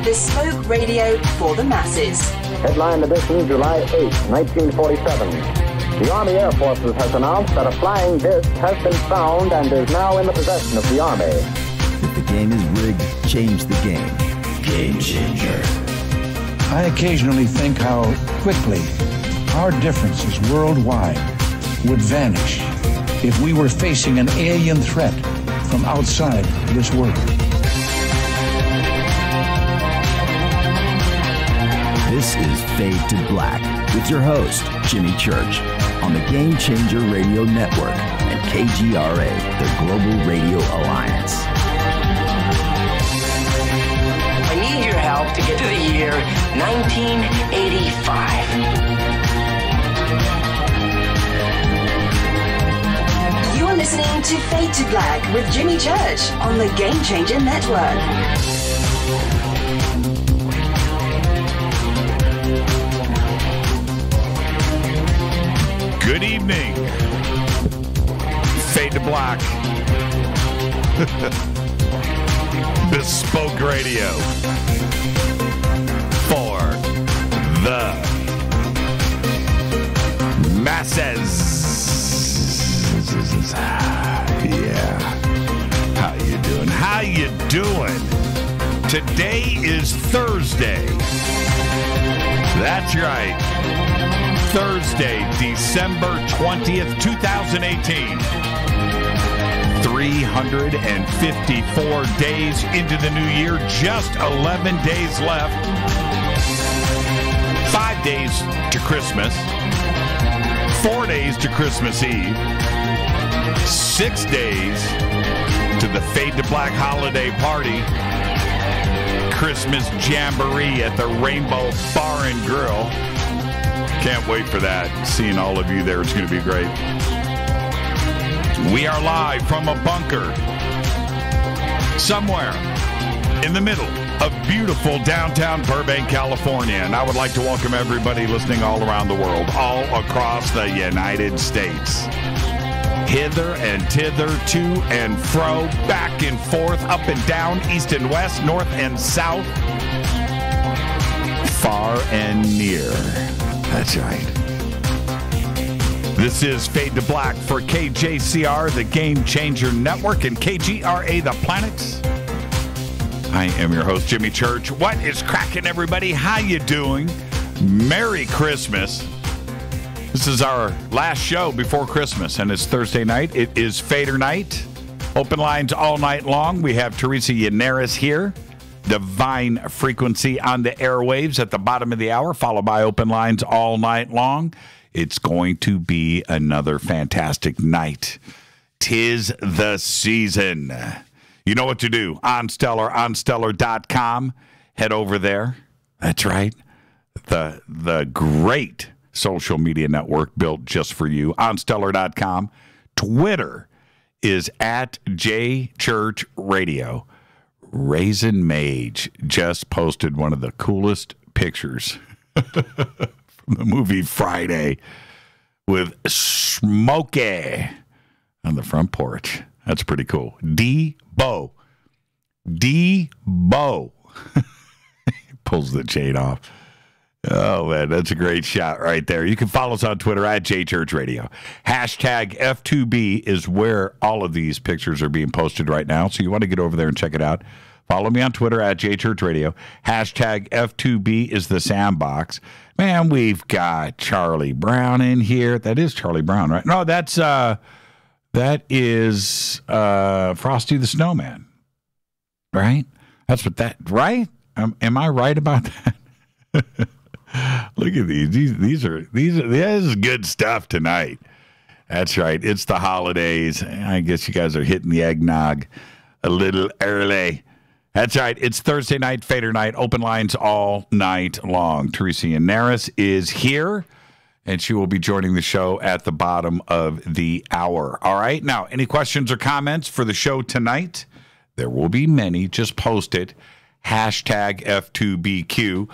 bespoke radio for the masses. Headline edition, July 8, 1947. The Army Air Forces has announced that a flying disc has been found and is now in the possession of the Army. If the game is rigged, change the game. Game changer. I occasionally think how quickly our differences worldwide would vanish if we were facing an alien threat from outside this world. This is Fade to Black with your host, Jimmy Church, on the Game Changer Radio Network and KGRA, the Global Radio Alliance. I need your help to get to the year 1985. You're listening to Fade to Black with Jimmy Church on the Game Changer Network. Good evening. Fade to Black. Bespoke radio for the masses. Yeah. How you doing? How you doing? Today is Thursday. That's right. Thursday, December 20th, 2018. 354 days into the new year, just 11 days left. 5 days to Christmas. 4 days to Christmas Eve. 6 days to the Fade to Black holiday party. Christmas jamboree at the Rainbow Bar and Grill. Can't wait for that. Seeing all of you there, it's going to be great. We are live from a bunker somewhere in the middle of beautiful downtown Burbank, California. And I would like to welcome everybody listening all around the world, all across the United States. Hither and thither, to and fro, back and forth, up and down, east and west, north and south, far and near. That's right. This is Fade to Black for KJCR, the Game Changer Network, and KGRA, the Planet. I am your host, Jimmy Church. What is cracking, everybody? How you doing? Merry Christmas. This is our last show before Christmas, and it's Thursday night. It is Fadernight. Open lines all night long. We have Teresa Yanaros here. Divine Frequency on the airwaves at the bottom of the hour, followed by open lines all night long. It's going to be another fantastic night. 'Tis the season. You know what to do. OnStellar.com. Head over there. That's right. The great social media network built just for you. OnStellar.com. Twitter is at JChurchRadio. Raisin Mage just posted one of the coolest pictures from the movie Friday with Smokey on the front porch. That's pretty cool. D-Bo pulls the chain off. Oh, man, that's a great shot right there. You can follow us on Twitter at JChurchRadio. Hashtag F2B is where all of these pictures are being posted right now, so you want to get over there and check it out. Follow me on Twitter at JChurchRadio. Hashtag F2B is the sandbox. Man, we've got Charlie Brown in here. That is Charlie Brown, right? No, that is Frosty the Snowman, right? That's what that, right? Am I right about that? Look at these. This is good stuff tonight. That's right. It's the holidays. I guess you guys are hitting the eggnog a little early. That's right. It's Thursday night, Fader night, open lines all night long. Teresa Yanaros is here, and she will be joining the show at the bottom of the hour. All right. Now, any questions or comments for the show tonight? There will be many. Just post it. Hashtag F2BQ.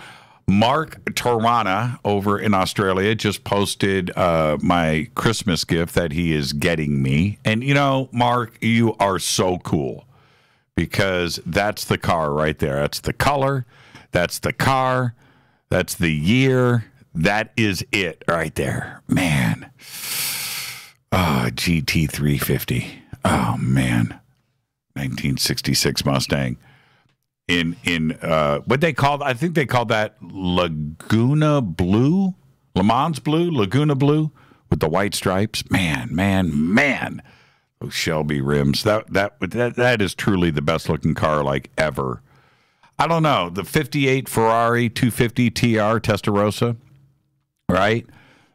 Mark Tarana over in Australia just posted my Christmas gift that he is getting me. And, you know, Mark, you are so cool because that's the car right there. That's the color. That's the car. That's the year. That is it right there. Man. Oh, GT350. Oh, man. 1966 Mustang. In what they called, I think they called that Laguna Blue, Le Mans Blue, Laguna Blue with the white stripes. Man. Those Shelby rims. That is truly the best looking car like ever. I don't know. The 58 Ferrari 250 TR Testarossa, right?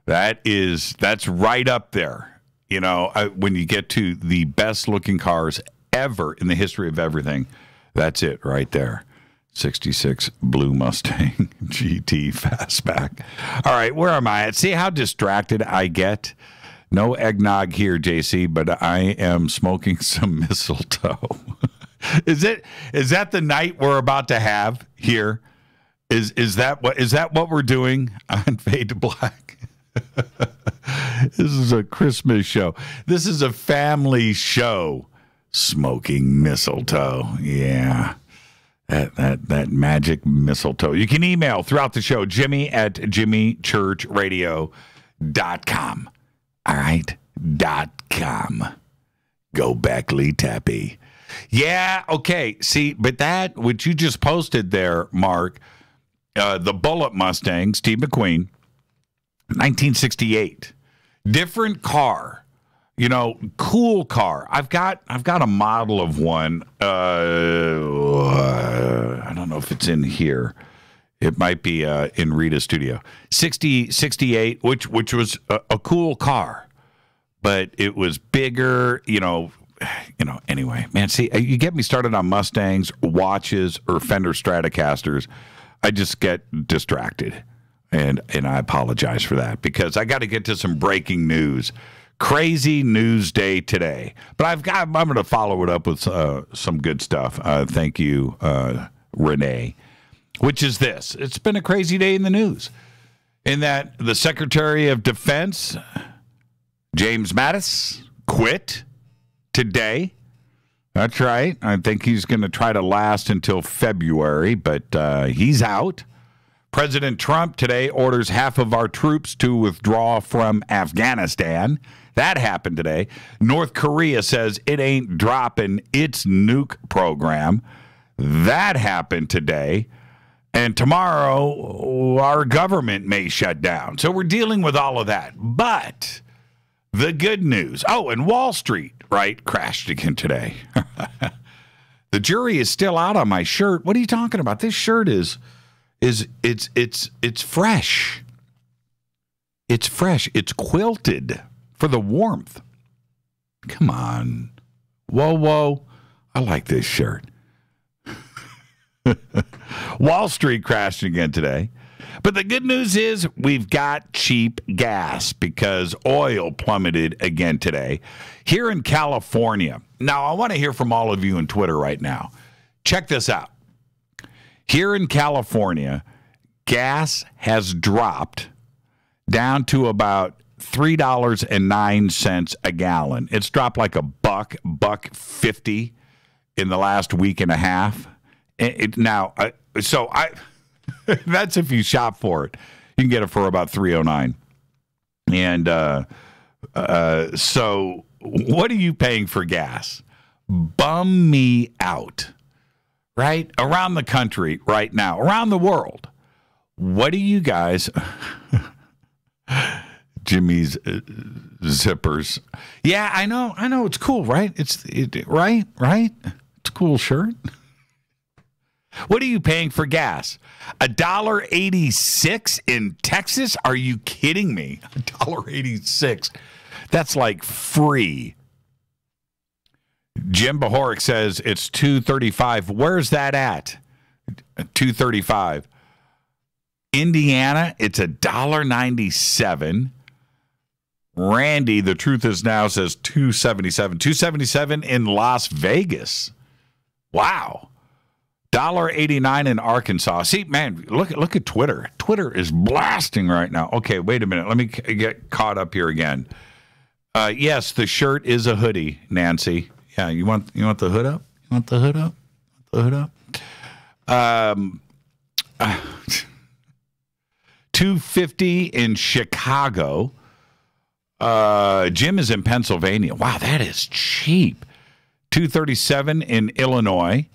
That's right up there. You know, when you get to the best looking cars ever in the history of everything, that's it right there. 66 Blue Mustang GT Fastback. All right, where am I at? See how distracted I get? No eggnog here, JC, but I am smoking some mistletoe. Is that the night we're about to have here? Is that what we're doing on Fade to Black? This is a Christmas show. This is a family show. Smoking mistletoe. Yeah. That magic mistletoe. You can email throughout the show, jimmy@jimmychurchradio.com. All right? .com. Go back, Lee Tappy. Yeah, okay. See, but that, what you just posted there, Mark, the Bullet Mustang, Steve McQueen, 1968. Different car. You know, cool car. I've got a model of one. I don't know if it's in here. It might be in Rita's studio. 68, which was a cool car, but it was bigger. You know. Anyway, man. See, you get me started on Mustangs, watches, or Fender Stratocasters. I just get distracted, and I apologize for that because I got to get to some breaking news. Crazy news day today, but I'm going to follow it up with some good stuff. Thank you, Renee. Which is this? It's been a crazy day in the news, in that the Secretary of Defense, James Mattis, quit today. That's right. I think he's going to try to last until February, but he's out. President Trump today orders half of our troops to withdraw from Afghanistan. That happened today. North Korea says it ain't dropping its nuke program. That happened today. And tomorrow, our government may shut down. So we're dealing with all of that. But the good news. Oh, and Wall Street, right, crashed again today. The jury is still out on my shirt. What are you talking about? This shirt is fresh. It's fresh. It's quilted for the warmth. Come on. Whoa. I like this shirt. Wall Street crashed again today. But the good news is we've got cheap gas because oil plummeted again today here in California. Now, I want to hear from all of you on Twitter right now. Check this out. Here in California, gas has dropped down to about $3.09 a gallon. It's dropped like $1.50 in the last week and a half. That's if you shop for it. You can get it for about $3.09. And so what are you paying for gas? Bum me out. Right? Around the country right now, around the world. What do you guys... Jimmy's zippers. Yeah, I know. It's cool, right? Right? It's a cool shirt. What are you paying for gas? $1.86 in Texas? Are you kidding me? $1.86. That's like free. Jim Bahoric says it's $2.35. Where's that at? $2.35. Indiana, it's $1.97. Randy, the truth is now, says $2.77. $2.77 in Las Vegas. Wow. $1.89 in Arkansas. See, man, look at Twitter. Twitter is blasting right now. Okay, wait a minute. Let me get caught up here again. Yes, the shirt is a hoodie, Nancy. Yeah, you want the hood up? You want the hood up? The hood up? $250 in Chicago. Jim is in Pennsylvania. Wow, that is cheap. $2.37 in Illinois.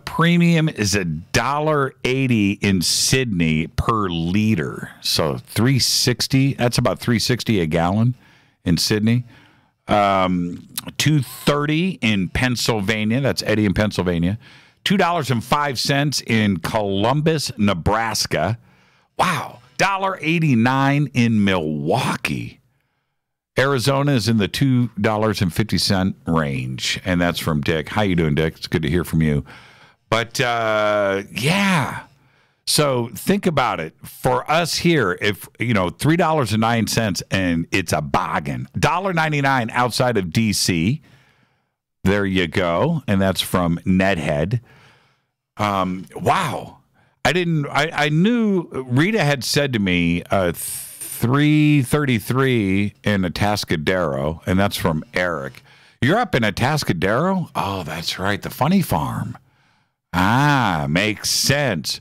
Premium is $1.80 in Sydney per liter. So $3.60. That's about $3.60 a gallon in Sydney. $2.30 in Pennsylvania. That's Eddie in Pennsylvania. $2.05 in Columbus, Nebraska. Wow. $1.89 in Milwaukee. Arizona is in the $2.50 range, and that's from Dick. How you doing, Dick? It's good to hear from you. But, yeah. So think about it. For us here, if, $3.09, and it's a bargain. $1.99 outside of D.C. There you go. And that's from Nedhead. Wow. I knew Rita had said to me, 333 in Atascadero, and that's from Eric. You're up in Atascadero? Oh, that's right, the Funny Farm. Ah, makes sense.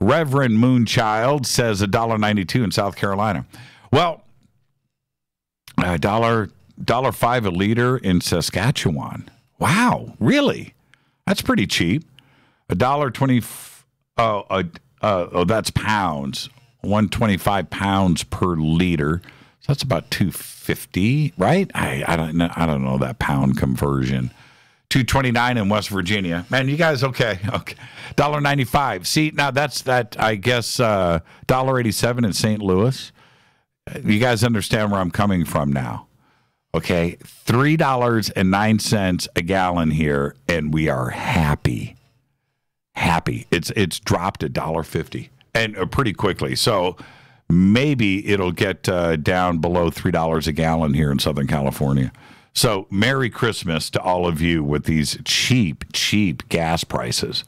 Reverend Moonchild says $1.92 in South Carolina. Well, $1.05 a liter in Saskatchewan. Wow, really? That's pretty cheap. $1.20. That's pounds. 125 pounds per liter. So that's about $2.50, right? I don't know that pound conversion. $2.29 in West Virginia. Man, you guys okay? Okay. $1.95. See, now that's that. I guess $1.87 in St. Louis. You guys understand where I'm coming from now? Okay, $3.09 a gallon here, and we are happy. Happy. It's dropped $1.50. And pretty quickly. So maybe it'll get down below $3 a gallon here in Southern California. So Merry Christmas to all of you with these cheap gas prices.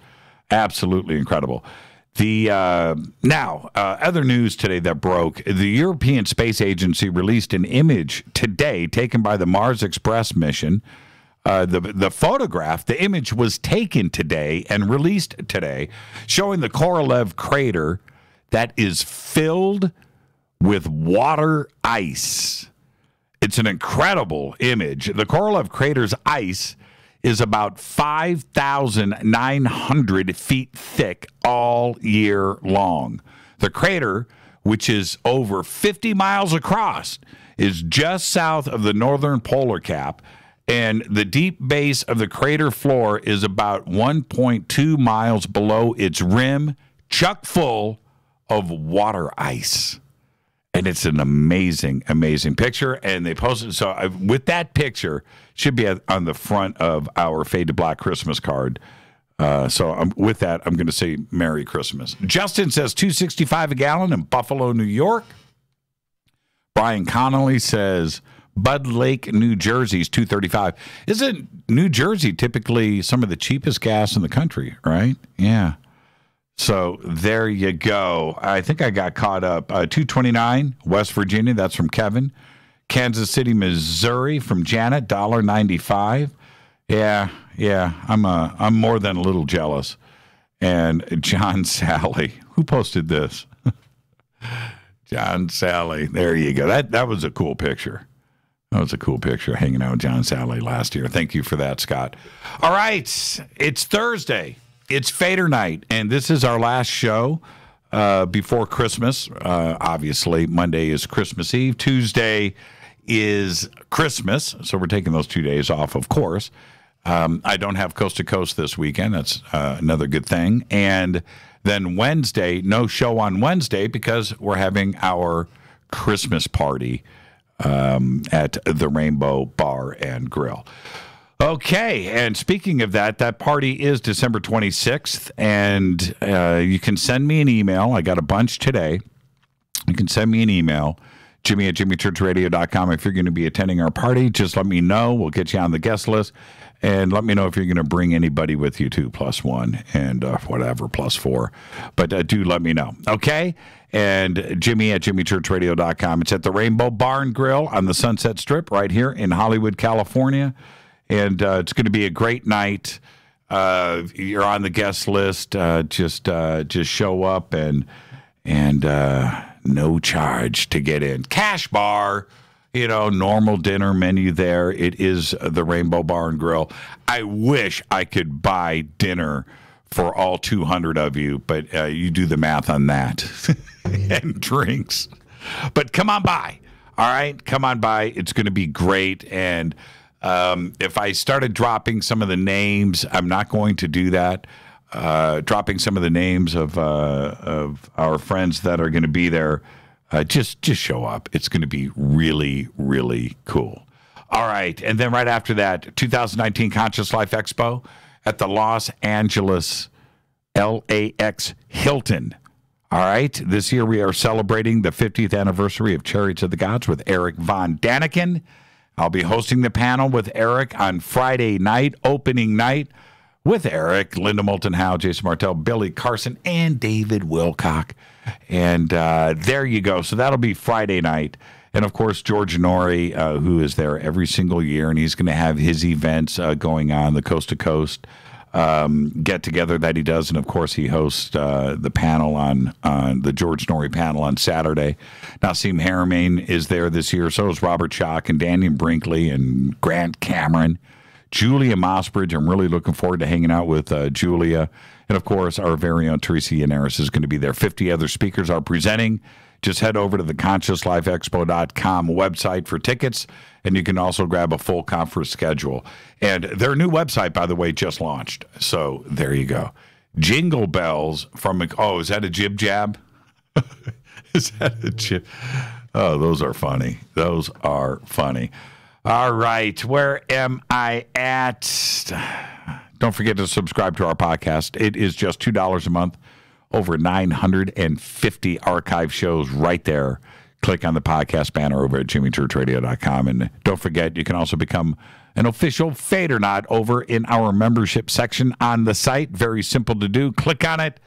Absolutely incredible. Other news today that broke. The European Space Agency released an image today taken by the Mars Express mission. The photograph, the image was taken today and released today, showing the Korolev crater that is filled with water ice. It's an incredible image. The Korolev crater's ice is about 5,900 feet thick all year long. The crater, which is over 50 miles across, is just south of the northern polar cap. And the deep base of the crater floor is about 1.2 miles below its rim, chock full of water ice. And it's an amazing, amazing picture. And they posted, so with that picture, should be on the front of our Fade to Black Christmas card. With that, I'm going to say Merry Christmas. Justin says $2.65 a gallon in Buffalo, New York. Brian Connolly says Bud Lake, New Jersey's $2.35. Isn't New Jersey typically some of the cheapest gas in the country, right? Yeah. So there you go. I think I got caught up. $2.29, West Virginia. That's from Kevin. Kansas City, Missouri, from Janet, $1.95. Yeah. I'm more than a little jealous. And John Sally, who posted this? John Sally. There you go. That was a cool picture. That was a cool picture, hanging out with John Sally last year. Thank you for that, Scott. All right, it's Thursday. It's Fadernight, and this is our last show before Christmas. Obviously, Monday is Christmas Eve. Tuesday is Christmas, so we're taking those 2 days off, of course. I don't have Coast to Coast this weekend. That's another good thing. And then Wednesday, no show on Wednesday because we're having our Christmas party at the Rainbow Bar and Grill. Okay, and speaking of that party is December 26th, and you can send me an email. I got a bunch today. You can send me an email, Jimmy@jimmychurchradio.com. If you're going to be attending our party, just let me know. We'll get you on the guest list, and let me know if you're going to bring anybody with you too, +1 and whatever, +4. But do let me know, okay? And Jimmy@jimmychurchradio.com. It's at the Rainbow Bar and Grill on the Sunset Strip right here in Hollywood, California. And it's going to be a great night. You're on the guest list. Just show up and and no charge to get in. Cash bar, normal dinner menu there. It is the Rainbow Bar and Grill. I wish I could buy dinner for all 200 of you, but you do the math on that. And drinks. But come on by. All right? Come on by. It's going to be great. And if I started dropping some of the names, I'm not going to do that. Dropping some of the names of our friends that are going to be there. Just show up. It's going to be really, really cool. All right. And then right after that, 2019 Conscious Life Expo at the Los Angeles LAX Hilton. All right. This year we are celebrating the 50th anniversary of Chariots of the Gods with Eric Von Daniken. I'll be hosting the panel with Eric on Friday night, opening night, with Eric, Linda Moulton Howe, Jason Martell, Billy Carson, and David Wilcock. And there you go. So that'll be Friday night. And, of course, George Norrie, who is there every single year, and he's going to have his events going on, the Coast to Coast get-together that he does. And, of course, he hosts the panel on the George Norrie panel on Saturday. Nassim Haramein is there this year. So is Robert Schock and Daniel Brinkley and Grant Cameron. Julia Mossbridge. I'm really looking forward to hanging out with Julia. And, of course, our very own Teresa Yanaros is going to be there. 50 other speakers are presenting. Just head over to the ConsciousLifeExpo.com website for tickets, and you can also grab a full conference schedule. And their new website, by the way, just launched. So there you go. Jingle bells from, is that a jib jab? Is that a jib? Oh, those are funny. Those are funny. All right, where am I at? Don't forget to subscribe to our podcast. It is just $2 a month. Over 950 archive shows right there. Click on the podcast banner over at jimmychurchradio.com. And don't forget, you can also become an official Fadernaut over in our membership section on the site. Very simple to do. Click on it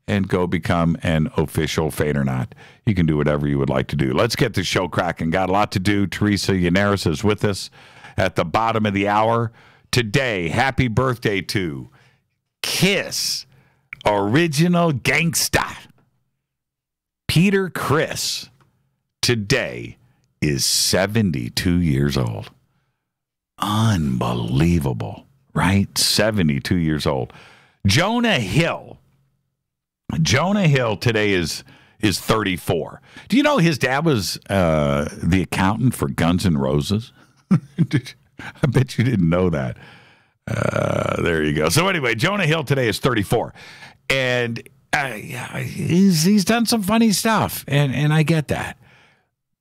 and go become an official Fadernaut. You can do whatever you would like to do. Let's get the show cracking. Got a lot to do. Teresa Yanaros is with us at the bottom of the hour. Today, happy birthday to Kiss Original Gangsta Peter Criss. Today is 72 years old. Unbelievable, right? 72 years old. Jonah Hill today is 34. Do you know his dad was the accountant for Guns N' Roses? I bet you didn't know that. There you go. So anyway, Jonah Hill today is 34. And he's done some funny stuff, and I get that.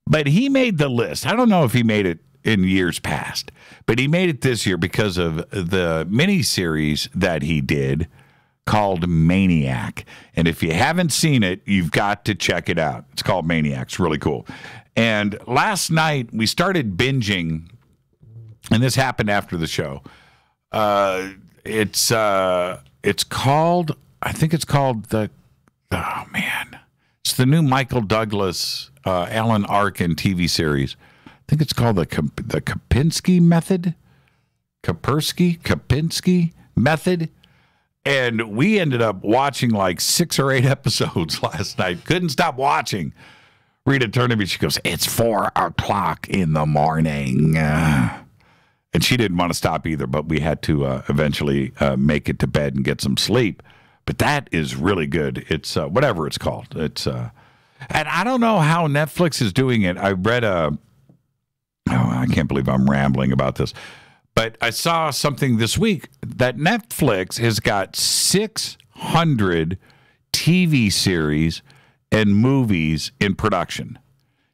But he made the list. I don't know if he made it in years past, but he made it this year because of the miniseries that he did called Maniac. And if you haven't seen it, you've got to check it out. It's called Maniac. It's really cool. And last night we started binging, and this happened after the show. It's called, I think it's called it's the new Michael Douglas, Alan Arkin TV series. I think it's called the Kapinski Method. Kapinski Method. And we ended up watching like 6 or 8 episodes last night. Couldn't stop watching. Rita turned to me. She goes, "It's 4 o'clock in the morning." And she didn't want to stop either, but we had to eventually make it to bed and get some sleep. But that is really good. It's whatever it's called. It's and I don't know how Netflix is doing it. I read I can't believe I'm rambling about this. But I saw something this week that Netflix has got 600 TV series and movies in production.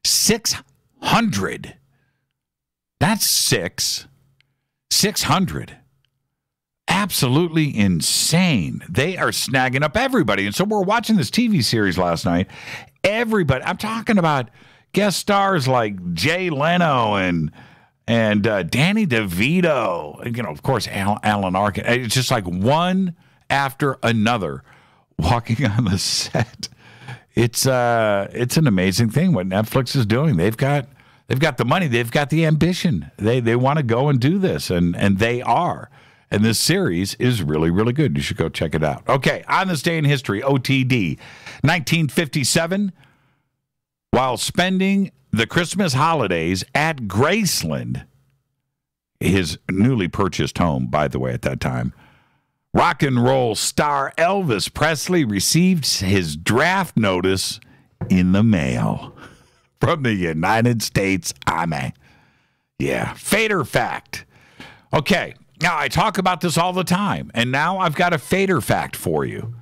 600. That's 600. Absolutely insane. They are snagging up everybody. And so we're watching this TV series last night. Everybody, I'm talking about guest stars like Jay Leno and Danny DeVito, and, of course, Alan Arkin. It's just like one after another walking on the set. It's an amazing thing what Netflix is doing. They've got the money. They've got the ambition. They want to go and do this, and they are. And this series is really, really good. You should go check it out. Okay, on this day in history, OTD, 1957, while spending the Christmas holidays at Graceland, his newly purchased home, by the way, at that time, rock and roll star Elvis Presley received his draft notice in the mail from the United States Army. Yeah, Fader fact. Okay, now I talk about this all the time, and now I've got a Fader fact for you.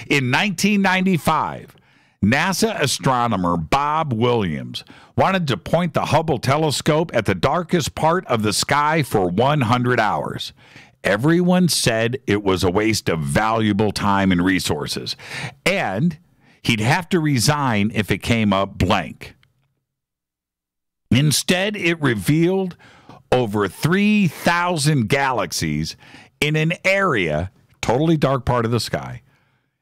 In 1995, NASA astronomer Bob Williams wanted to point the Hubble telescope at the darkest part of the sky for 100 hours. Everyone said it was a waste of valuable time and resources, and he'd have to resign if it came up blank. Instead, it revealed over 3,000 galaxies in an area, totally dark part of the sky,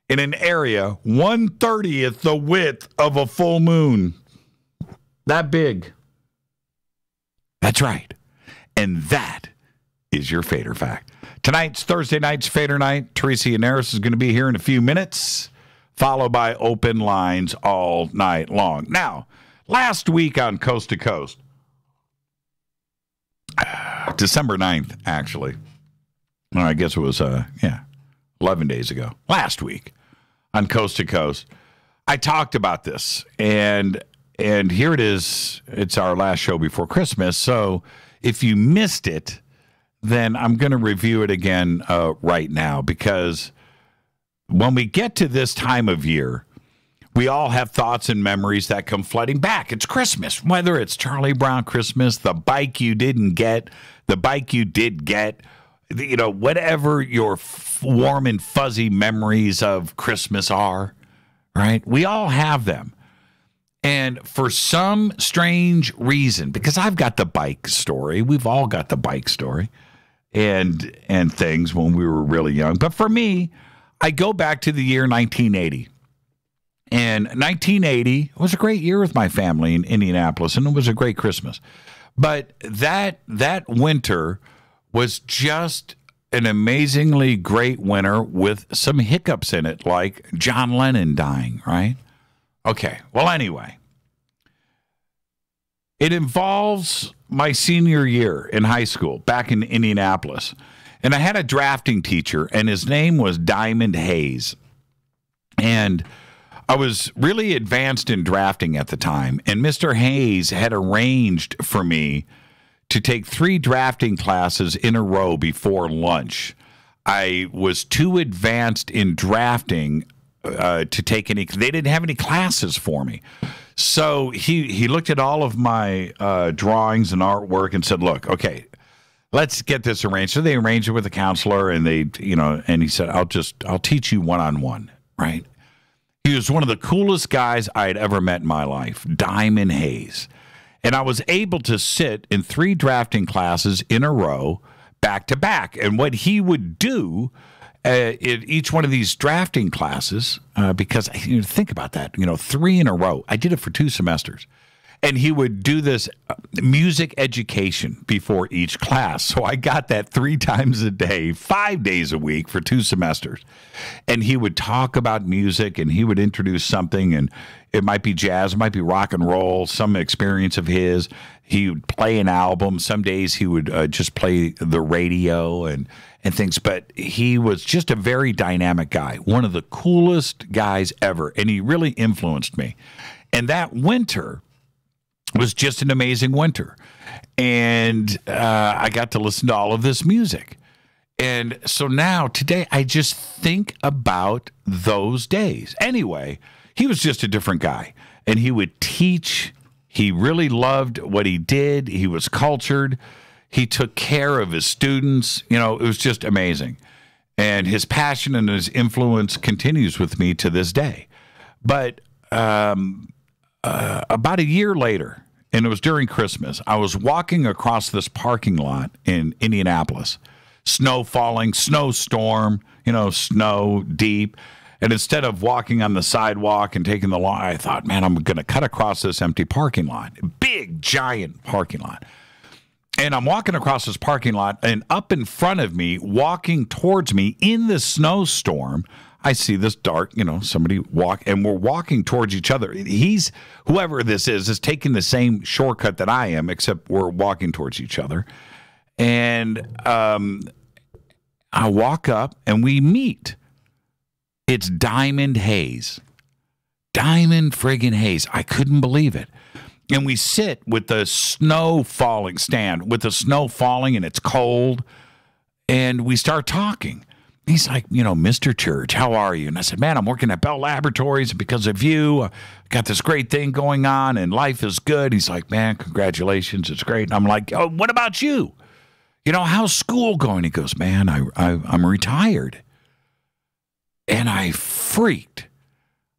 in an area 1/30th the width of a full moon. That big. That's right. And that is your Fader fact. Tonight's Thursday night's Fader night. Teresa Yanaros is going to be here in a few minutes, followed by open lines all night long. Now, last week on Coast to Coast, December 9th, actually. Well, I guess it was, 11 days ago. Last week on Coast to Coast, I talked about this, and here it is. It's our last show before Christmas, so if you missed it, then I'm going to review it again right now, because when we get to this time of year, we all have thoughts and memories that come flooding back. It's Christmas, whether it's Charlie Brown Christmas, the bike you didn't get, the bike you did get, whatever your warm and fuzzy memories of Christmas are, right? We all have them. And for some strange reason, because I've got the bike story, we've all got the bike story and things when we were really young. But for me, I go back to the year 1980. And 1980 was a great year with my family in Indianapolis, and it was a great Christmas. But that winter was just an amazingly great winter with some hiccups in it, like John Lennon dying, right? Okay, well, anyway, it involves my senior year in high school back in Indianapolis. And I had a drafting teacher, and his name was Diamond Hayes. And I was really advanced in drafting at the time, and Mr. Hayes had arranged for me to take 3 drafting classes in a row before lunch. I was too advanced in drafting to take any. They didn't have any classes for me. So he looked at all of my drawings and artwork and said, look, okay, let's get this arranged. So they arranged it with a counselor, and and he said, I'll teach you one-on-one, right? He was one of the coolest guys I had ever met in my life, Diamond Hayes. And I was able to sit in 3 drafting classes in a row, back to back. And what he would do in each one of these drafting classes, because think about that, 3 in a row. I did it for 2 semesters. And he would do this music education before each class. So I got that 3 times a day, 5 days a week for 2 semesters. And he would talk about music, and he would introduce something, and it might be jazz, it might be rock and roll, some experience of his. He would play an album. Some days he would just play the radio and things. But he was just a very dynamic guy, one of the coolest guys ever. And he really influenced me. And that winter was just an amazing winter. And I got to listen to all of this music. And so now, today, I just think about those days. Anyway, he was just a different guy. And he would teach. He really loved what he did. He was cultured. He took care of his students. It was just amazing. And his passion and his influence continues with me to this day. But about a year later, and it was during Christmas, I was walking across this parking lot in Indianapolis. Snow falling, snowstorm, snow deep. And instead of walking on the sidewalk and taking the lawn, I thought, man, I'm going to cut across this empty parking lot. Big, giant parking lot. And I'm walking across this parking lot, and up in front of me, walking towards me in the snowstorm, I see this dark, somebody walk, and we're walking towards each other. Whoever this is taking the same shortcut that I am, except we're walking towards each other. And I walk up, and we meet. It's Diamond Haze. Diamond friggin' Haze. I couldn't believe it. And we sit with the snow falling, and it's cold, and we start talking. He's like, Mr. Church, how are you? And I said, man, I'm working at Bell Laboratories because of you. I got this great thing going on, and life is good. He's like, man, congratulations, it's great. And I'm like, oh, what about you? How's school going? He goes, man, I'm retired. And I freaked.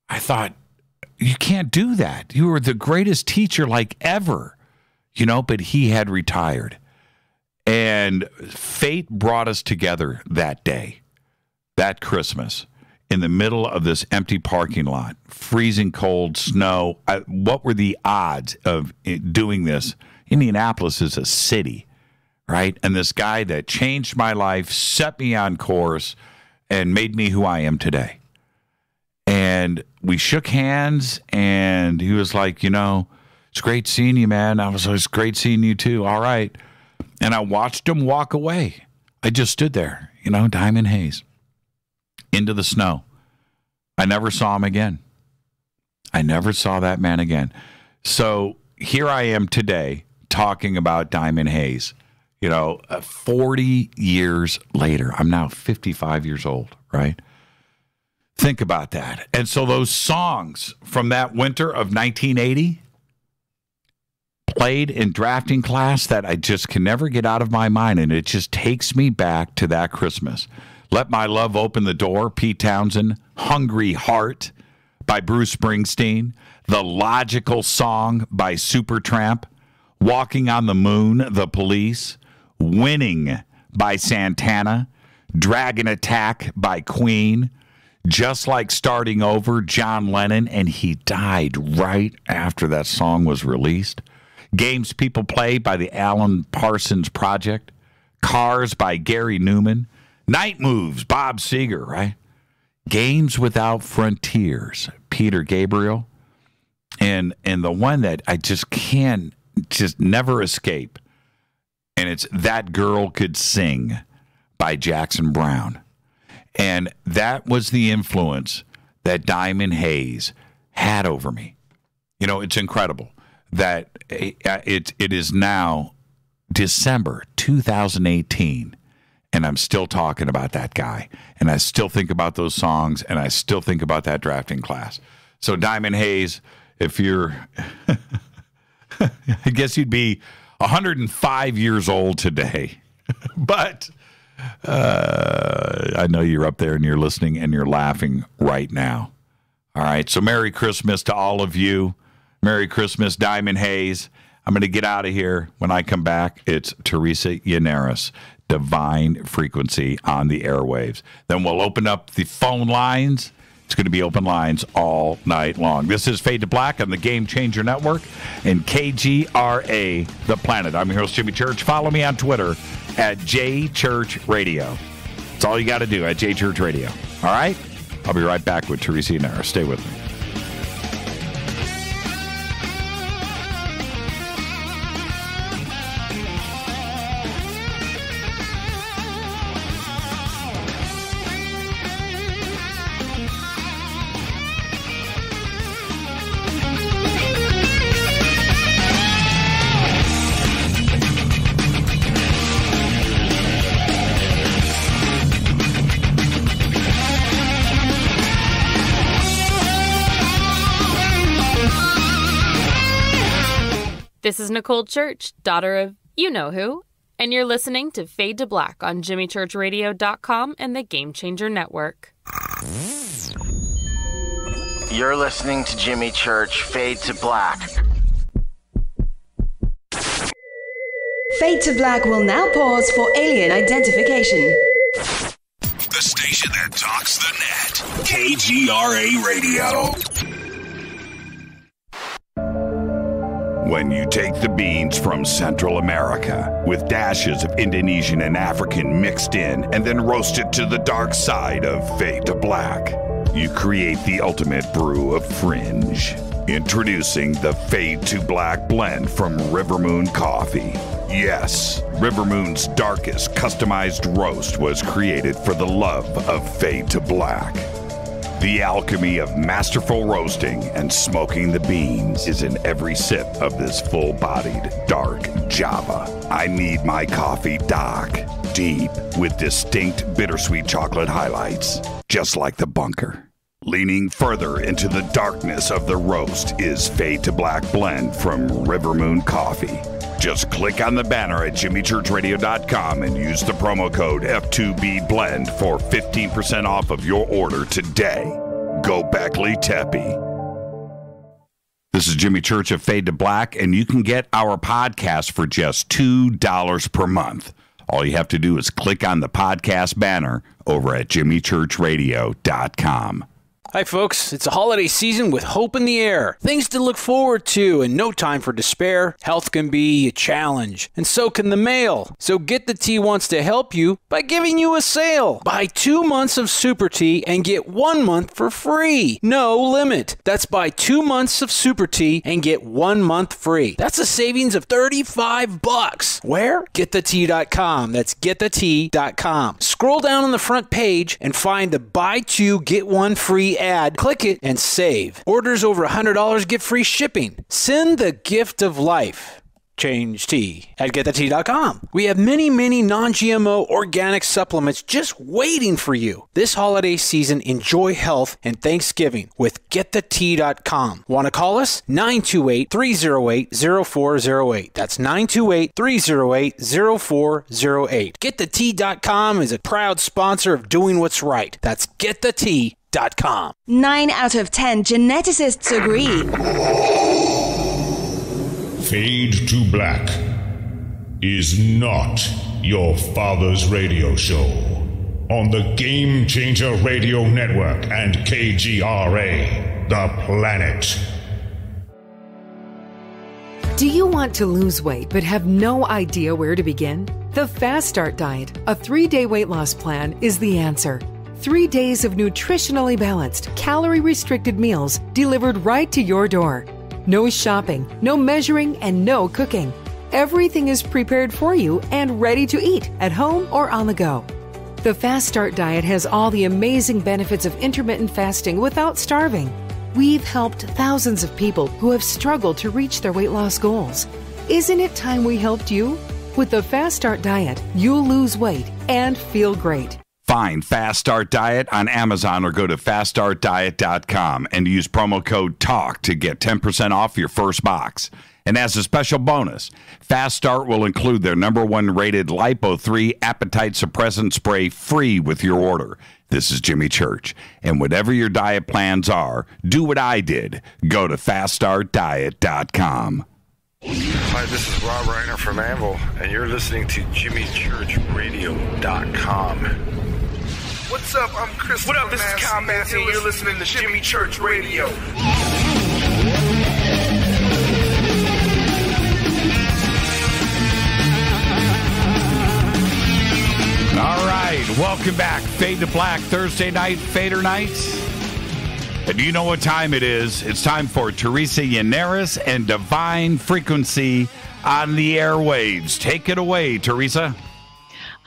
I thought, you can't do that. You were the greatest teacher ever, but he had retired. And fate brought us together that day, that Christmas, in the middle of this empty parking lot, freezing cold, snow. What were the odds of doing this? Indianapolis is a city, right? And this guy that changed my life, set me on course, and made me who I am today. And we shook hands, and he was like, it's great seeing you, man. I was like, it's great seeing you too. All right. And I watched him walk away. I just stood there, Diamond Haze, into the snow. I never saw him again. I never saw that man again. So here I am today talking about Diamond Haze, 40 years later. I'm now 55 years old, right? Think about that. And so those songs from that winter of 1980 played in drafting class that I just can never get out of my mind, and it just takes me back to that Christmas. Let My Love Open the Door, Pete Townsend. Hungry Heart by Bruce Springsteen. The Logical Song by Supertramp. Walking on the Moon, The Police. Winning by Santana. Dragon Attack by Queen. Just Like Starting Over, John Lennon, and he died right after that song was released. Games People Play by the Alan Parsons Project. Cars by Gary Newman. Night Moves, Bob Seger, right? Games Without Frontiers, Peter Gabriel. And the one that I just never escape, and it's That Girl Could Sing by Jackson Browne. And that was the influence that Diamond Haze had over me. It's incredible that it is now December 2018, and I'm still talking about that guy. And I still think about those songs, and I still think about that drafting class. So Diamond Haze, if you're, I guess you'd be 105 years old today. But I know you're up there and you're listening and you're laughing right now. All right. So Merry Christmas to all of you. Merry Christmas, Diamond Haze. I'm going to get out of here. When I come back, it's Teresa Yanaros, Divine Frequency on the Airwaves. Then we'll open up the phone lines. It's going to be open lines all night long. This is Fade to Black on the Game Changer Network and KGRA, The Planet. I'm your host, Jimmy Church. Follow me on Twitter at JChurchRadio. That's all you got to do, at JChurchRadio. All right? I'll be right back with Teresa Yanaros. Stay with me. This is Nicole Church, daughter of you-know-who, and you're listening to Fade to Black on JimmyChurchRadio.com and the Game Changer Network. You're listening to Jimmy Church, Fade to Black. Fade to Black will now pause for alien identification. The station that talks the net. KGRA Radio. When you take the beans from Central America with dashes of Indonesian and African mixed in and then roasted to the dark side of fade to black, you create the ultimate brew of fringe. Introducing the Fade to Black blend from Rivermoon Coffee. Yes, Rivermoon's darkest customized roast was created for the love of Fade to Black. The alchemy of masterful roasting and smoking the beans is in every sip of this full-bodied, dark Java. I need my coffee dark, deep, with distinct bittersweet chocolate highlights, just like the bunker. Leaning further into the darkness of the roast is Fade to Black blend from Rivermoon Coffee. Just click on the banner at jimmychurchradio.com and use the promo code F2BBLEND for 15% off of your order today. Go Beckley Teppy. This is Jimmy Church of Fade to Black, and you can get our podcast for just $2 per month. All you have to do is click on the podcast banner over at jimmychurchradio.com. Hi, folks. It's a holiday season with hope in the air. Things to look forward to and no time for despair. Health can be a challenge, and so can the mail. So Get the Tea wants to help you by giving you a sale. Buy 2 months of Super Tea and get 1 month for free. No limit. That's buy 2 months of Super Tea and get 1 month free. That's a savings of $35. Where? GetTheTea.com. That's GetTheTea.com. Scroll down on the front page and find the Buy 2, Get 1 free ad. Click it and save. Orders over $100 get free shipping. Send the gift of life. Change tea at GetTheTea.com. We have many non-GMO organic supplements just waiting for you. This holiday season, enjoy health and Thanksgiving with GetTheTea.com. Want to call us? 928-308-0408. That's 928-308-0408. GetTheTea.com is a proud sponsor of Doing What's Right. That's GetTheTea.com. 9 out of 10 geneticists agree. Fade to Black is not your father's radio show on the Game Changer Radio Network and KGRA, The Planet. Do you want to lose weight but have no idea where to begin? The Fast Start Diet, a 3-day weight loss plan, is the answer. 3 days of nutritionally balanced, calorie-restricted meals delivered right to your door. No shopping, no measuring, and no cooking. Everything is prepared for you and ready to eat at home or on the go. The Fast Start Diet has all the amazing benefits of intermittent fasting without starving. We've helped thousands of people who have struggled to reach their weight loss goals. Isn't it time we helped you? With the Fast Start Diet, you'll lose weight and feel great. Find Fast Start Diet on Amazon or go to faststartdiet.com and use promo code TALK to get 10% off your first box. And as a special bonus, Fast Start will include their #1 rated Lipo3 appetite suppressant spray free with your order. This is Jimmy Church. And whatever your diet plans are, do what I did. Go to faststartdiet.com. Hi, this is Rob Reiner from Anvil, and you're listening to JimmyChurchRadio.com. What's up? I'm Chris. What up? This is Kyle Massey, and you're listening to Jimmy Church Radio. All right, welcome back. Fade to Black, Thursday night, Fadernight. And do you know what time it is? It's time for Teresa Yanaros and Divine Frequency on the Airwaves. Take it away, Teresa.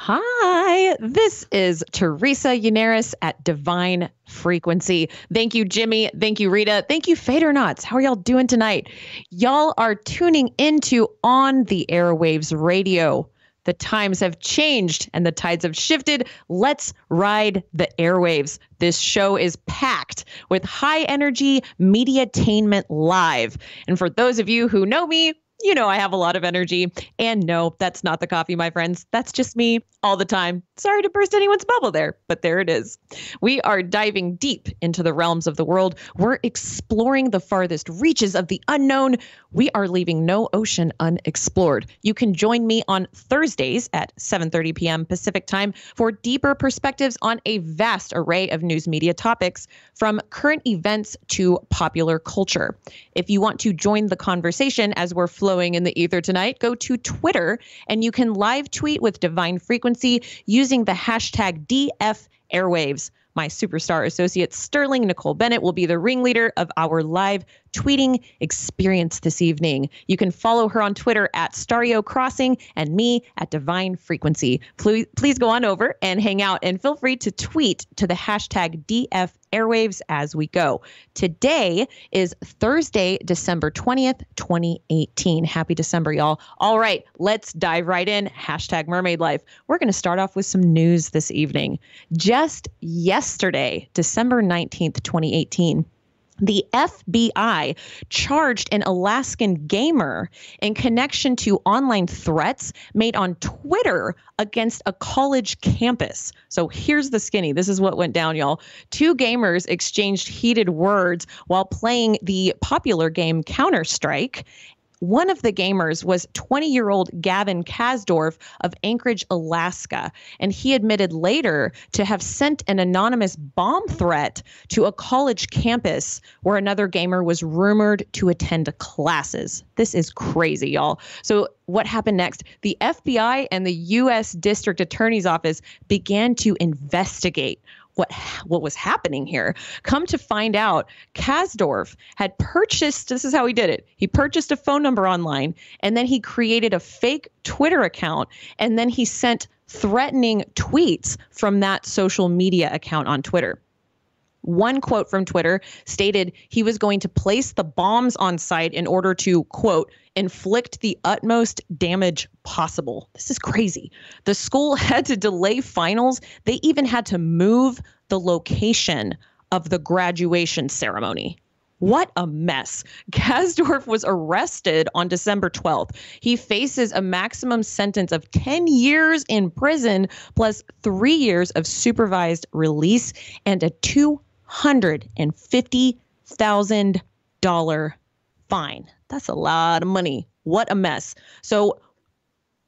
Hi, this is Teresa Yanaros at Divine Frequency. Thank you, Jimmy. Thank you, Rita. Thank you, Fadernauts. How are y'all doing tonight? Y'all are tuning into On the Airwaves Radio. The times have changed and the tides have shifted. Let's ride the airwaves. This show is packed with high energy mediatainment live. And for those of you who know me, You know I have a lot of energy. And no, that's not the coffee, my friends. That's just me all the time. Sorry to burst anyone's bubble there, but there it is. We are diving deep into the realms of the world. We're exploring the farthest reaches of the unknown. We are leaving no ocean unexplored. You can join me on Thursdays at 7:30 p.m. Pacific time for deeper perspectives on a vast array of news media topics, from current events to popular culture. If you want to join the conversation as we're flowing in the ether tonight, go to Twitter and you can live tweet with Divine Frequency using the hashtag DF Airwaves. My superstar associate Sterling Nicole Bennett will be the ringleader of our live tweeting experience this evening. You can follow her on Twitter at Stario Crossing and me at Divine Frequency. Please go on over and hang out, and feel free to tweet to the hashtag DF Airwaves as we go. Today is Thursday, December 20th, 2018. Happy December, y'all. All right, let's dive right in. Hashtag Mermaid Life. We're going to start off with some news this evening. Just yesterday, December 19th, 2018, the FBI charged an Alaskan gamer in connection to online threats made on Twitter against a college campus. So here's the skinny. This is what went down, y'all. Two gamers exchanged heated words while playing the popular game Counter-Strike. One of the gamers was 20-year-old Gavin Kasdorf of Anchorage, Alaska, and he admitted later to have sent an anonymous bomb threat to a college campus where another gamer was rumored to attend classes. This is crazy, y'all. So what happened next? The FBI and the U.S. District Attorney's Office began to investigate what was happening here. Come to find out, Kasdorf had purchased, this is how he did it. He purchased a phone number online, and then he created a fake Twitter account, and then he sent threatening tweets from that social media account on Twitter. One quote from Twitter stated he was going to place the bombs on site in order to, quote, inflict the utmost damage possible. This is crazy. The school had to delay finals. They even had to move the location of the graduation ceremony. What a mess. Kasdorf was arrested on December 12th. He faces a maximum sentence of 10 years in prison plus 3 years of supervised release and a $250,000 fine. That's a lot of money. What a mess. So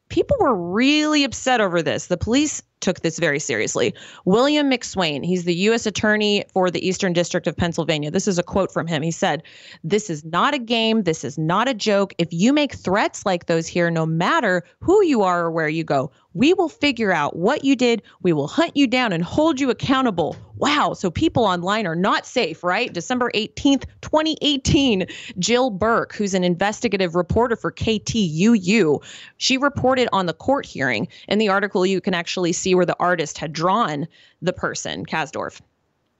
people were really upset over this. The police took this very seriously. William McSwain, he's the U.S. Attorney for the Eastern District of Pennsylvania. This is a quote from him. He said, "This is not a game. This is not a joke. If you make threats like those here, no matter who you are or where you go, we will figure out what you did. We will hunt you down and hold you accountable." Wow. So people online are not safe, right? December 18th, 2018, Jill Burke, who's an investigative reporter for KTUU, she reported on the court hearing. In the article, you can actually see where the artist had drawn the person, Kasdorf.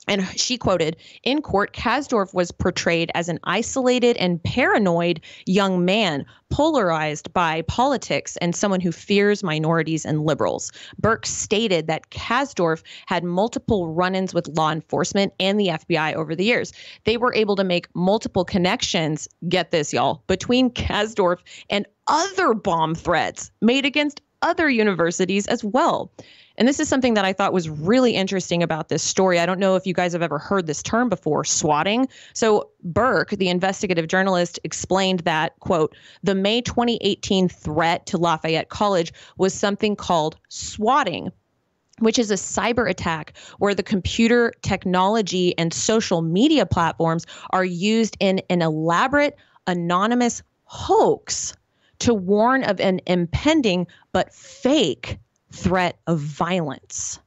And she quoted, "In court, Kasdorf was portrayed as an isolated and paranoid young man, polarized by politics and someone who fears minorities and liberals." Burke stated that Kasdorf had multiple run-ins with law enforcement and the FBI over the years. They were able to make multiple connections, get this, y'all, between Kasdorf and other bomb threats made against other universities as well. And this is something that I thought was really interesting about this story. I don't know if you guys have ever heard this term before, swatting. So Burke, the investigative journalist, explained that, quote, "The May 2018 threat to Lafayette College was something called swatting, which is a cyber attack where the computer technology and social media platforms are used in an elaborate anonymous hoax to warn of an impending but fake threat of violence."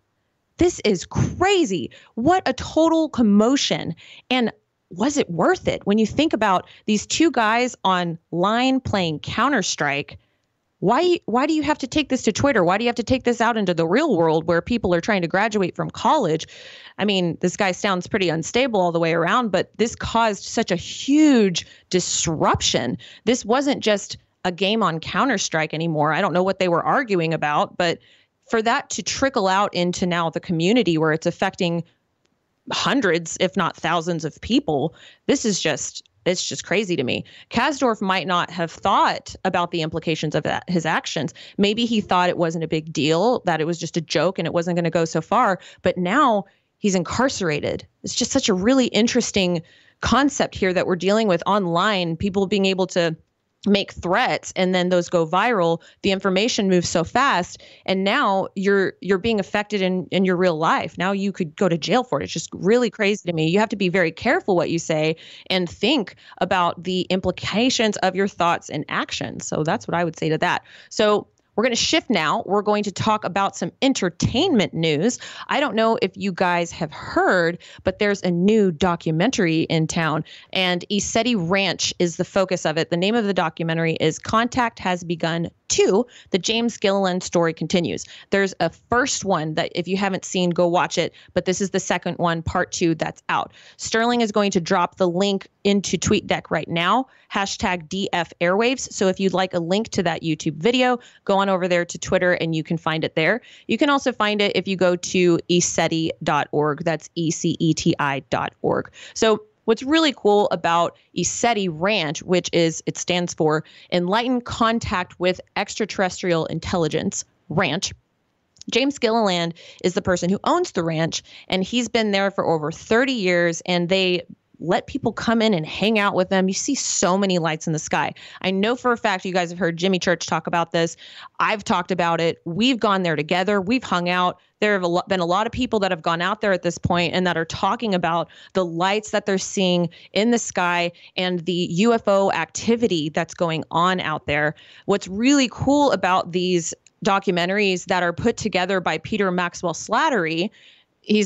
This is crazy. What a total commotion. And was it worth it? When you think about these two guys online playing Counter-Strike, why do you have to take this to Twitter? Why do you have to take this out into the real world where people are trying to graduate from college? I mean, this guy sounds pretty unstable all the way around, but this caused such a huge disruption. This wasn't just a game on Counter-Strike anymore. I don't know what they were arguing about, but for that to trickle out into now the community where it's affecting hundreds, if not thousands of people, this is just It's just crazy to me. Kasdorf might not have thought about the implications of his actions. Maybe he thought it wasn't a big deal, that it was just a joke and it wasn't going to go so far. But now he's incarcerated. It's just such a really interesting concept here that we're dealing with online, people being able to make threats and then those go viral. The information moves so fast, and now you're being affected in your real life. Now you could go to jail for it. It's just really crazy to me. You have to be very careful what you say and think about the implications of your thoughts and actions. So that's what I would say to that. So we're going to shift now. We're going to talk about some entertainment news. I don't know if you guys have heard, but there's a new documentary in town, and Isetti Ranch is the focus of it. The name of the documentary is Contact Has Begun 2, the James Gilliland story continues. There's a first one that if you haven't seen, go watch it, but this is the second one, part 2, that's out. Sterling is going to drop the link into TweetDeck right now, #DF Airwaves. So if you'd like a link to that YouTube video, go on over there to Twitter and you can find it there. You can also find it if you go to Isetti.org. That's ECETI.org. So what's really cool about Isetti Ranch, which is, it stands for Enlightened Contact with Extraterrestrial Intelligence Ranch. James Gilliland is the person who owns the ranch, and he's been there for over 30 years, and they let people come in and hang out with them. You see so many lights in the sky. I know for a fact you guys have heard Jimmy Church talk about this. I've talked about it. We've gone there together. We've hung out. There have been a lot of people that have gone out there at this point and that are talking about the lights that they're seeing in the sky and the UFO activity that's going on out there. What's really cool about these documentaries that are put together by Peter Maxwell Slattery, he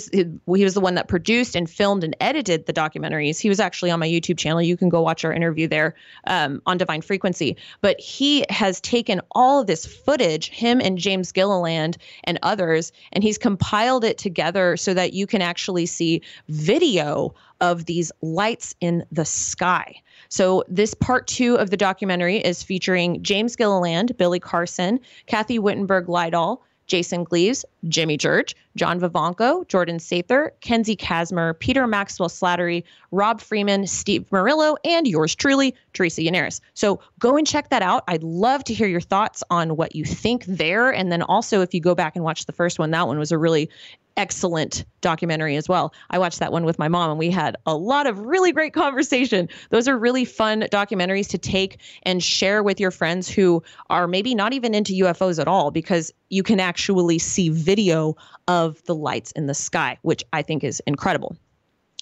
was the one that produced and filmed and edited the documentaries. He was actually on my YouTube channel. You can go watch our interview there on Divine Frequency. But he has taken all of this footage, him and James Gilliland and others, and he's compiled it together so that you can actually see video of these lights in the sky. So this part 2 of the documentary is featuring James Gilliland, Billy Carson, Kathy Wittenberg-Lydahl, Jason Gleaves, Jimmy Church, John Vivanco, Jordan Sather, Kenzie Casmer, Peter Maxwell Slattery, Rob Freeman, Steve Murillo, and yours truly, Teresa Yanaros. So go and check that out. I'd love to hear your thoughts on what you think there. And then also, if you go back and watch the first one, that one was a really excellent documentary as well. I watched that one with my mom and we had a lot of really great conversation. Those are really fun documentaries to take and share with your friends who are maybe not even into UFOs at all, because you can actually see video of the lights in the sky, which I think is incredible.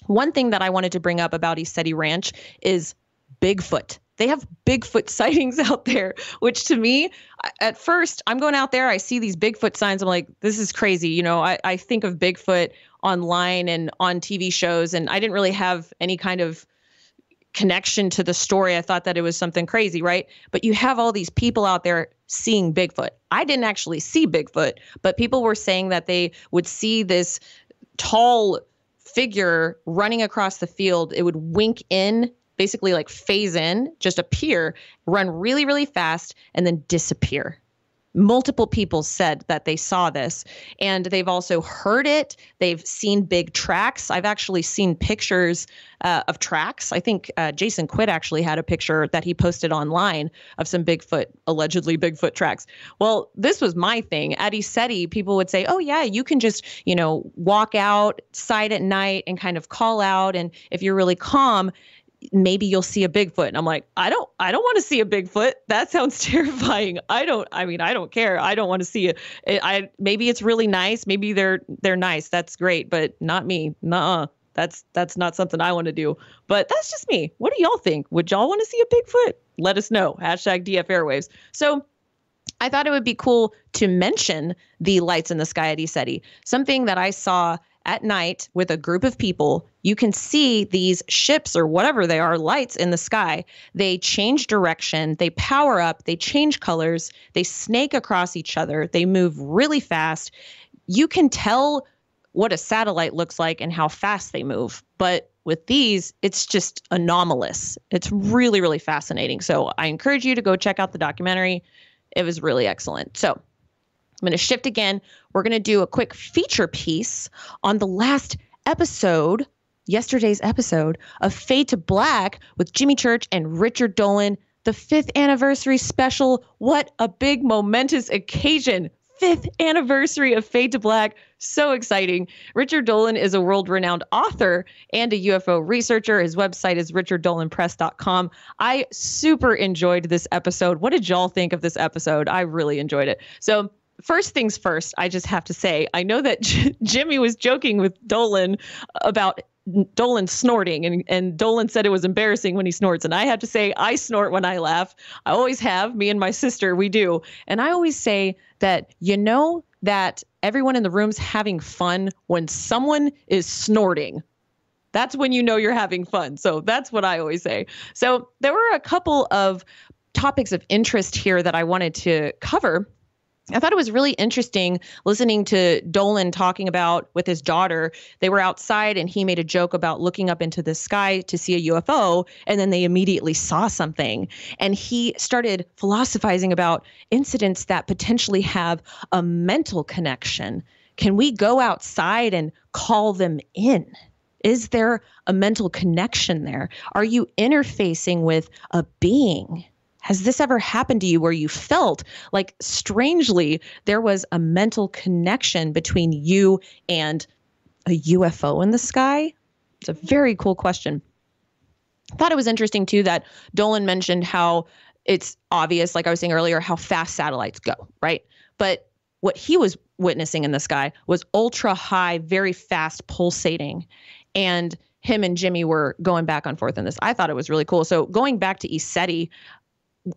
One thing that I wanted to bring up about Isetti Ranch is Bigfoot. They have Bigfoot sightings out there, which to me, at first, I'm going out there, I see these Bigfoot signs. I'm like, this is crazy. You know, I think of Bigfoot online and on TV shows, and I didn't really have any kind of connection to the story. I thought that it was something crazy, right? But you have all these people out there seeing Bigfoot. I didn't actually see Bigfoot, but people were saying that they would see this tall figure running across the field. It would wink in, basically like phase in, just appear, run really, really fast, and then disappear. Multiple people said that they saw this, and they've also heard it. They've seen big tracks. I've actually seen pictures of tracks. I think Jason Quidd actually had a picture that he posted online of some Bigfoot, allegedly Bigfoot tracks. Well, this was my thing. At Isetti, people would say, oh, yeah, you can just, you know, walk outside at night and kind of call out. And if you're really calm, maybe you'll see a Bigfoot. And I'm like, I don't want to see a Bigfoot. That sounds terrifying. I don't care. I don't want to see it. Maybe it's really nice. Maybe they're nice. That's great, but not me. Nuh-uh. That's not something I want to do. But that's just me. What do y'all think? Would y'all want to see a Bigfoot? Let us know. #DF Airwaves. So I thought it would be cool to mention the lights in the sky at Isetti. Something that I saw at night with a group of people. You can see these ships or whatever they are, lights in the sky. They change direction, they power up, they change colors, they snake across each other, they move really fast. You can tell what a satellite looks like and how fast they move. But with these, it's just anomalous. It's really, really fascinating. So I encourage you to go check out the documentary. It was really excellent. So I'm going to shift again. We're going to do a quick feature piece on the last episode, yesterday's episode of Fade to Black with Jimmy Church and Richard Dolan, the 5th anniversary special. What a big momentous occasion. 5th anniversary of Fade to Black. So exciting. Richard Dolan is a world-renowned author and a UFO researcher. His website is richarddolanpress.com. I super enjoyed this episode. What did y'all think of this episode? I really enjoyed it. So first things first, I just have to say, I know that Jimmy was joking with Dolan about Dolan snorting, and Dolan said it was embarrassing when he snorts. And I have to say, I snort when I laugh. I always have. Me and my sister, we do. And I always say that, you know, that everyone in the room's having fun when someone is snorting. That's when you know you're having fun. So that's what I always say. So there were a couple of topics of interest here that I wanted to cover. I thought it was really interesting listening to Dolan talking about with his daughter. They were outside and he made a joke about looking up into the sky to see a UFO, and then they immediately saw something. And he started philosophizing about incidents that potentially have a mental connection. Can we go outside and call them in? Is there a mental connection there? Are you interfacing with a being? Has this ever happened to you where you felt like strangely there was a mental connection between you and a UFO in the sky? It's a very cool question. I thought it was interesting, too, that Dolan mentioned how it's obvious, like I was saying earlier, how fast satellites go, right? But what he was witnessing in the sky was ultra high, very fast pulsating. And him and Jimmy were going back and forth in this. I thought it was really cool. So going back to ECETI,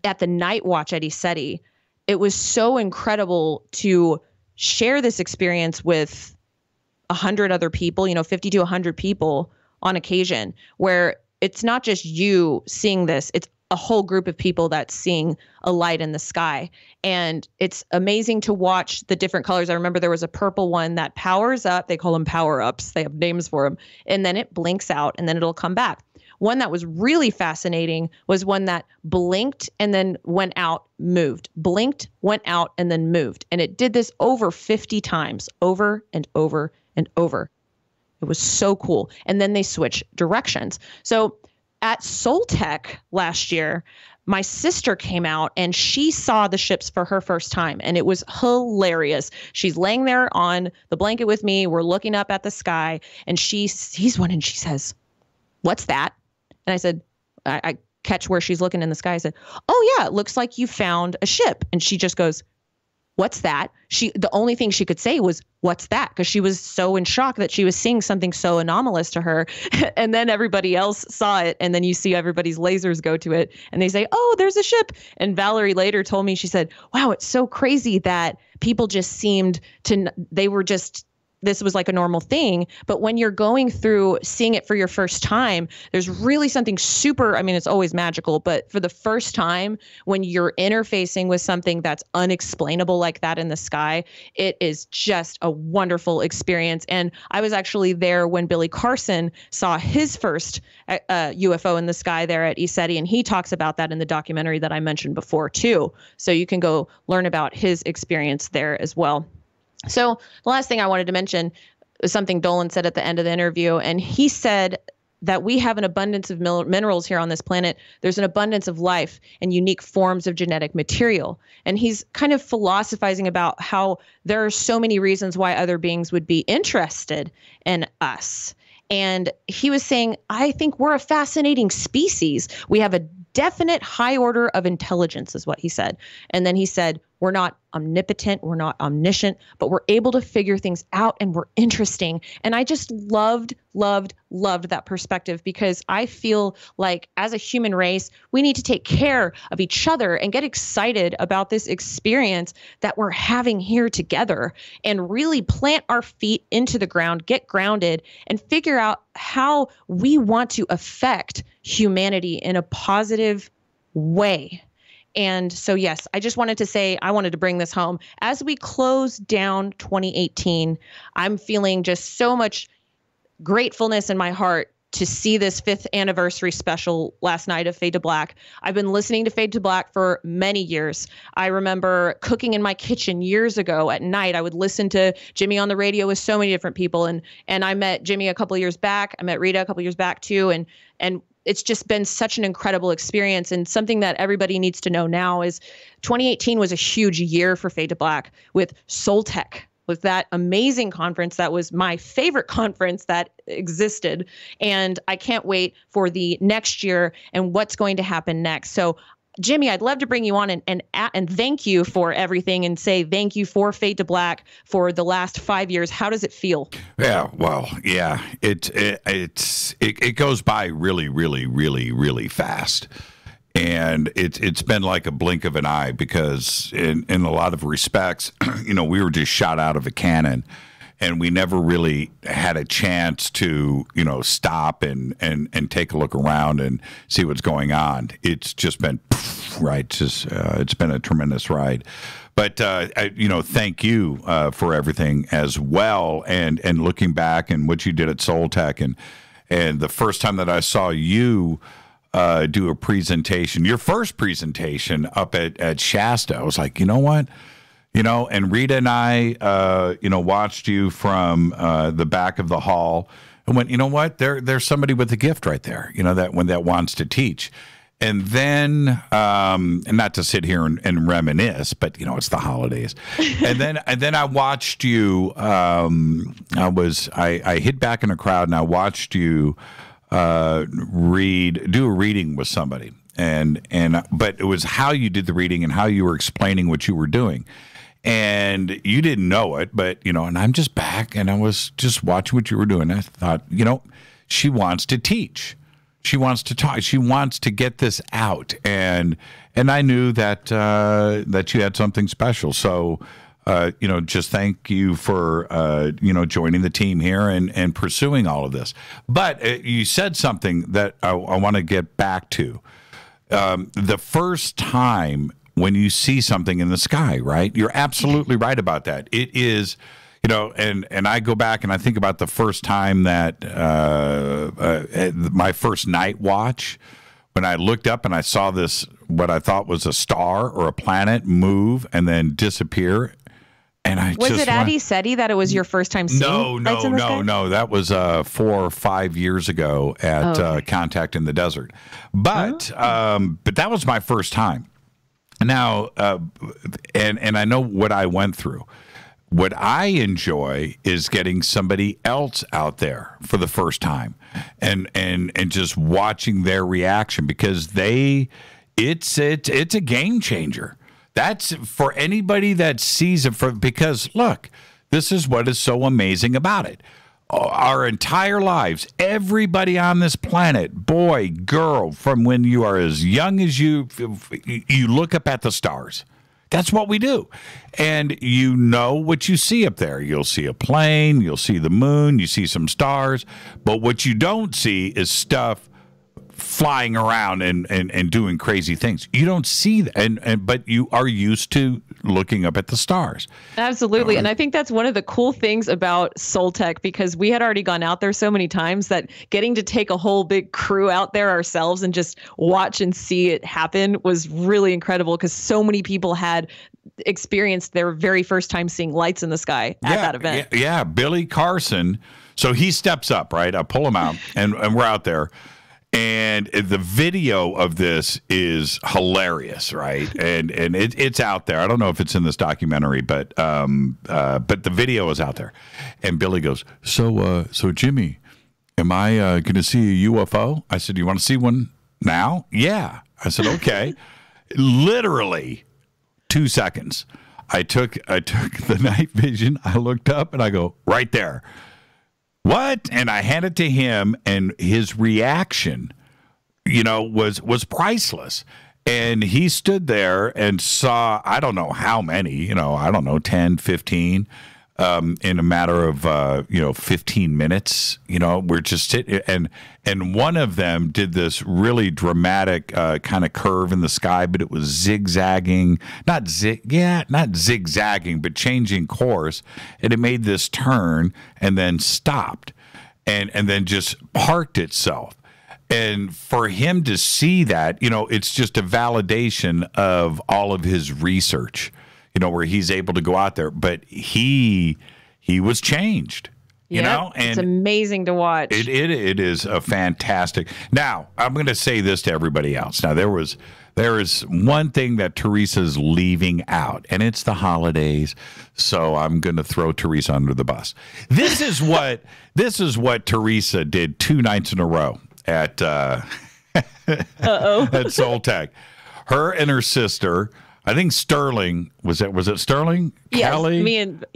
at the night watch at ECETI, it was so incredible to share this experience with 100 other people, 50 to 100 people on occasion, where it's not just you seeing this, it's a whole group of people that's seeing a light in the sky. And it's amazing to watch the different colors. I remember there was a purple one that powers up. They call them power ups. They have names for them. And then it blinks out and then it'll come back. One that was really fascinating was one that blinked and then went out, moved, blinked, went out, and then moved. And it did this over 50 times, over and over and over. It was so cool. And then they switched directions. So at Soltech last year, my sister came out and she saw the ships for her first time. And it was hilarious. She's laying there on the blanket with me. We're looking up at the sky and she sees one and she says, "What's that?" And I said, I catch where she's looking in the sky. I said, "Oh yeah, it looks like you found a ship." And she just goes, "What's that?" The only thing she could say was, "What's that?" Because she was so in shock that she was seeing something so anomalous to her. And then everybody else saw it. And then you see everybody's lasers go to it and they say, "Oh, there's a ship." And Valerie later told me, she said, "Wow, it's so crazy that people just seemed to, this was like a normal thing." But when you're going through seeing it for your first time, there's really something super, it's always magical, but for the first time, when you're interfacing with something that's unexplainable like that in the sky, it is just a wonderful experience. And I was actually there when Billy Carson saw his first UFO in the sky there at ECETI, and he talks about that in the documentary that I mentioned before too. So you can go learn about his experience there as well. So the last thing I wanted to mention is something Dolan said at the end of the interview. And he said that we have an abundance of minerals here on this planet. There's an abundance of life and unique forms of genetic material. And he's kind of philosophizing about how there are so many reasons why other beings would be interested in us. And he was saying, I think we're a fascinating species. We have a definite high order of intelligence, is what he said. And then he said, we're not omnipotent, we're not omniscient, but we're able to figure things out and we're interesting. And I just loved that perspective, because I feel like as a human race, we need to take care of each other and get excited about this experience that we're having here together and really plant our feet into the ground, get grounded, and figure out how we want to affect humanity in a positive way. And so, yes, I just wanted to say, I wanted to bring this home. As we close down 2018, I'm feeling just so much gratefulness in my heart to see this 5th anniversary special last night of Fade to Black. I've been listening to Fade to Black for many years. I remember cooking in my kitchen years ago at night. I would listen to Jimmy on the radio with so many different people. And I met Jimmy a couple of years back. I met Rita a couple of years back too. And it's just been such an incredible experience. And something that everybody needs to know now is 2018 was a huge year for Fade to Black with Soul Tech, with that amazing conference that was my favorite conference that existed. And I can't wait for the next year and what's going to happen next. So Jimmy, I'd love to bring you on and thank you for everything and say thank you for Fade to Black for the last 5 years. How does it feel? Yeah, well, yeah, it goes by really, really, really, really fast. And it's been like a blink of an eye because in a lot of respects, we were just shot out of a cannon, and we never really had a chance to, stop and take a look around and see what's going on. It's just been right. It's been a tremendous ride. But thank you for everything as well, and looking back and what you did at Soul Tech, and the first time that I saw you do a presentation, your first presentation up at Shasta, I was like, you know what? And Rita and I, watched you from the back of the hall and went, you know what? There's somebody with a gift right there, that wants to teach. And then, and not to sit here and reminisce, but it's the holidays. And then I watched you. I hid back in a crowd and I watched you do a reading with somebody, but it was how you did the reading and how you were explaining what you were doing. And you didn't know it, but, and I'm just back and I was just watching what you were doing. I thought, she wants to teach. She wants to talk. She wants to get this out. And I knew that you had something special. So, just thank you for, joining the team here and pursuing all of this. But you said something that I want to get back to. The first time when you see something in the sky, right? You're absolutely right about that. It is, and I go back and I think about the first time that my first night watch, when I looked up and I saw this, what I thought was a star or a planet move and then disappear. And was it at ECETI that it was your first time seeing lights in the sky? No. That was 4 or 5 years ago at Contact in the Desert. But that was my first time. Now, and I know what I went through. What I enjoy is getting somebody else out there for the first time, and just watching their reaction, because it's a game changer. That's for anybody that sees it. Because look, this is what is so amazing about it. Our entire lives, everybody on this planet, boy, girl, from when you are as young as you look up at the stars. That's what we do. And what you see up there. You'll see a plane, you'll see the moon, you see some stars. But what you don't see is stuff flying around and doing crazy things. You don't see that, but you are used to looking up at the stars. Absolutely. And I think that's one of the cool things about Soul Tech, because we had already gone out there so many times that getting to take a whole big crew out there ourselves and just watch and see it happen was really incredible, because so many people had experienced their very first time seeing lights in the sky at that event. Yeah, Billy Carson. So he steps up, right? I pull him out and we're out there. And the video of this is hilarious, right? And it's out there. I don't know if it's in this documentary, but the video is out there. And Billy goes, so Jimmy, am I going to see a UFO? I said, you want to see one now? Yeah. I said, okay. Literally 2 seconds. I took the night vision. I looked up and I go, right there. What? And I handed it to him, and his reaction, was priceless. And he stood there and saw, I don't know how many, 10, 15, in a matter of, 15 minutes. We're just sitting, and one of them did this really dramatic kind of curve in the sky, but it was zigzagging, not zigzagging, but changing course. And it made this turn and then stopped. and then just parked itself. And for him to see that, it's just a validation of all of his research, where he's able to go out there. But he was changed. And it's amazing to watch. It is a fantastic. Now, I'm going to say this to everybody else. Now, there is one thing that Teresa's leaving out, and it's the holidays. So I'm going to throw Teresa under the bus. This is what Teresa did 2 nights in a row at at Soul Tech. Her and her sister, I think Sterling, was it Sterling? Yes, Kelly? me and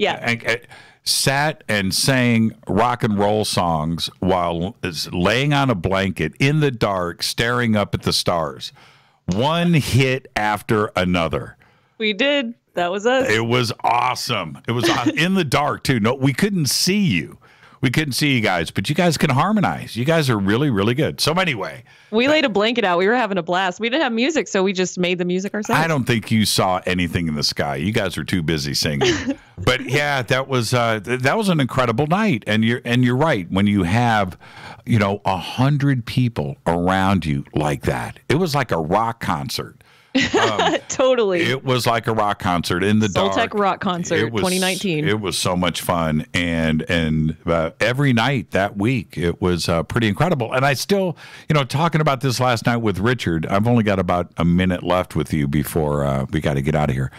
sat and sang rock and roll songs while laying on a blanket in the dark, staring up at the stars. One hit after another. We did. That was us. It was awesome. It was in the dark, too. No, we couldn't see you. We couldn't see you guys, but you guys can harmonize. You guys are really, really good. So anyway. We laid a blanket out. We were having a blast. We didn't have music, so we just made the music ourselves. I don't think you saw anything in the sky. You guys are too busy singing. But yeah, that was an incredible night. And you're right. When you have, 100 people around you like that, it was like a rock concert. Totally. It was like a rock concert in the dark. Soul Tech Rock Concert 2019. It was so much fun. And every night that week, it was pretty incredible. And I still, talking about this last night with Richard, I've only got about a minute left with you before we got to get out of here.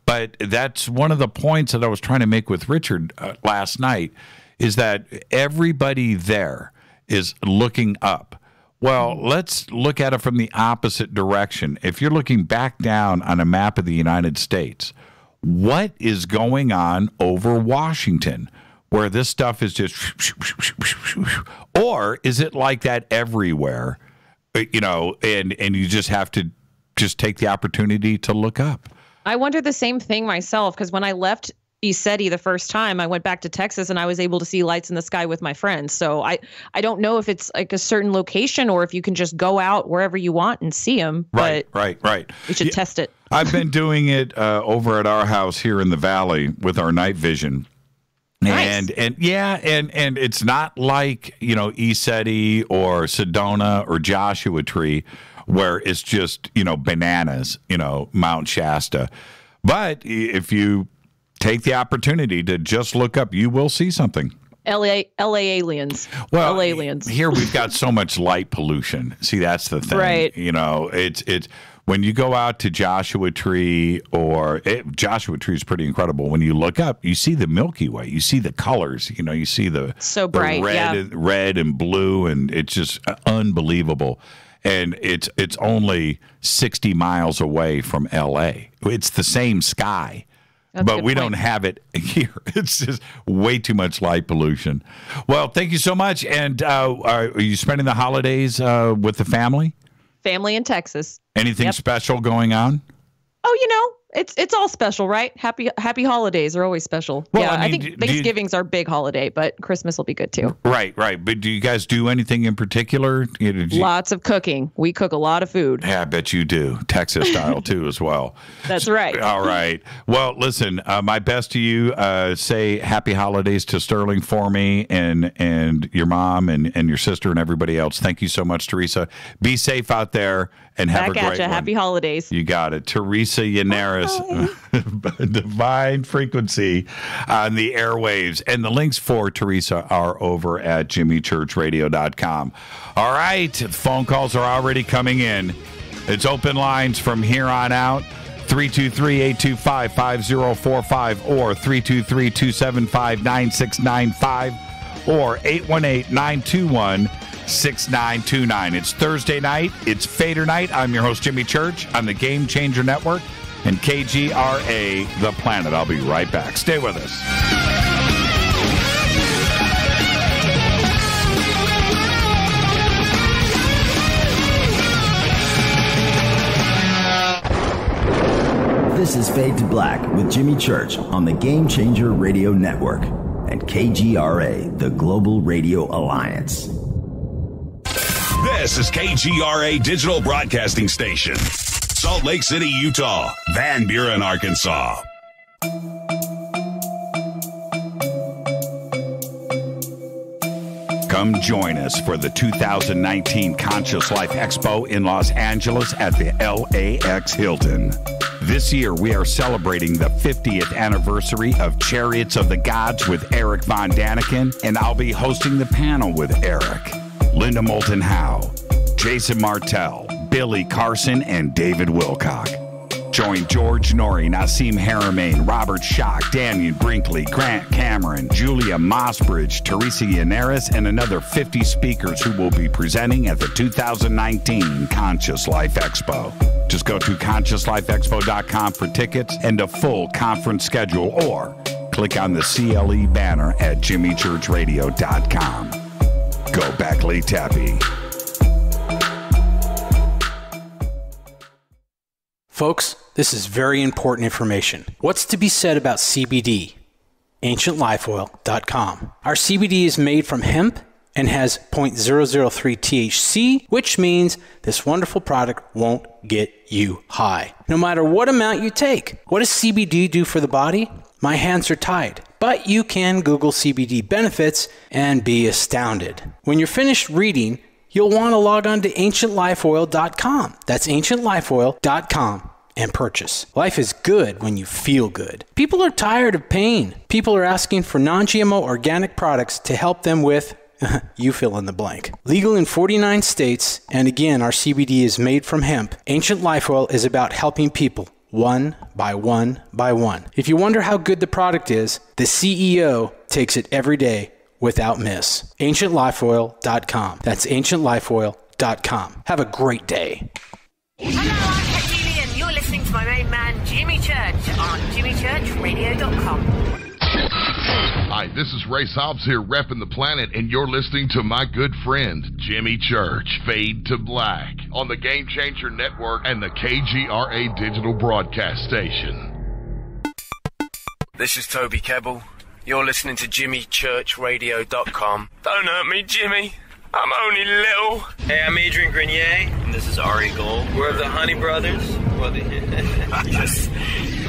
But that's one of the points that I was trying to make with Richard last night, is that everybody there is looking up. Well, let's look at it from the opposite direction. If you're looking back down on a map of the United States, what is going on over Washington where this stuff is just, or is it like that everywhere, and you just have to just take the opportunity to look up? I wonder the same thing myself, because when I left ECETI the first time, I went back to Texas and I was able to see lights in the sky with my friends. So I don't know if it's like a certain location or if you can just go out wherever you want and see them. Right. We should test it. I've been doing it over at our house here in the Valley with our night vision. Nice. And it's not like, ECETI or Sedona or Joshua Tree, where it's just, bananas, Mount Shasta. But if you take the opportunity to just look up, you will see something. LA aliens. Well, LA aliens. Here we've got so much light pollution. See, that's the thing. Right. It's when you go out to Joshua Tree, Joshua Tree is pretty incredible. When you look up, you see the Milky Way. You see the colors. You see the so bright, red and blue, and it's just unbelievable. And it's only 60 miles away from LA. It's the same sky. But we don't have it here. It's just way too much light pollution. Well, thank you so much. And are you spending the holidays with the family? Family in Texas. Anything special going on? Oh, it's all special, right? Happy holidays are always special. Well, yeah, I think Thanksgiving's our big holiday, but Christmas will be good too. Right. But do you guys do anything in particular? Lots of cooking. We cook a lot of food. Yeah, I bet you do. Texas style too as well. That's right. All right. Well, listen, my best to you. Say happy holidays to Sterling for me and your mom and your sister and everybody else. Thank you so much, Teresa. Be safe out there and have a great one. Happy holidays. You got it. Teresa Yanaros, Divine Frequency on the airwaves. And the links for Teresa are over at jimmychurchradio.com. All right. Phone calls are already coming in. It's open lines from here on out. 323-825-5045 or 323-275-9695 or 818-921-6929. It's Thursday night. It's Fadernight. I'm your host, Jimmy Church, on the Game Changer Network and KGRA, The Planet. I'll be right back. Stay with us. This is Fade to Black with Jimmy Church on the Game Changer Radio Network and KGRA, the Global Radio Alliance. This is KGRA Digital Broadcasting Station, Salt Lake City, Utah, Van Buren, Arkansas. Come join us for the 2019 Conscious Life Expo in Los Angeles at the LAX Hilton. This year, we are celebrating the 50th anniversary of Chariots of the Gods with Eric Von Daniken, and I'll be hosting the panel with Eric, Linda Moulton Howe, Jason Martell, Billy Carson, and David Wilcock. Join George Norrie, Nassim Haramein, Robert Schock, Daniel Brinkley, Grant Cameron, Julia Mossbridge, Teresa Yanaros, and another 50 speakers who will be presenting at the 2019 Conscious Life Expo. Just go to ConsciousLifeExpo.com for tickets and a full conference schedule, or click on the CLE banner at JimmyChurchRadio.com. Go back, Lee Tappy. Folks, this is very important information. What's to be said about CBD? AncientLifeOil.com. Our CBD is made from hemp and has 0.003 THC, which means this wonderful product won't get you high, no matter what amount you take. What does CBD do for the body? My hands are tied. But you can Google CBD benefits and be astounded. When you're finished reading, you'll want to log on to AncientLifeOil.com. That's AncientLifeOil.com and purchase. Life is good when you feel good. People are tired of pain. People are asking for non-GMO organic products to help them with, you fill in the blank. Legal in 49 states, and again, our CBD is made from hemp. Ancient Life Oil is about helping people one by one by one. If you wonder how good the product is, the CEO takes it every day without miss. AncientLifeOil.com. That's AncientLifeOil.com. Have a great day. Hello, I'm Katie, and you're listening to my main man, Jimmy Church, on JimmyChurchRadio.com. Hi, this is Ray Hobbs here, repping the planet, and you're listening to my good friend, Jimmy Church, Fade to Black, on the Game Changer Network and the KGRA Digital Broadcast Station. This is Toby Kebbell. You're listening to JimmyChurchRadio.com. Don't hurt me, Jimmy. I'm only little. Hey, I'm Adrian Grenier. And this is Ari Gold. We're the Honey Brothers. Yes.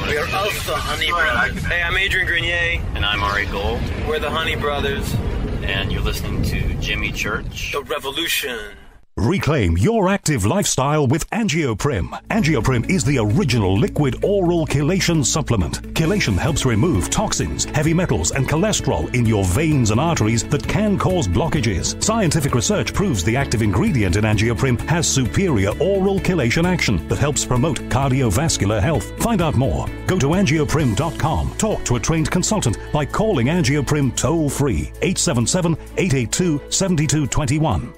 We are of the Honey Brothers. Hey, I'm Adrian Grenier. And I'm Ari Gold. We're the Honey Brothers. And you're listening to Jimmy Church. The Revolution. Reclaim your active lifestyle with Angioprim. Angioprim is the original liquid oral chelation supplement. Chelation helps remove toxins, heavy metals, and cholesterol in your veins and arteries that can cause blockages. Scientific research proves the active ingredient in Angioprim has superior oral chelation action that helps promote cardiovascular health. Find out more. Go to angioprim.com. Talk to a trained consultant by calling Angioprim toll-free 877-882-7221.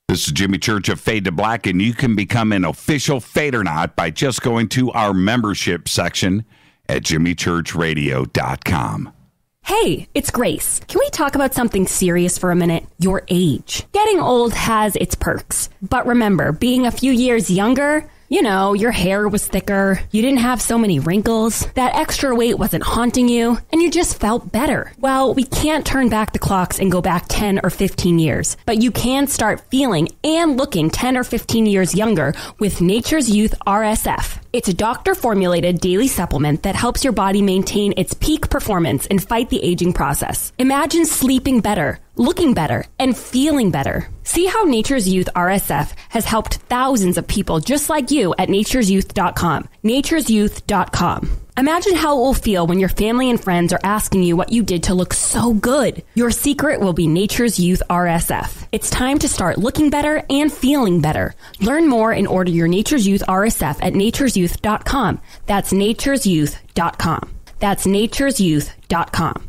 This is Jimmy Church of Fade to Black, and you can become an official Fadernaut by just going to our membership section at JimmyChurchRadio.com. Hey, it's Grace. Can we talk about something serious for a minute? Your age. Getting old has its perks. But remember, being a few years younger, you know, your hair was thicker, you didn't have so many wrinkles, that extra weight wasn't haunting you, and you just felt better. Well, we can't turn back the clocks and go back 10 or 15 years, but you can start feeling and looking 10 or 15 years younger with Nature's Youth RSF. It's a doctor-formulated daily supplement that helps your body maintain its peak performance and fight the aging process. Imagine sleeping better, looking better, and feeling better. See how Nature's Youth RSF has helped thousands of people just like you at nature'syouth.com. nature'syouth.com. Imagine how it will feel when your family and friends are asking you what you did to look so good. Your secret will be Nature's Youth RSF. It's time to start looking better and feeling better. Learn more and order your Nature's Youth RSF at nature'syouth.com. That's nature'syouth.com. That's nature'syouth.com.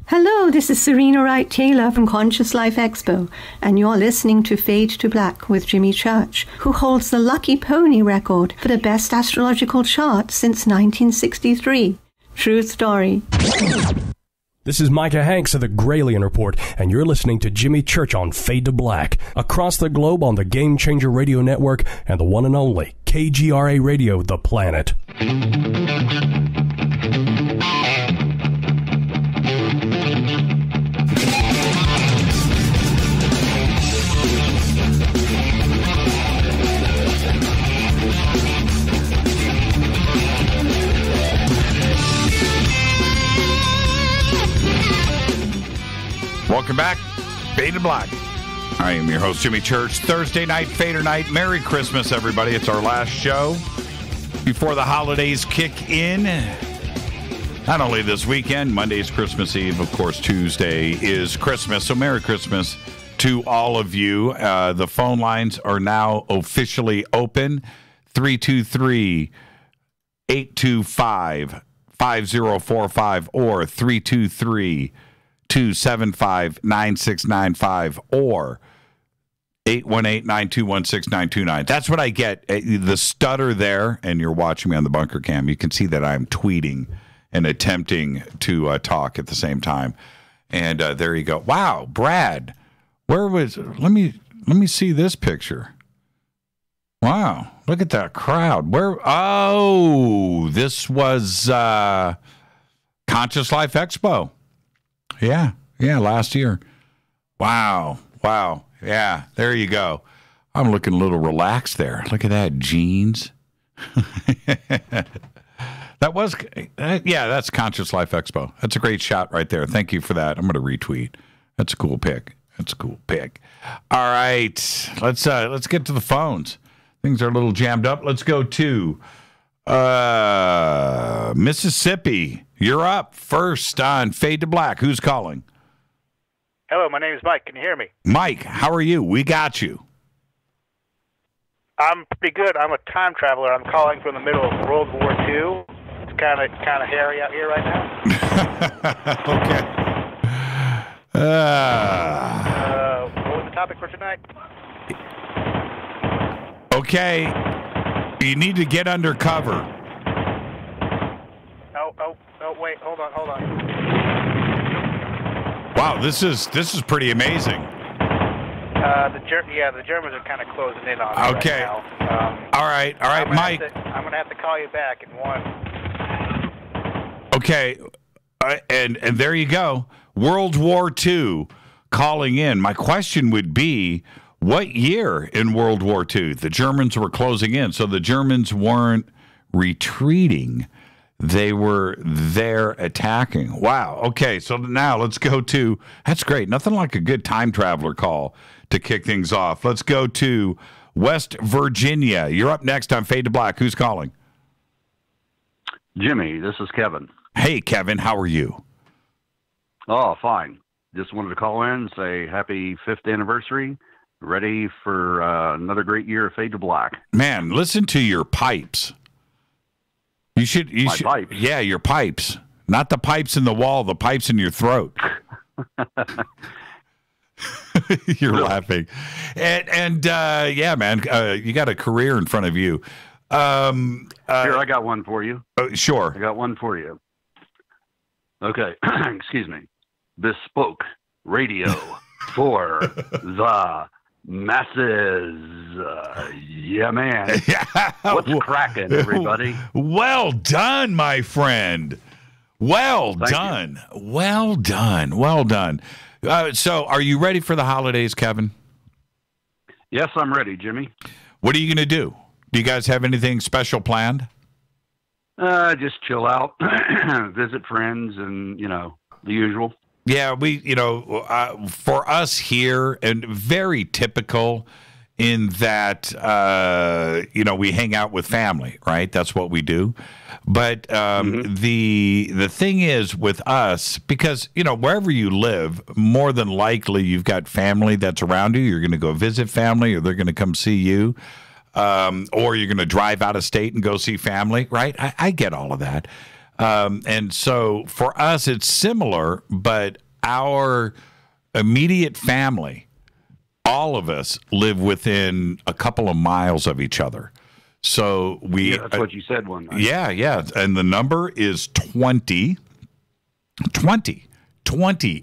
Hello, this is Serena Wright Taylor from Conscious Life Expo, and you're listening to Fade to Black with Jimmy Church, who holds the Lucky Pony record for the best astrological chart since 1963. True story. This is Micah Hanks of the Gralien Report, and you're listening to Jimmy Church on Fade to Black, across the globe on the Game Changer Radio Network and the one and only KGRA Radio, The Planet. Welcome back. to Black. I am your host, Jimmy Church. Thursday night, Fader night. Merry Christmas, everybody. It's our last show before the holidays kick in. Not only this weekend, Monday's Christmas Eve, of course, Tuesday is Christmas. So Merry Christmas to all of you. The phone lines are now officially open. 323-825-5045 or 323-275-9695 or 818-921-6929. That's what I get. The stutter there, and you're watching me on the bunker cam. You can see that I'm tweeting and attempting to talk at the same time. And there you go. Wow, Brad, where was? Let me see this picture. Wow, look at that crowd. Where? Oh, this was Conscious Life Expo. Yeah, last year. Wow. Yeah, there you go. I'm looking a little relaxed there. Look at that, jeans. That's Conscious Life Expo. That's a great shot right there. Thank you for that. I'm going to retweet. That's a cool pic. All right, let's get to the phones. Things are a little jammed up. Let's go to Mississippi. You're up first on Fade to Black. Who's calling? Hello, my name is Mike. Can you hear me? Mike, how are you? We got you. I'm pretty good. I'm a time traveler. I'm calling from the middle of World War II. It's kind of hairy out here right now. Okay. What was the topic for tonight? Okay. You need to get under cover. Oh, wait. Hold on. Wow, this is pretty amazing. The Germans are kind of closing in on me okay. right now. All right, Mike. I'm going to have to call you back in one. Okay, and there you go. World War II calling in. My question would be, what year in World War II? The Germans were closing in, so the Germans weren't retreating. They were there attacking. Wow. Okay, so now let's go to, that's great. Nothing like a good time traveler call to kick things off. Let's go to West Virginia. You're up next on Fade to Black. Who's calling? Jimmy, this is Kevin. Hey, Kevin, how are you? Oh, fine. Just wanted to call in and say happy 5th anniversary. Ready for another great year of Fade to Black. Man, listen to your pipes. You should. Pipes? Yeah, your pipes. Not the pipes in the wall, the pipes in your throat. You're laughing. And yeah, man, you got a career in front of you. Here, I got one for you. Sure. I got one for you. Okay. Excuse me. Bespoke radio for the masses. Yeah, man. What's cracking, everybody? Well done, my friend. Well Thank done. you. Well done. So are you ready for the holidays, Kevin? Yes, I'm ready, Jimmy. What are you going to do? Do you guys have anything special planned? Just chill out, visit friends, and, the usual. Yeah, for us here, and very typical in that, we hang out with family, right? That's what we do. But the thing is with us, because, wherever you live, more than likely you've got family that's around you. You're going to go visit family, or they're going to come see you, or you're going to drive out of state and go see family, right? I get all of that. And so for us, it's similar, but our immediate family, all of us live within a couple of miles of each other. So that's what you said one night. Yeah. And the number is 20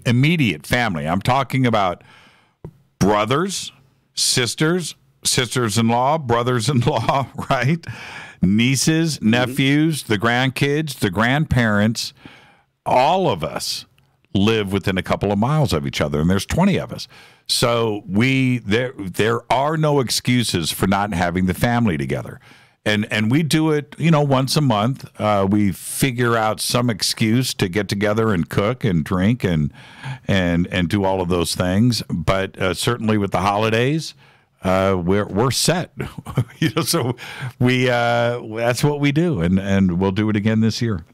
immediate family. I'm talking about brothers, sisters-in-law, brothers-in-law, right? Nieces, nephews, the grandkids, the grandparents, all of us live within a couple of miles of each other, and there's 20 of us. So there are no excuses for not having the family together. And we do it, once a month. We figure out some excuse to get together and cook and drink and do all of those things. But certainly with the holidays, we're set. So we that's what we do, and we'll do it again this year.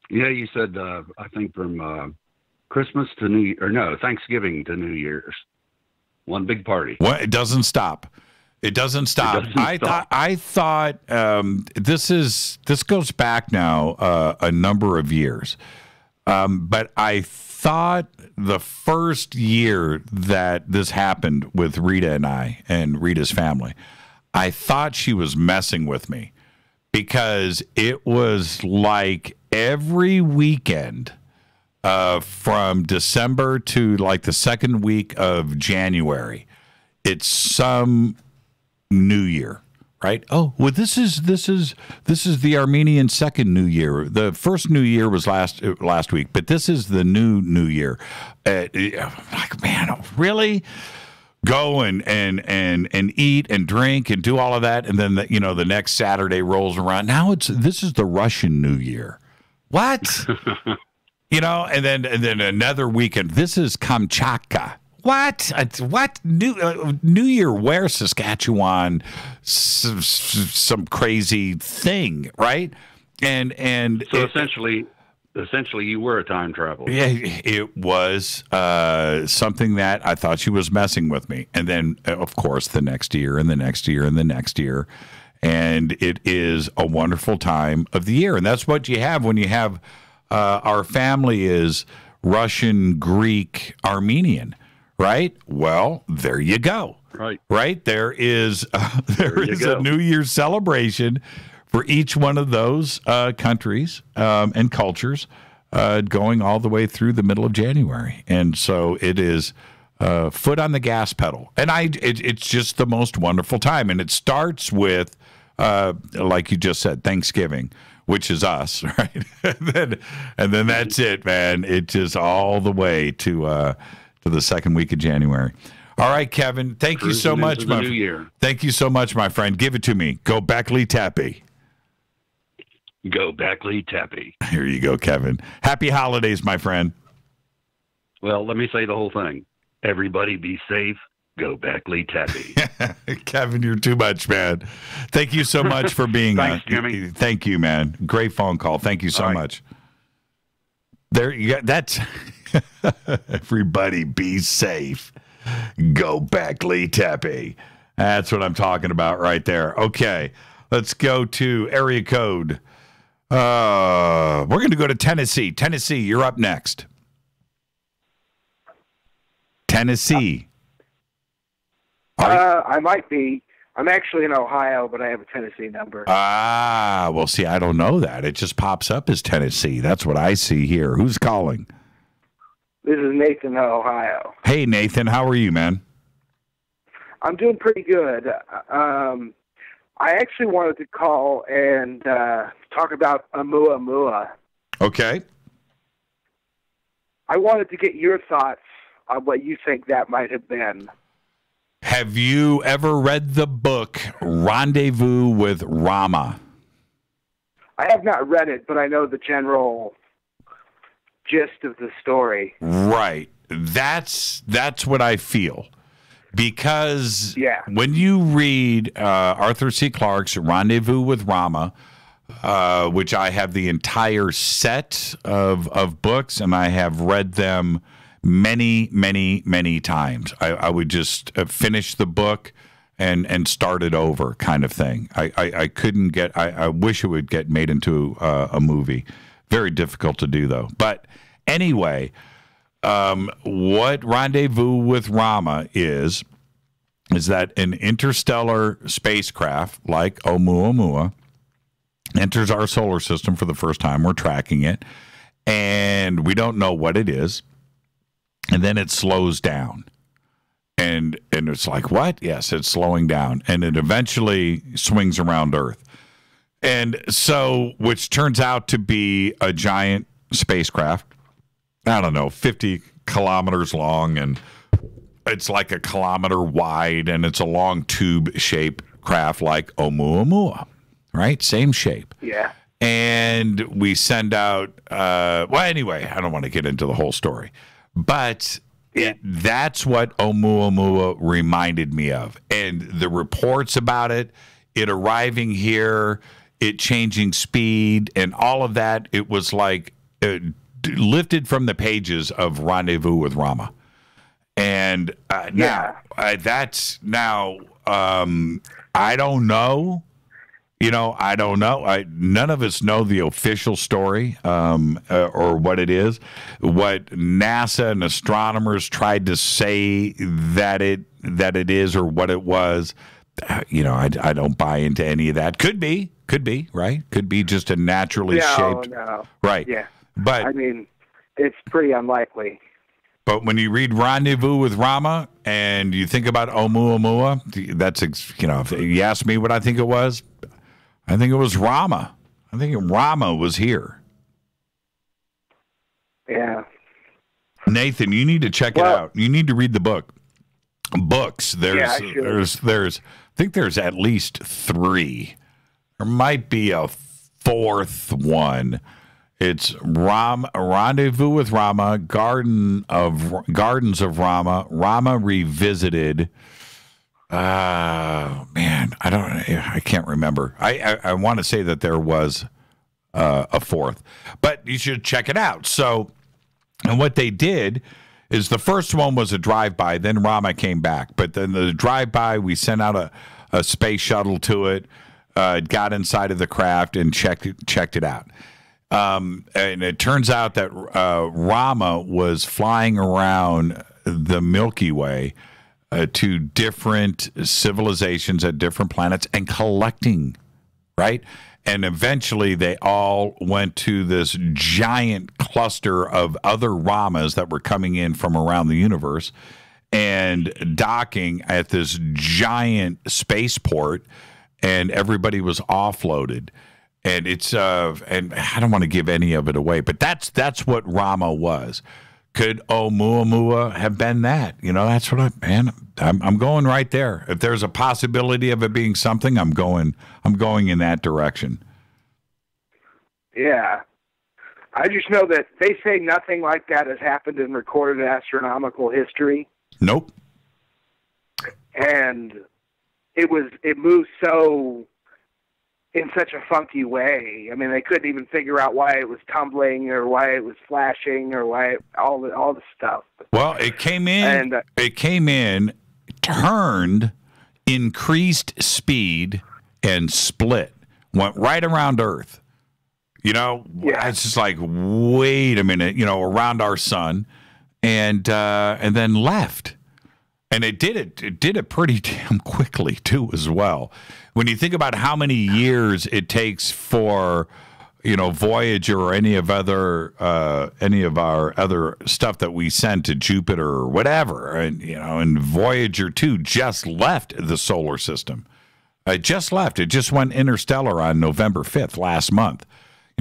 Yeah, you said I think from Christmas to Thanksgiving to New Year's, one big party. Well, it doesn't stop. It doesn't stop. I thought this goes back now a number of years, but I thought the first year that this happened with Rita and I and Rita's family, I thought she was messing with me because it was like every weekend from December to like the second week of January, it's some New Year, right? Oh, well, this is the Armenian second New Year. The first New Year was last week, but this is the New Year. Like, man, really? Go and eat and drink and do all of that, and then the next Saturday rolls around. Now this is the Russian New Year. What? And then another weekend. This is Kamchatka. What? What? New Year where? Saskatchewan, some crazy thing, right? And so essentially you were a time traveler. Yeah, it was something that I thought she was messing with me. And then, of course, the next year and the next year and the next year. And it is a wonderful time of the year. And that's what you have when you have our family is Russian, Greek, Armenian. Right? Well, there you go. Right? There is a New Year's celebration for each one of those countries and cultures going all the way through the middle of January. And so it is foot on the gas pedal. And it's just the most wonderful time. And it starts with, like you just said, Thanksgiving, which is us, right? and then that's it, man. It just all the way to the second week of January. All right, Kevin. Thank you so much, my friend. Thank you so much, my friend. Give it to me. Go Beckley Tappy. Go Beckley Tappy. Here you go, Kevin. Happy holidays, my friend. Well, let me say the whole thing. Everybody be safe. Go Beckley Tappy. Kevin, you're too much, man. Thank you so much for being Thanks, Jimmy. Thank you, man. Great phone call. Thank you so much. There you go. That's everybody be safe. Go Beckley Tappy. That's what I'm talking about right there. Okay, let's go to area code. We're going to go to Tennessee. Tennessee, you're up next. Tennessee. I might be. I'm actually in Ohio, but I have a Tennessee number. Well, see, I don't know that. It just pops up as Tennessee. That's what I see here. Who's calling? This is Nathan, Ohio. Hey, Nathan. How are you, man? I'm doing pretty good. I actually wanted to call and talk about Oumuamua. Okay. I wanted to get your thoughts on what you think that might have been. Have you ever read the book Rendezvous with Rama? I have not read it, but I know the general gist of the story. Right. That's what I feel. Because when you read Arthur C. Clarke's Rendezvous with Rama, which I have the entire set of books, and I have read them many, many, many times. I would just finish the book and start it over kind of thing. I couldn't get, I wish it would get made into a movie. Very difficult to do, though. But anyway, what Rendezvous with Rama is that an interstellar spacecraft like Oumuamua enters our solar system for the first time. We're tracking it, and we don't know what it is. And then it slows down. And it's like, what? Yes, it's slowing down. And it eventually swings around Earth. And so, which turns out to be a giant spacecraft, I don't know, 50 kilometers long, and it's like a kilometer wide, and it's a long tube shape craft like Oumuamua, right? Same shape. Yeah. And we send out, well, anyway, I don't want to get into the whole story, but that's what Oumuamua reminded me of. And the reports about it arriving here, it changing speed, and all of that, it was like lifted from the pages of Rendezvous with Rama. And now, that's now, I don't know. I don't know. None of us know the official story or what it is. What NASA and astronomers tried to say that it is or what it was. I don't buy into any of that. Could be, right? Could be just a naturally shaped. No. Right. Yeah. But I mean, it's pretty unlikely. But when you read Rendezvous with Rama and you think about Oumuamua, that's, if you ask me what I think it was, I think it was Rama. I think Rama was here. Yeah. Nathan, you need to check it out. You need to read the book. Books. I think there's at least 3. There might be a 4th one. It's Rendezvous with Rama, Gardens of Rama, Rama Revisited. Man, I can't remember. I want to say that there was a 4th, but you should check it out. So, and what they did is the first one was a drive-by, then Rama came back. But then the drive-by, we sent out a space shuttle to it, got inside of the craft and checked it out. And it turns out that Rama was flying around the Milky Way to different civilizations at different planets and collecting, right? And eventually they all went to this giant cluster of other Ramas that were coming in from around the universe and docking at this giant spaceport, and everybody was offloaded. And it's and I don't want to give any of it away, but that's what Rama was. Could Oumuamua have been that? That's what I'm going right there. If there's a possibility of it being something, I'm going in that direction. Yeah. I just know that they say nothing like that has happened in recorded astronomical history. Nope. And it moved so in such a funky way. I mean, they couldn't even figure out why it was tumbling or why it was flashing or why all the stuff. Well, it came in, turned, increased speed, and split. Went right around Earth. It's just like, wait a minute, around our sun, and then left. And it did it pretty damn quickly too, as well. When you think about how many years it takes for, Voyager or any of our other stuff that we send to Jupiter or whatever, and Voyager 2 just left the solar system. It just left. It just went interstellar on November 5th last month.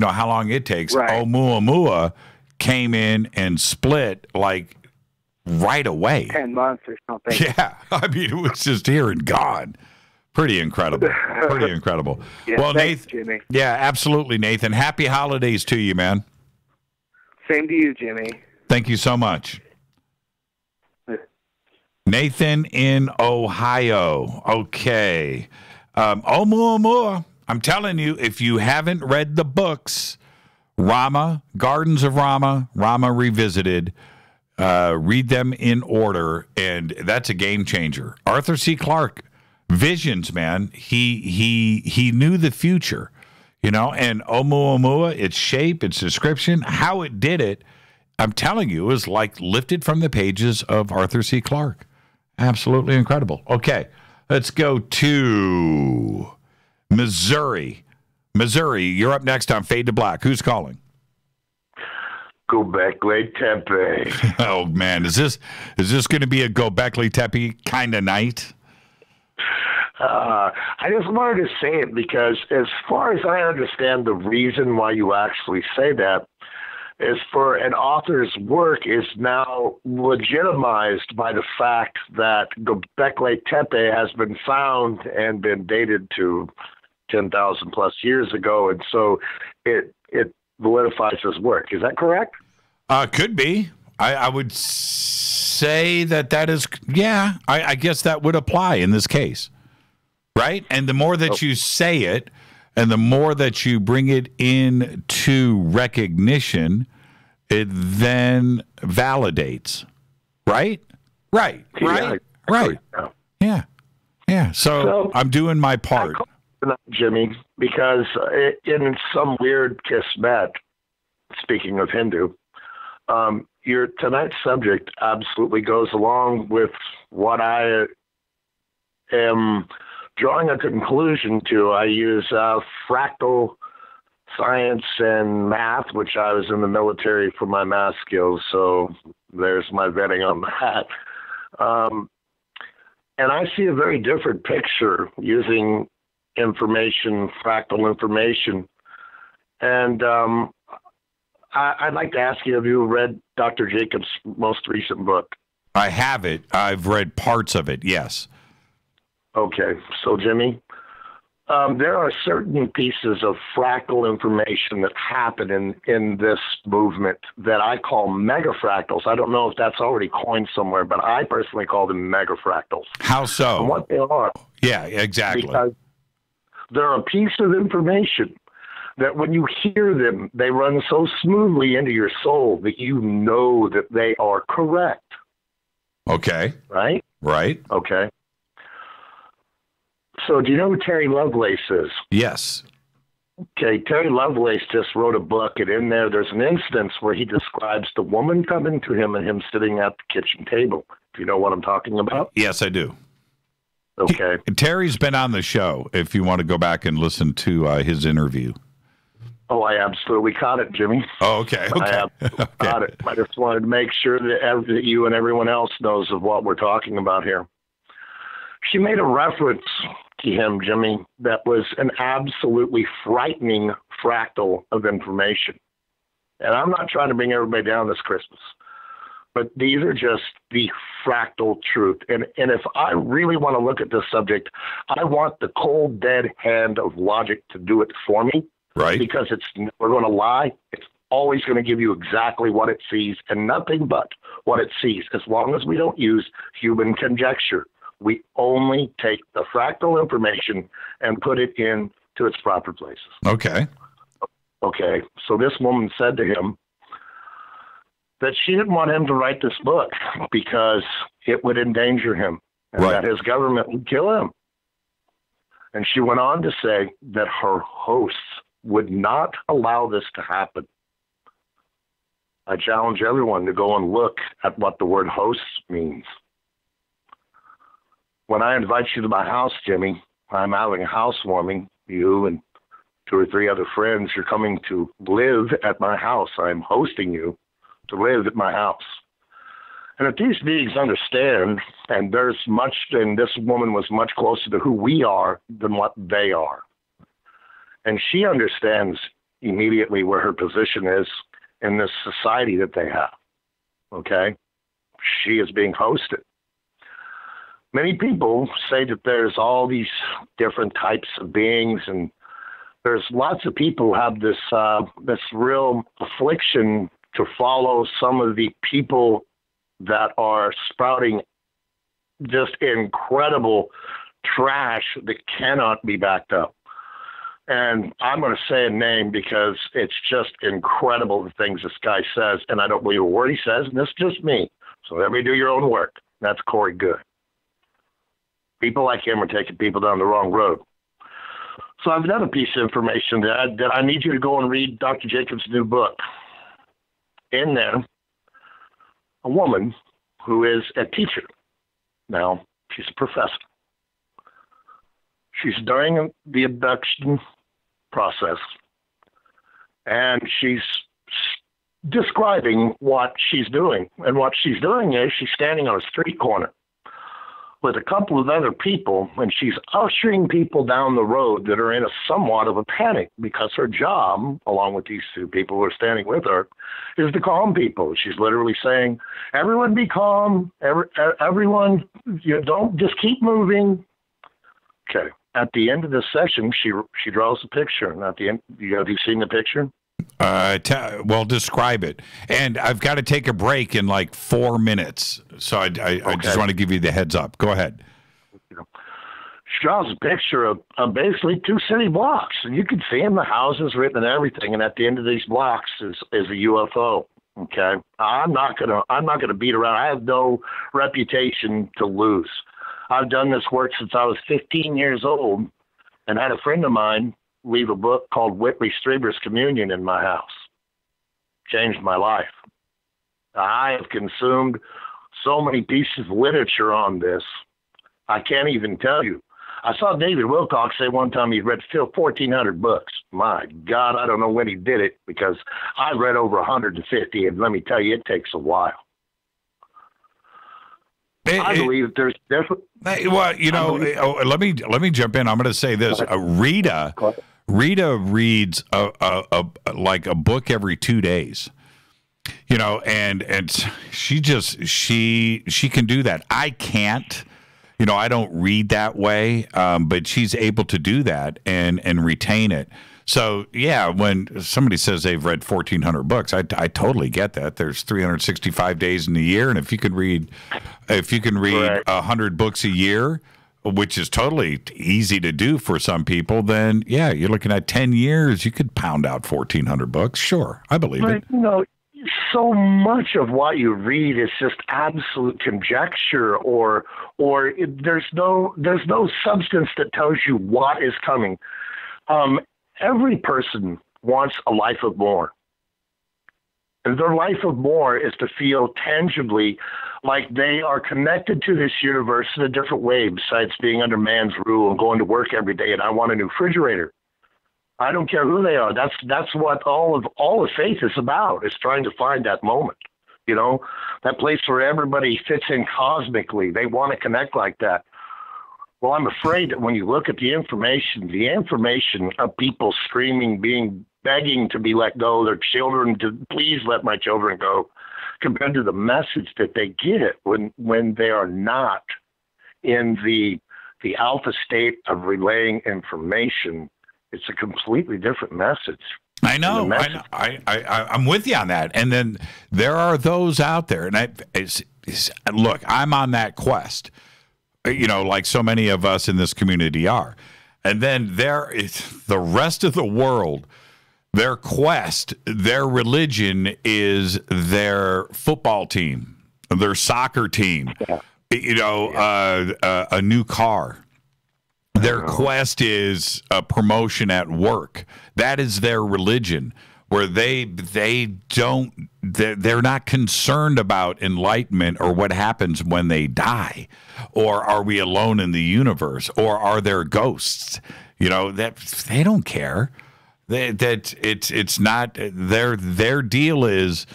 How long it takes. Right. Oumuamua came in and split like right away. 10 months or something. Yeah. I mean, it was just here and gone. Pretty incredible. Yeah, well, thanks, Nathan. Jimmy. Yeah, absolutely, Nathan. Happy holidays to you, man. Same to you, Jimmy. Thank you so much. Nathan in Ohio. Okay. Oumuamua. I'm telling you, if you haven't read the books, Rama, Gardens of Rama, Rama Revisited, read them in order, and that's a game changer. Arthur C. Clarke, visions, man. He knew the future, and Oumuamua, its shape, its description, how it did it, I'm telling you, it was like lifted from the pages of Arthur C. Clarke. Absolutely incredible. Okay, let's go to Missouri. Missouri, you're up next on Fade to Black. Who's calling? Gobekli Tepe. Oh man, is this going to be a Gobekli Tepe kind of night? I just wanted to say it because as far as I understand the reason why you actually say that, is for an author's work is now legitimized by the fact that Göbekli Tepe has been found and been dated to 10,000 plus years ago, and so it validifies his work. Is that correct? Could be. I would say that is, yeah, I guess that would apply in this case, right? And the more that you say it, and the more that you bring it into recognition, it then validates, right? Right. Yeah. So I'm doing my part. Jimmy, because in some weird kismet, speaking of Hindu, your tonight's subject absolutely goes along with what I am drawing a conclusion to. I use fractal science and math, which I was in the military for my math skills, so there's my vetting on that. And I see a very different picture using information, fractal information. And I'd like to ask you, have you read Dr. Jacobs' most recent book? I have it. I've read parts of it, yes. Okay. So, Jimmy, there are certain pieces of fractal information that happen in this movement that I call megafractals. I don't know if that's already coined somewhere, but I personally call them megafractals. How so? And what they are. Yeah, exactly. Because they're a piece of information that when you hear them, they run so smoothly into your soul that you know that they are correct. Okay. Right? Right. Okay. So do you know who Terry Lovelace is? Yes. Okay, Terry Lovelace just wrote a book, and in there's an instance where he describes the woman coming to him and him sitting at the kitchen table. Do you know what I'm talking about? Yes, I do. Okay. Terry's been on the show, if you want to go back and listen to his interview. Oh, I absolutely caught it, Jimmy. Oh, okay. I absolutely got it. I just wanted to make sure that you and everyone else knows of what we're talking about here. She made a reference to him, Jimmy, that was an absolutely frightening fractal of information. And I'm not trying to bring everybody down this Christmas, but these are just the fractal truth. And if I really want to look at this subject, I want the cold, dead hand of logic to do it for me. Right. Because it's never going to lie. It's always going to give you exactly what it sees and nothing but what it sees, as long as we don't use human conjecture. We only take the fractal information and put it into its proper places. Okay. Okay. So this woman said to him that she didn't want him to write this book because it would endanger him and that his government would kill him. And she went on to say that her hosts would not allow this to happen. I challenge everyone to go and look at what the word hosts means. When I invite you to my house, Jimmy, I'm having a housewarming. You and 2 or 3 other friends, you're coming to live at my house. I'm hosting you to live at my house. And if these beings understand, and this woman was much closer to who we are than what they are. And she understands immediately where her position is in this society that they have. Okay? She is being hosted. Many people say that there's all these different types of beings, and there's lots of people who have this real affliction to follow some of the people that are sprouting just incredible trash that cannot be backed up. And I'm going to say a name because it's just incredible the things this guy says, and I don't believe a word he says, and it's just me. So let me do your own work. That's Corey Good. People like him are taking people down the wrong road. So I've done a piece of information that I need you to go and read Dr. Jacobs' new book. In there, a woman who is a teacher. Now, she's a professor. She's during the abduction process, and she's describing what she's doing. And what she's doing is she's standing on a street corner with a couple of other people, and she's ushering people down the road that are in a somewhat of a panic because her job, along with these two people who are standing with her, is to calm people. She's literally saying, everyone be calm, everyone, don't, just keep moving. Okay. At the end of the session, she draws a picture. And at the end, have you seen the picture? Well, describe it. And I've got to take a break in like 4 minutes. So I just want to give you the heads up. Go ahead. She draws a picture of basically 2 city blocks, and you can see them, the houses written and everything. And at the end of these blocks is a UFO. Okay, I'm not gonna beat around. I have no reputation to lose. I've done this work since I was 15 years old, and had a friend of mine leave a book called Whitley Strieber's Communion in my house. Changed my life. I have consumed so many pieces of literature on this, I can't even tell you. I saw David Wilcock say one time he read 1,400 books. My God, I don't know when he did it, because I read over 150, and let me tell you, it takes a while. I believe there's different. Well, let me jump in. I'm going to say this. Rita reads like a book every 2 days. And she can do that. I can't. I don't read that way, but she's able to do that and retain it. So, yeah, when somebody says they've read 1,400 books, I totally get that. There's 365 days in the year, and if you can read 100 books a year, which is totally easy to do for some people, then, yeah, you're looking at 10 years, you could pound out 1,400 books. Sure, I believe it. So much of what you read is just absolute conjecture, or there's no substance that tells you what is coming. Every person wants a life of more. And their life of more is to feel tangibly like they are connected to this universe in a different way, besides being under man's rule and going to work every day. And I want a new refrigerator. I don't care who they are. That's what all of faith is about, is trying to find that moment. That place where everybody fits in cosmically. They want to connect like that. Well, I'm afraid that when you look at the information of people screaming, begging to be let go, their children to please let my children go, compared to the message that they get when they are not in the alpha state of relaying information, it's a completely different message. I know. I'm with you on that. And then there are those out there, and look, I'm on that quest. Like so many of us in this community are. And then there is the rest of the world. Their quest, their religion is their football team, their soccer team, a new car. Their quest is a promotion at work. That is their religion, where they're not concerned about enlightenment or what happens when they die, or are we alone in the universe, or are there ghosts? That they don't care. That it's not their deal is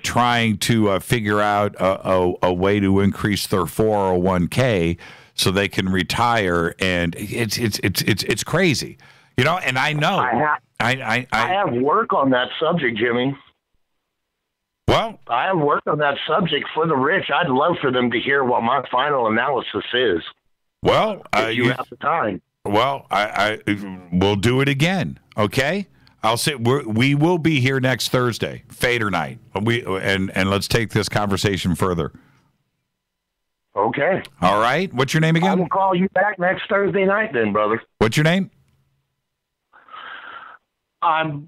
trying to figure out a way to increase their 401k so they can retire, and it's crazy. And I know I have work on that subject, Jimmy. Well, I have work on that subject for the rich. I'd love for them to hear what my final analysis is. Well, if you have the time. Well, I we'll do it again. Okay, I'll say we will be here next Thursday, Fadernight. And let's take this conversation further. Okay. All right. What's your name again? I will call you back next Thursday night, then, brother. What's your name? I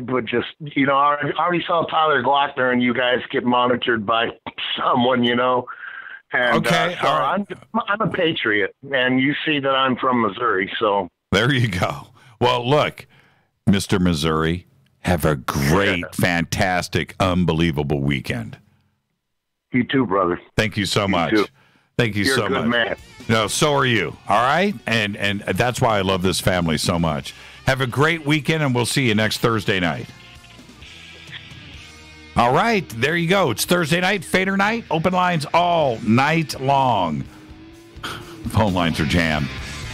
would just, I already saw Tyler Glockner, and you guys get monitored by someone, And, okay. So I'm a patriot, and you see that I'm from Missouri, so. There you go. Well, look, Mr. Missouri, have a great, fantastic, unbelievable weekend. You too, brother. Thank you so much. Too. Thank you You're so a good much. Man. No, so are you. All right? And that's why I love this family so much. Have a great weekend, and we'll see you next Thursday night. All right, there you go. It's Thursday night, Fader night. Open lines all night long. Phone lines are jammed.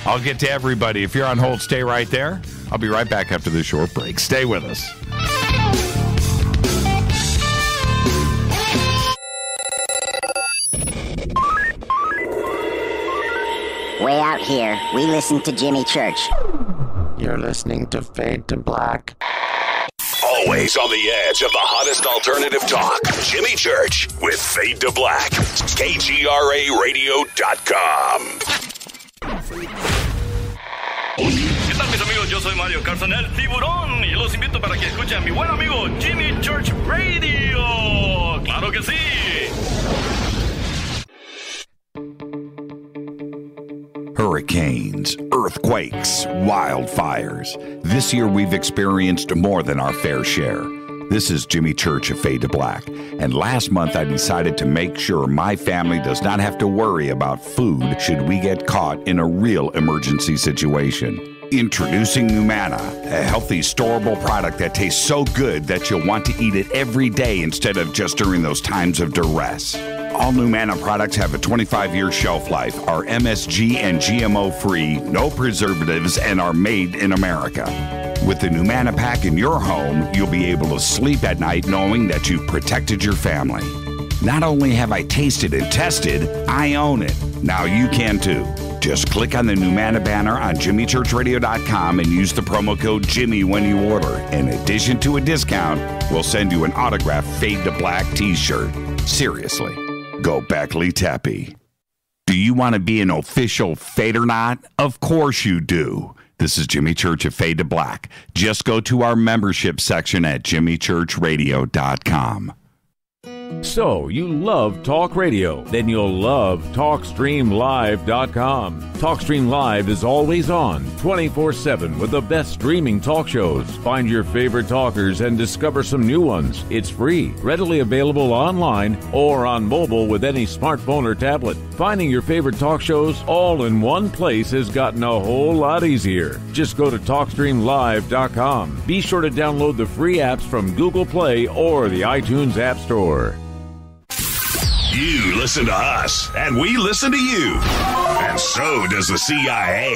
I'll get to everybody. If you're on hold, stay right there. I'll be right back after this short break. Stay with us. Way out here, we listen to Jimmy Church. You're listening to Fade to Black. Always on the edge of the hottest alternative talk. Jimmy Church with Fade to Black. KGRARadio.com. ¿Qué tal, mis amigos? Yo soy Mario Carson, el tiburón, y los invito para que escuchen a mi buen amigo Jimmy Church Radio. ¡Claro que sí! Hurricanes, earthquakes, wildfires. This year we've experienced more than our fair share. This is Jimmy Church of Fade to Black, and last month I decided to make sure my family does not have to worry about food should we get caught in a real emergency situation. Introducing Numana, a healthy, storable product that tastes so good that you'll want to eat it every day instead of just during those times of duress. All Numana products have a 25-year shelf life, are MSG and GMO-free, no preservatives, and are made in America. With the Numana pack in your home, you'll be able to sleep at night knowing that you've protected your family. Not only have I tasted and tested, I own it. Now you can too. Just click on the Numana banner on JimmyChurchRadio.com and use the promo code Jimmy when you order. In addition to a discount, we'll send you an autographed Fade to Black t-shirt. Seriously. Go Beckley Tappy. Do you want to be an official Fadernaut? Of course you do. This is Jimmy Church of Fade to Black. Just go to our membership section at JimmyChurchRadio.com. So, you love talk radio? Then you'll love TalkStreamLive.com. TalkStream Live is always on, 24/7, with the best streaming talk shows. Find your favorite talkers and discover some new ones. It's free, readily available online or on mobile with any smartphone or tablet. Finding your favorite talk shows all in one place has gotten a whole lot easier. Just go to TalkStreamLive.com. Be sure to download the free apps from Google Play or the iTunes App Store. You listen to us, and we listen to you. And so does the CIA.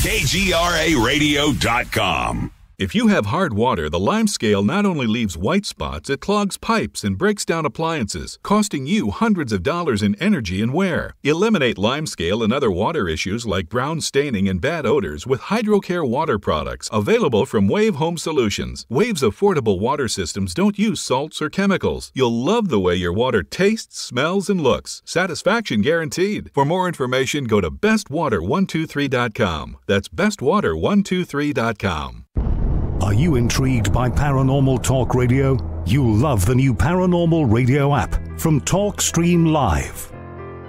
KGRARadio.com. If you have hard water, the Lime Scale not only leaves white spots, it clogs pipes and breaks down appliances, costing you hundreds of dollars in energy and wear. Eliminate Lime Scale and other water issues like brown staining and bad odors with HydroCare water products, available from Wave Home Solutions. Wave's affordable water systems don't use salts or chemicals. You'll love the way your water tastes, smells, and looks. Satisfaction guaranteed. For more information, go to bestwater123.com. That's bestwater123.com. Are you intrigued by paranormal talk radio? You'll love the new paranormal radio app from TalkStream Live.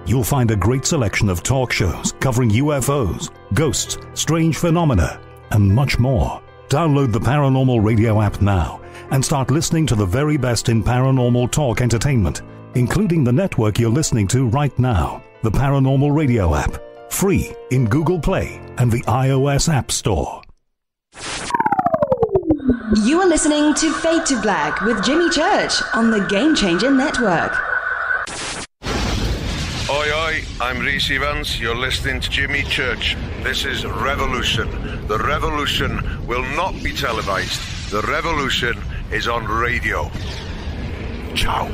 You'll find a great selection of talk shows covering UFOs, ghosts, strange phenomena, and much more. Download the paranormal radio app now and start listening to the very best in paranormal talk entertainment, including the network you're listening to right now, the paranormal radio app, free in Google Play and the iOS App Store. You are listening to Fade to Black with Jimmy Church on the Game Changer Network. Oi, oi, I'm Reese Evans. You're listening to Jimmy Church. This is Revolution. The revolution will not be televised. The revolution is on radio. Ciao.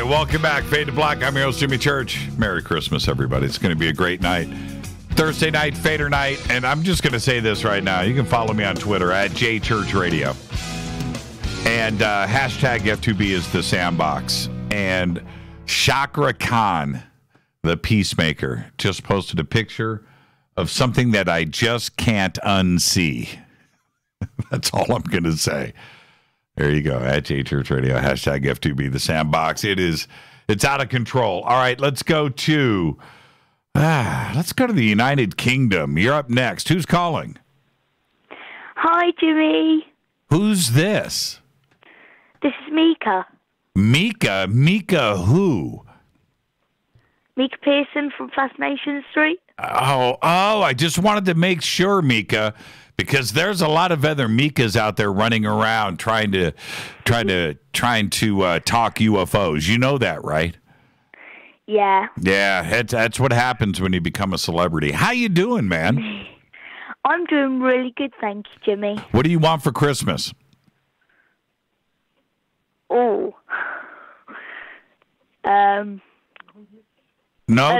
Welcome back, Fade to Black. I'm your host, Jimmy Church. Merry Christmas, everybody. It's going to be a great night. Thursday night, Fader night. And I'm just going to say this right now. You can follow me on Twitter at JChurchRadio. And And hashtag F2B is the sandbox. And Chakra Khan, the peacemaker, just posted a picture of something that I just can't unsee. That's all I'm going to say. There you go. At J Church Radio, hashtag F2B, the sandbox. It's out of control. All right, let's go to the United Kingdom. You're up next. Who's calling? Hi, Jimmy. Who's this? This is Mika. Mika? Mika who? Mika Pearson from Fascination Street. Oh, I just wanted to make sure, Mika, because there's a lot of other Mikas out there running around trying to talk UFOs. You know that, right? Yeah. Yeah, that's what happens when you become a celebrity. How you doing, man? I'm doing really good, thank you, Jimmy. What do you want for Christmas? Oh. No,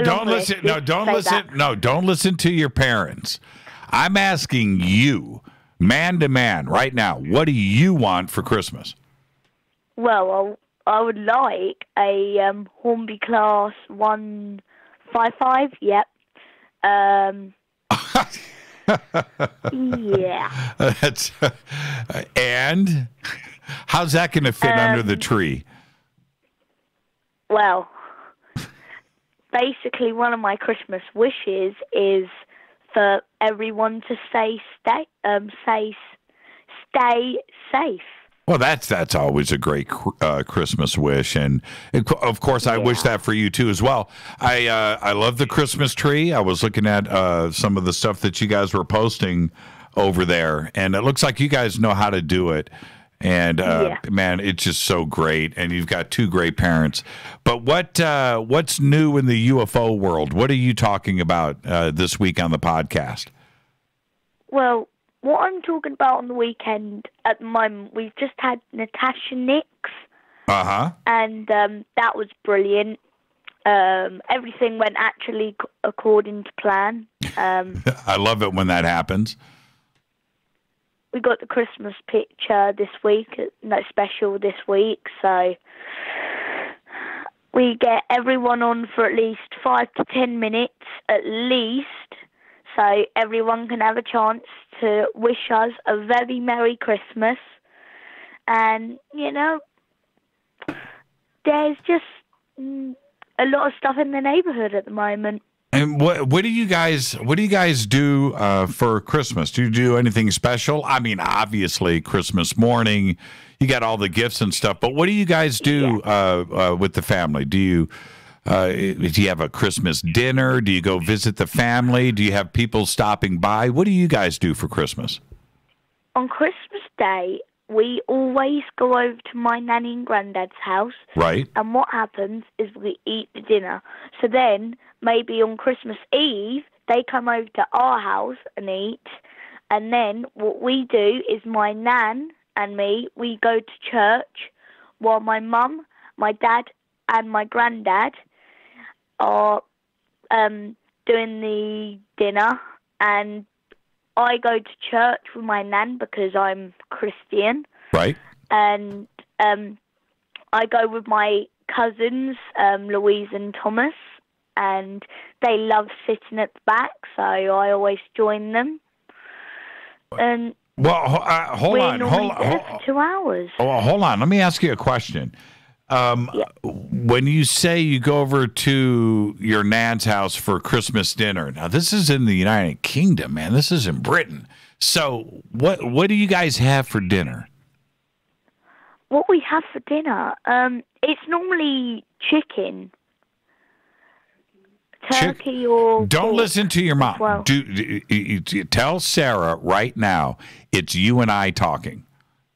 don't listen. No, don't listen. No, don't listen to your parents. I'm asking you, man to man, right now, what do you want for Christmas? Well, I would like a Hornby Class 155. Yep. Yeah. That's and how's that going to fit under the tree? Well, basically, one of my Christmas wishes is for everyone to stay safe. Well, that's always a great Christmas wish, and of course, I wish that for you too as well. I love the Christmas tree. I was looking at some of the stuff that you guys were posting over there, and it looks like you guys know how to do it. And man, it's just so great, and you've got two great parents. But what's new in the UFO world? What are you talking about this week on the podcast? Well, what I'm talking about on the weekend at the moment, we've just had Natasha Nix. Uh-huh. And that was brilliant. Everything went actually according to plan. I love it when that happens. We got the Christmas picture this week, special this week, so we get everyone on for at least 5 to 10 minutes, at least, so everyone can have a chance to wish us a very Merry Christmas. And, there's just a lot of stuff in the neighborhood at the moment. And what do you guys do for Christmas? Do you do anything special? I mean, obviously Christmas morning, you got all the gifts and stuff. But what do you guys do with the family? Do you have a Christmas dinner? Do you go visit the family? Do you have people stopping by? What do you guys do for Christmas? On Christmas Day, we always go over to my nanny and granddad's house. Right. And what happens is we eat the dinner. So then, maybe on Christmas Eve, they come over to our house and eat. And then what we do is my nan and me, we go to church while my mum, my dad, and my granddad are doing the dinner. And I go to church with my nan because I'm Christian. Right. And I go with my cousins, Louise and Thomas, and they love sitting at the back, so I always join them. And hold on. For 2 hours. Oh, hold on. Let me ask you a question. When you say you go over to your nan's house for Christmas dinner, now this is in the United Kingdom, man. This is in Britain. So what do you guys have for dinner? What we have for dinner, it's normally chicken, turkey, or don't listen to your mom. Well. Tell Sarah right now. It's you and I talking.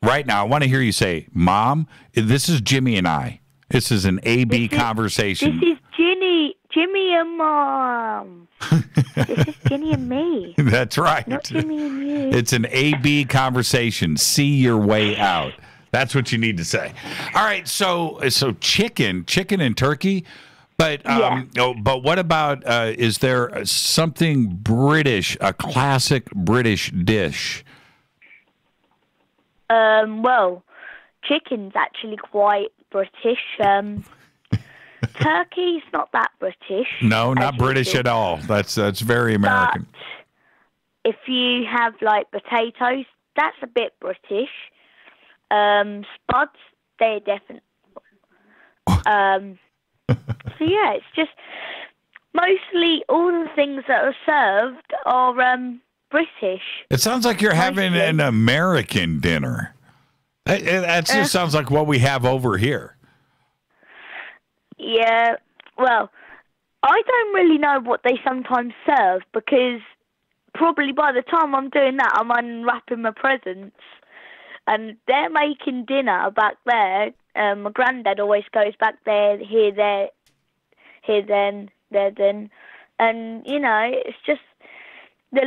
Right now, I want to hear you say, Mom, this is Jimmy and I. This is an A-B conversation. This is Jimmy and Mom. This is Jimmy and me. That's right. Not Jimmy and you. It's an A-B conversation. See your way out. That's what you need to say. All right, so chicken and turkey. But but what about, is there something British, a classic British dish? Well, chicken's actually quite British. Turkey's not that British. No, not British at all. That's very American. But if you have like potatoes, that's a bit British. Spuds, they're definitely. So yeah, it's just mostly all the things that are served are British. It sounds like you're having an American dinner. That just sounds like what we have over here. Yeah, well, I don't really know what they sometimes serve because probably by the time I'm doing that, I'm unwrapping my presents. And they're making dinner back there. My granddad always goes back there, here, there, then. And, you know, it's just the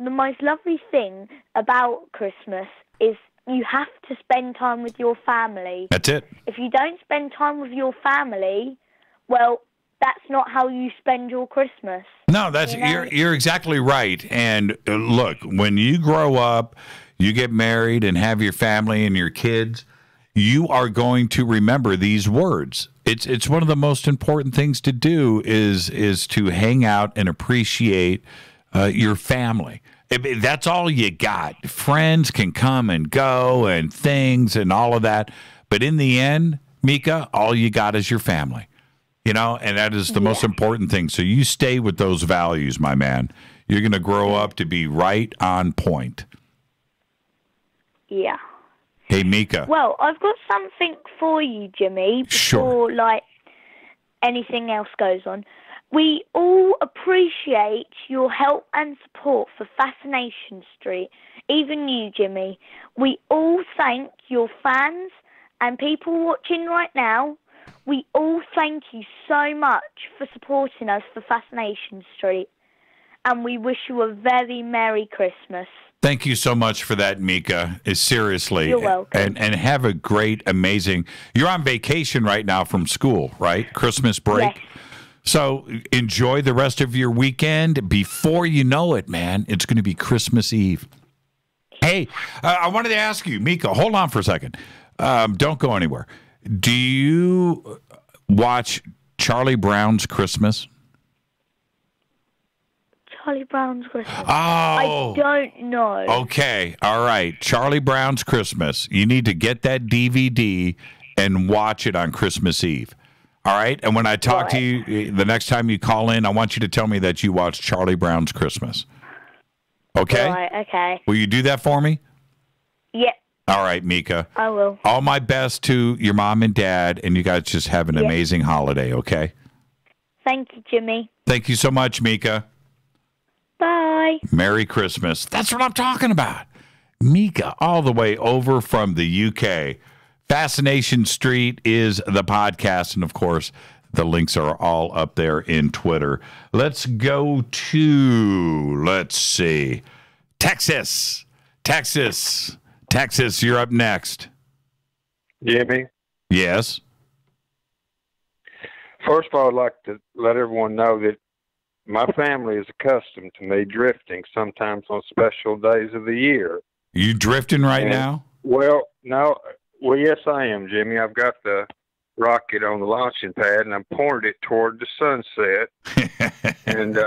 most lovely thing about Christmas is you have to spend time with your family. That's it. If you don't spend time with your family, well, that's not how you spend your Christmas. No, that's you're exactly right. And look, when you grow up, you get married and have your family and your kids, you are going to remember these words. It's one of the most important things to do is to hang out and appreciate your family. That's all you got. Friends can come and go and things and all of that. But in the end, Mika, all you got is your family. You know, and that is the most important thing. So you stay with those values, my man. You're going to grow up to be right on point. Yeah. Hey, Mika. Well, I've got something for you, Jimmy, before like anything else goes on. We all appreciate your help and support for Fascination Street. Even you, Jimmy. We all thank your fans and people watching right now. We all thank you so much for supporting us for Fascination Street. And we wish you a very Merry Christmas. Thank you so much for that, Mika. Seriously. You're welcome. And have a great, amazing... You're on vacation right now from school, right? Christmas break? Yes. So enjoy the rest of your weekend. Before you know it, man, it's going to be Christmas Eve. Hey, I wanted to ask you, Mika, hold on for a second. Don't go anywhere. Do you watch Charlie Brown's Christmas? Charlie Brown's Christmas. Oh. I don't know. Okay. All right. Charlie Brown's Christmas. You need to get that DVD and watch it on Christmas Eve. All right? And when I talk to you the next time you call in, I want you to tell me that you watched Charlie Brown's Christmas. Okay? Right, okay. Will you do that for me? Yeah. All right, Mika. I will. All my best to your mom and dad, and you guys just have an amazing holiday, okay? Thank you, Jimmy. Thank you so much, Mika. Bye. Merry Christmas. That's what I'm talking about. Mika, all the way over from the UK. Fascination Street is the podcast, and of course, the links are all up there in Twitter. Let's go to, let's see, Texas. Texas, you're up next. Jimmy? Yes? First of all, I'd like to let everyone know that my family is accustomed to me drifting sometimes on special days of the year. You drifting right now? Well, no. Well, yes, I am, Jimmy. I've got the rocket on the launching pad, and I'm pointed it toward the sunset. And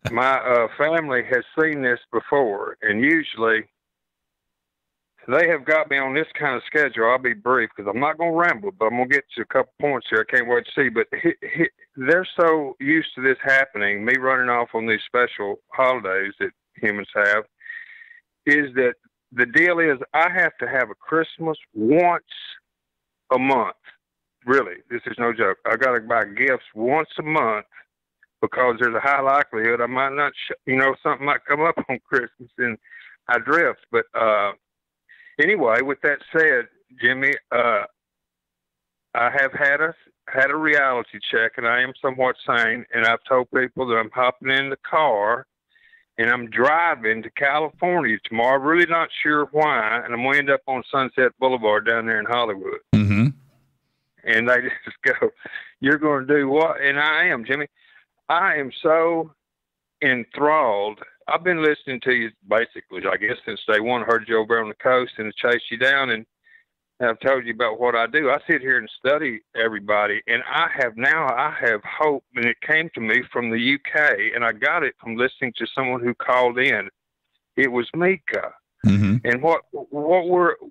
my family has seen this before, and usually they have got me on this kind of schedule. I'll be brief because I'm not going to ramble, but I'm going to get to a couple points here. I can't wait to see. But they're so used to this happening, me running off on these special holidays that humans have, is that the deal is I have to have a Christmas once a month. Really, this is no joke. I got to buy gifts once a month because there's a high likelihood I might not, something might come up on Christmas and I drift. But anyway, with that said, Jimmy, I have had a reality check, and I am somewhat sane. And I've told people that I'm hopping in the car and I'm driving to California tomorrow. I'm really not sure why, and I'm going to end up on Sunset Boulevard down there in Hollywood. Mm-hmm. And they just go, "You're going to do what?" And I am, Jimmy. I am so enthralled. I've been listening to you basically, I guess, since day one. I heard you over on the coast and chased you down. And I've told you about what I do. I sit here and study everybody, and I have hope, and it came to me from the UK, and I got it from listening to someone who called in. It was Mika. Mm-hmm. And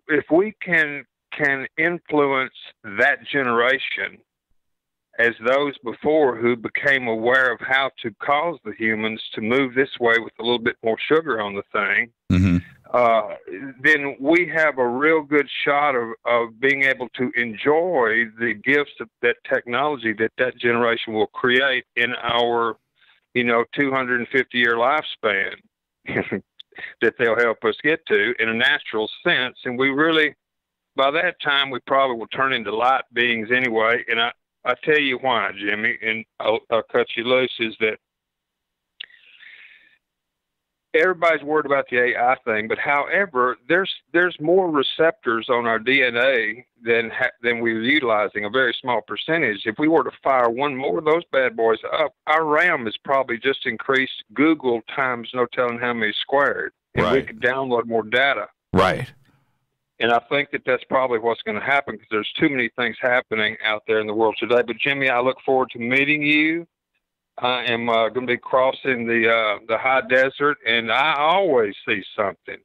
if we can influence that generation as those before who became aware of how to cause the humans to move this way with a little bit more sugar on the thing, then we have a real good shot of being able to enjoy the gifts of that technology that generation will create in our, 250-year lifespan that they'll help us get to in a natural sense. And we really, by that time, we probably will turn into light beings anyway. And I tell you why, Jimmy, and I'll cut you loose, is that everybody's worried about the AI thing, but however, there's more receptors on our DNA than we're utilizing, a very small percentage. If we were to fire one more of those bad boys up, our RAM is probably just increased Google times no telling how many squared, and we could download more data. Right. And I think that's probably what's going to happen, because there's too many things happening out there in the world today. But Jimmy, I look forward to meeting you. I am going to be crossing the high desert, and I always see something.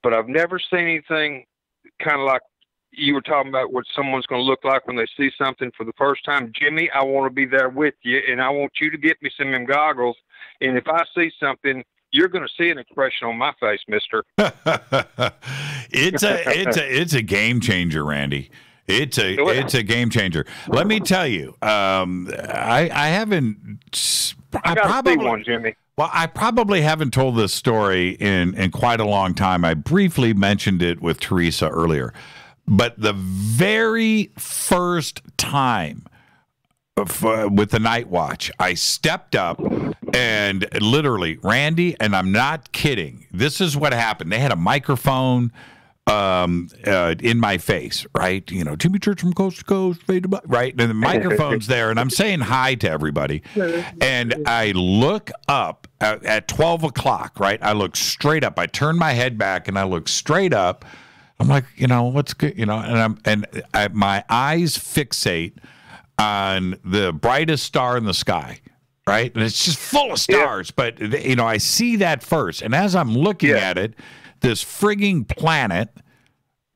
But I've never seen anything kind of like you were talking about what someone's going to look like when they see something for the first time. Jimmy, I want to be there with you, and I want you to get me some of them goggles. And if I see something, you're going to see an expression on my face, mister. It's a game changer, Randy. It's a game changer. Let me tell you, I haven't. I probably see one, Jimmy. Well, I probably haven't told this story in quite a long time. I briefly mentioned it with Teresa earlier, but the very first time with the night watch, I stepped up and literally, Randy, and I'm not kidding, this is what happened. They had a microphone in my face, right? Jimmy Church from coast to coast, right? And the microphone's there, and I'm saying hi to everybody. And I look up at 12 o'clock, right? I look straight up. I turn my head back, and I look straight up. I'm like, what's good? And my eyes fixate on the brightest star in the sky, right? And it's just full of stars. But, I see that first. And as I'm looking at it, this frigging planet,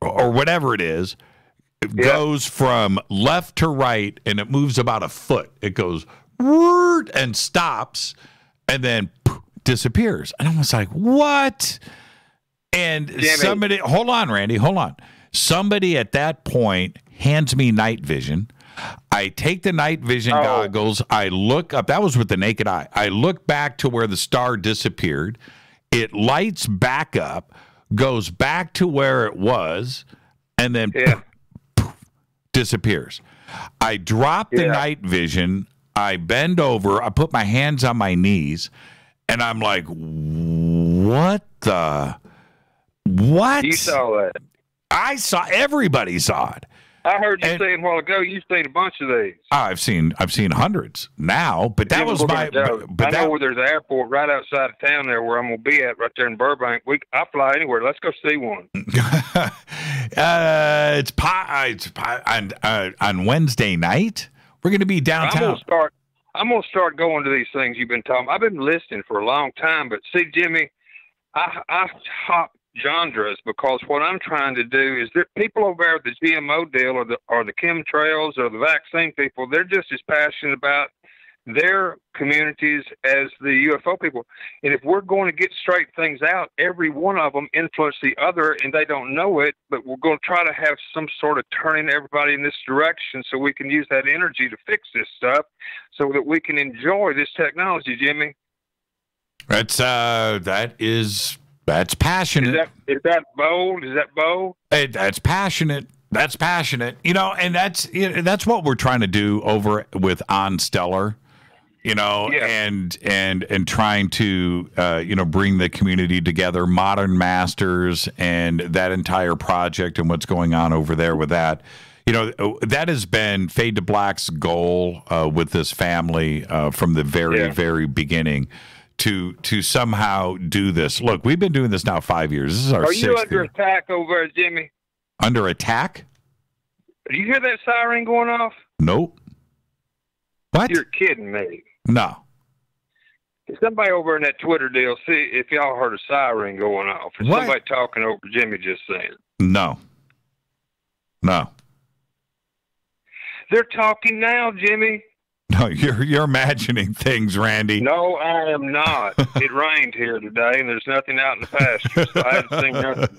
or whatever it is, goes from left to right, and it moves about a foot. It goes and stops, and then disappears. And I was like, what? And somebody, hold on, Randy, hold on. Somebody at that point hands me night vision. I take the night vision goggles. I look up. That was with the naked eye. I look back to where the star disappeared. It lights back up, goes back to where it was, and then disappears. I drop the night vision. I bend over. I put my hands on my knees, and I'm like, what the? What? You saw that. I saw. Everybody saw it. I heard you saying a while ago you've seen a bunch of these. I've seen hundreds now, but that was my. I know where there's an airport right outside of town there where I'm gonna be at, right there in Burbank. I fly anywhere. Let's go see one. It's on Wednesday night. We're gonna be downtown. I'm gonna start going to these things you've been talking. I've been listening for a long time, but see, Jimmy, I hop genres, because what I'm trying to do is that people over there with the GMO deal or the chemtrails or the vaccine people, they're just as passionate about their communities as the UFO people. And if we're going to get straight things out, every one of them influence the other, and they don't know it, but we're going to try to have some sort of turning everybody in this direction so we can use that energy to fix this stuff so that we can enjoy this technology, Jimmy. That's passionate. Is that bold? Is that bold? That's passionate. That's passionate. And that's what we're trying to do over with On Stellar. And trying to bring the community together, Modern Masters, and that entire project and what's going on over there with that. That has been Fade to Black's goal with this family from the very beginning. To somehow do this. Look, we've been doing this now 5 years. This is our 6th year. Are you under year. attack over there, Jimmy? Under attack? Do you hear that siren going off? Nope. What? You're kidding me. No. Somebody over in that Twitter deal, see if y'all heard a siren going off. Is What? somebody talking over Jimmy just saying? No. They're talking now, Jimmy. No, you're imagining things, Randy. No, I am not. It rained here today, and there's nothing out in the pasture, so I haven't seen nothing.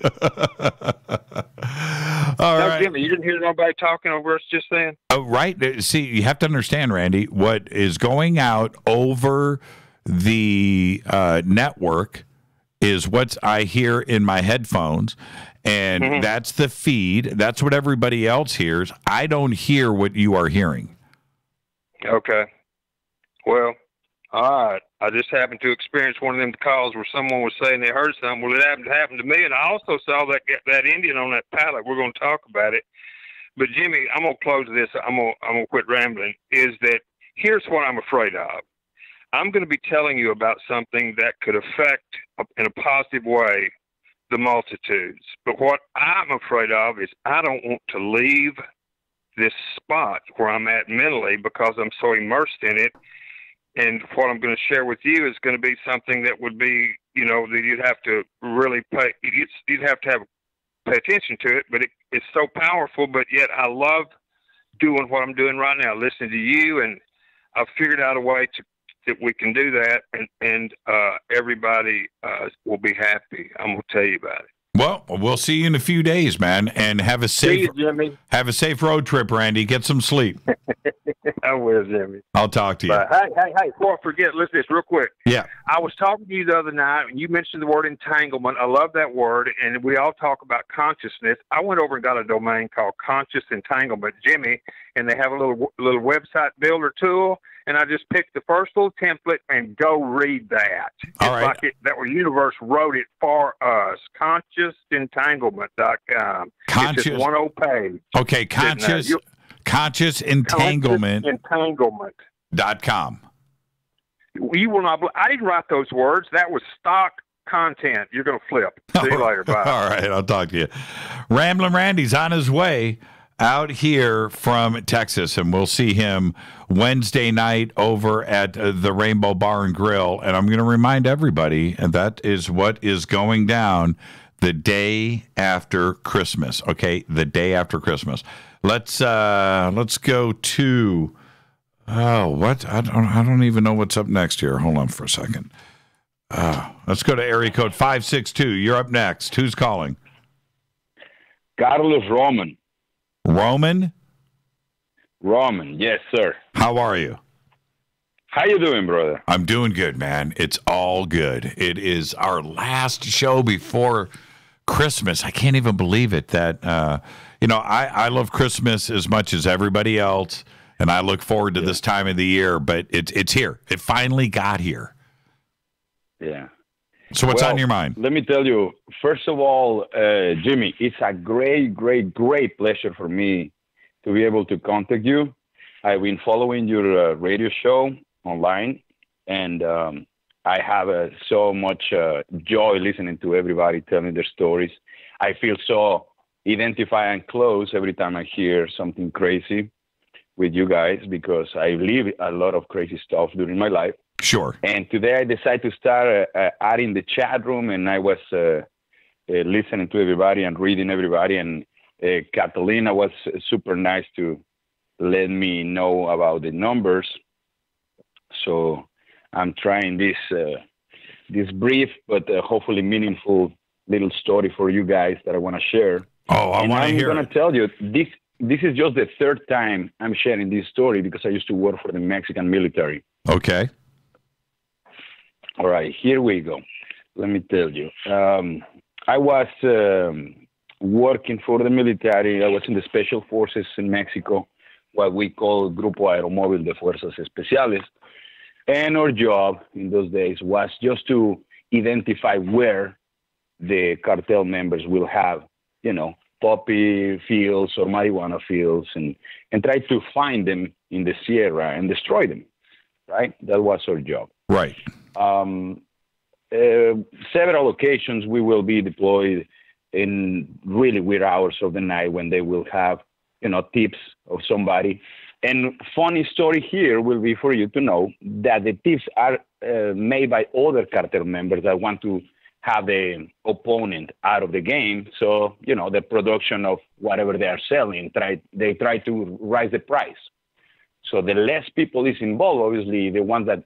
All right. Jimmy, you didn't hear nobody talking over us just then? Oh, right. See, you have to understand, Randy, what is going out over the network is what I hear in my headphones, and that's the feed. That's what everybody else hears. I don't hear what you are hearing. Okay. Well, all right. I just happened to experience one of them calls where someone was saying they heard something. Well, it happened to me, and I also saw that Indian on that pallet. We're going to talk about it. But, Jimmy, I'm going to close this. I'm gonna quit rambling, is that here's what I'm afraid of. I'm going to be telling you about something that could affect, in a positive way, the multitudes. But what I'm afraid of is I don't want to leave this spot where I'm at mentally because I'm so immersed in it. And what I'm going to share with you is going to be something that would be, that you'd have to really pay attention to it, but it's so powerful, but yet I love doing what I'm doing right now, listening to you, and I've figured out a way that we can do that, and everybody will be happy. I'm going to tell you about it. Well, we'll see you in a few days, man, and have a safe road trip, Randy. Get some sleep. I will, Jimmy. I'll talk to you. But hey, before I forget, listen to this real quick. Yeah. I was talking to you the other night, and you mentioned the word entanglement. I love that word, and we all talk about consciousness. I went over and got a domain called Conscious Entanglement, Jimmy, and they have a little website builder tool, and I just picked the first little template and go read that. All right. Like that universe wrote it for us. Consciousentanglement.com. It's just one old page. Okay, ConsciousEntanglement.com. You will not. I didn't write those words. That was stock content. You're going to flip. See you later. Bye. All right, I'll talk to you. Ramblin' Randy's on his way out here from Texas, and we'll see him Wednesday night over at the Rainbow Bar and Grill. And I'm going to remind everybody, and that is what is going down the day after Christmas. Okay, the day after Christmas. Let's go to what I don't even know what's up next here. Hold on for a second. Let's go to area code 562. You're up next. Who's calling? Carlos Roman. Roman, yes, sir. How are you? How you doing, brother? I'm doing good, man. It's all good. It is our last show before Christmas. I can't even believe it that, I love Christmas as much as everybody else, and I look forward to this time of the year, but it's here. It finally got here. Yeah. So what's on your mind? Let me tell you, first of all, Jimmy, it's a great pleasure for me to be able to contact you. I've been following your radio show online, and I have so much joy listening to everybody telling their stories. I feel so identified and close every time I hear something crazy with you guys because I live a lot of crazy stuff during my life. Sure. And today I decided to start adding the chat room, and I was listening to everybody and reading everybody. And Catalina was super nice to let me know about the numbers. So I'm trying this brief but hopefully meaningful little story for you guys that I want to share. Oh, I want to hear it. I'm going to tell you, this is just the third time I'm sharing this story because I used to work for the Mexican military. Okay. All right, here we go. Let me tell you. I was working for the military. I was in the Special Forces in Mexico, what we call Grupo Aeromóvil de Fuerzas Especiales. And our job in those days was just to identify where the cartel members will have, poppy fields or marijuana fields and try to find them in the Sierra and destroy them, right? That was our job. Right. Several occasions we will be deployed in really weird hours of the night when they will have tips of somebody. And funny story here will be for you to know that the tips are made by other cartel members that want to have the opponent out of the game. So, the production of whatever they are selling, they try to raise the price. So the less people is involved, obviously, the ones that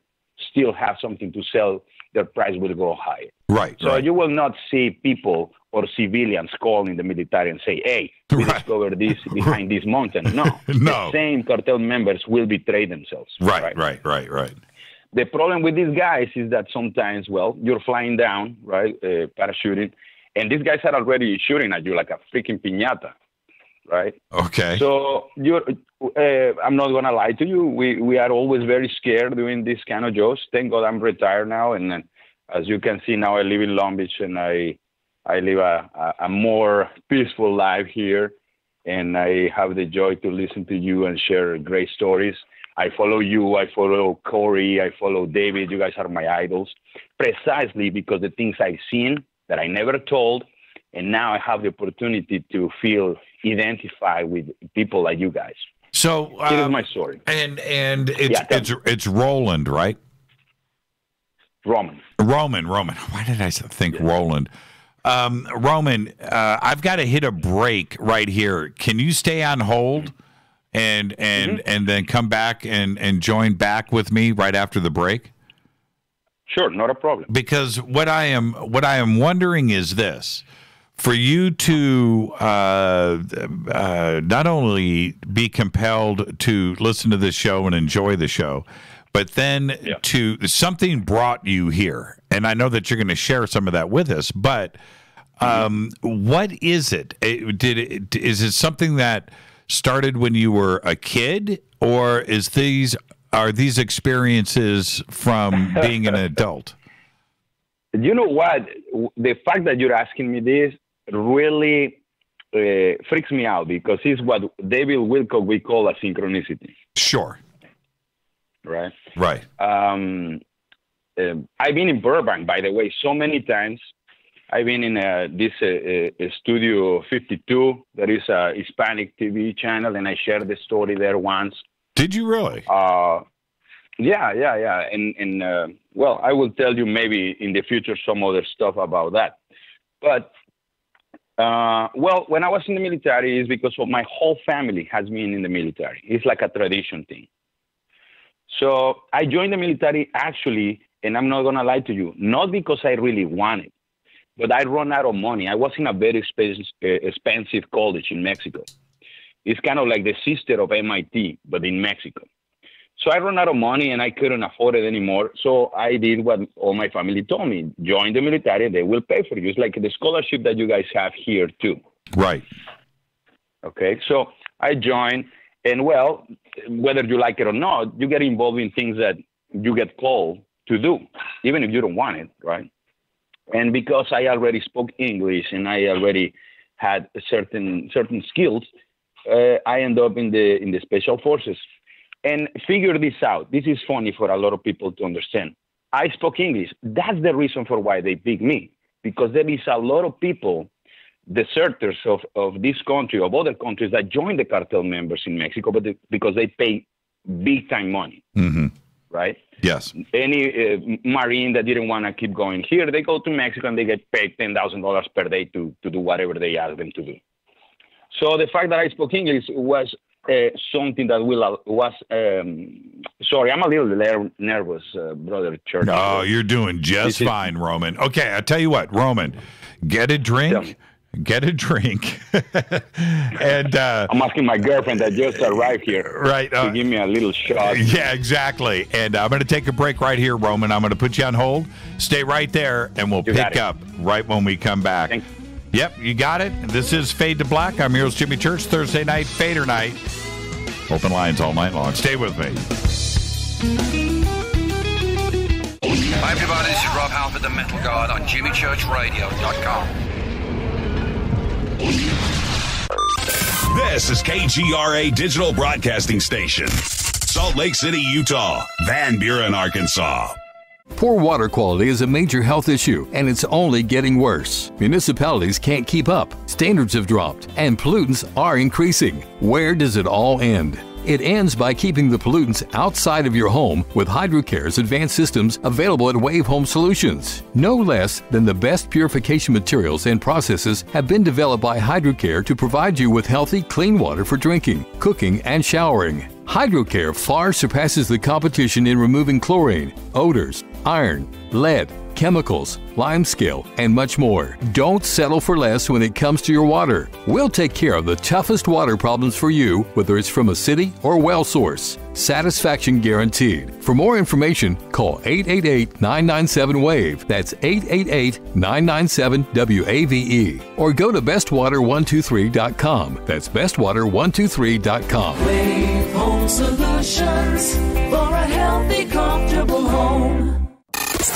still have something to sell, their price will go higher. Right. So you will not see people or civilians calling the military and say, hey, we discovered this behind this mountain. No. The same cartel members will betray themselves. Right. The problem with these guys is that sometimes, you're flying down, right, parachuting, and these guys are already shooting at you like a freaking piñata, right? Okay. So I'm not going to lie to you. We are always very scared doing this kind of jobs. Thank God I'm retired now, and as you can see now, I live in Long Beach, and I live a more peaceful life here, and I have the joy to listen to you and share great stories. I follow you, I follow Corey, I follow David. You guys are my idols, precisely because the things I've seen that I never told, and now I have the opportunity to feel identified with people like you guys. So here's my story. And it's Roland, right? Roman. Why did I think Roland? Roman, I've got to hit a break right here. Can you stay on hold and then come back and join back with me right after the break? Sure, not a problem. Because what I am wondering is this: for you to not only be compelled to listen to this show and enjoy the show, but then to something brought you here, and I know that you're going to share some of that with us. But what is it? Is it something that started when you were a kid, or are these experiences from being an adult? You know what? The fact that you're asking me this really freaks me out, because it's what David Wilcock we call a synchronicity. Sure. Right. Right. I've been in Burbank, by the way, so many times. I've been in this Studio 52. That is a Hispanic TV channel, and I shared the story there once. Did you really? Yeah. And I will tell you maybe in the future some other stuff about that. But, when I was in the military, it's because my whole family has been in the military. It's like a tradition thing. So I joined the military actually, and I'm not going to lie to you, not because I really wanted, but I ran out of money. I was in a very expensive college in Mexico. It's kind of like the sister of MIT, but in Mexico. So I ran out of money, and I couldn't afford it anymore. So I did what all my family told me: join the military, they will pay for you. It's like the scholarship that you guys have here too. Right. Okay, so I joined, and whether you like it or not, you get involved in things that you get called to do, even if you don't want it, right? And because I already spoke English and I already had certain skills, I ended up in the special forces. And figure this out. This is funny for a lot of people to understand. I spoke English. That's the reason for why they picked me, because there is a lot of people, deserters of this country, of other countries, that join the cartel members in Mexico, but because they pay big time money. Mm-hmm. Right? Yes. Any Marine that didn't want to keep going here, they go to Mexico and they get paid $10,000 per day to do whatever they ask them to do. So the fact that I spoke English was something that was sorry, I'm a little nervous, Brother Church. No, you're doing just fine, Roman. Okay, I tell you what, Roman, get a drink. Get a drink. And I'm asking my girlfriend that just arrived here to give me a little shot. Yeah, exactly. And I'm going to take a break right here, Roman. I'm going to put you on hold. Stay right there, and we'll pick up right when we come back. Thanks. Yep, you got it. This is Fade to Black. I'm your host, Jimmy Church. Thursday night, Fadernight. Open lines all night long. Stay with me. Hi, everybody. This is Rob Halford, the Metal Guard, on JimmyChurchRadio.com. This is KGRA Digital Broadcasting Station, Salt Lake City, Utah, Van Buren, Arkansas. Poor water quality is a major health issue, and it's only getting worse. Municipalities can't keep up, standards have dropped, and pollutants are increasing. Where does it all end? It ends by keeping the pollutants outside of your home with HydroCare's advanced systems available at Wave Home Solutions. No less than the best purification materials and processes have been developed by HydroCare to provide you with healthy, clean water for drinking, cooking, and showering. HydroCare far surpasses the competition in removing chlorine, odors, iron, lead, chemicals, limescale, and much more. Don't settle for less when it comes to your water. We'll take care of the toughest water problems for you, whether it's from a city or well source. Satisfaction guaranteed. For more information, call 888-997-WAVE. That's 888-997-WAVE. Or go to bestwater123.com. That's bestwater123.com. Wave Home Solutions for a healthy, comfortable home.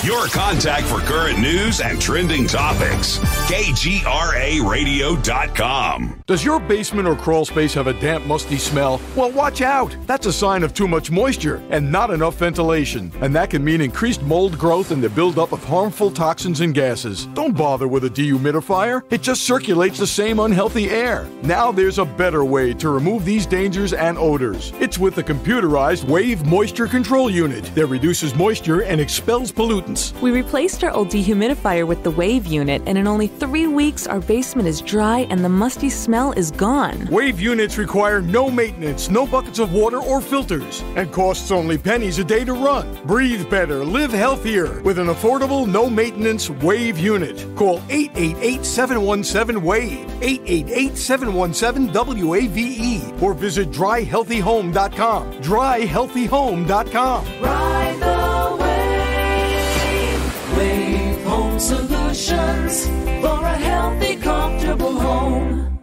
Your contact for current news and trending topics. KGRAradio.com. Does your basement or crawl space have a damp, musty smell? Well, watch out. That's a sign of too much moisture and not enough ventilation. And that can mean increased mold growth and the buildup of harmful toxins and gases. Don't bother with a dehumidifier. It just circulates the same unhealthy air. Now there's a better way to remove these dangers and odors. It's with the computerized Wave Moisture Control Unit that reduces moisture and expels pollutants. We replaced our old dehumidifier with the Wave unit, and in only 3 weeks, our basement is dry and the musty smell is gone. Wave units require no maintenance, no buckets of water or filters, and costs only pennies a day to run. Breathe better, live healthier with an affordable, no-maintenance Wave unit. Call 888-717-WAVE, 888-717-WAVE, or visit dryhealthyhome.com. dryhealthyhome.com. Ride the wave. Wave Home Solutions for a healthy, comfortable home.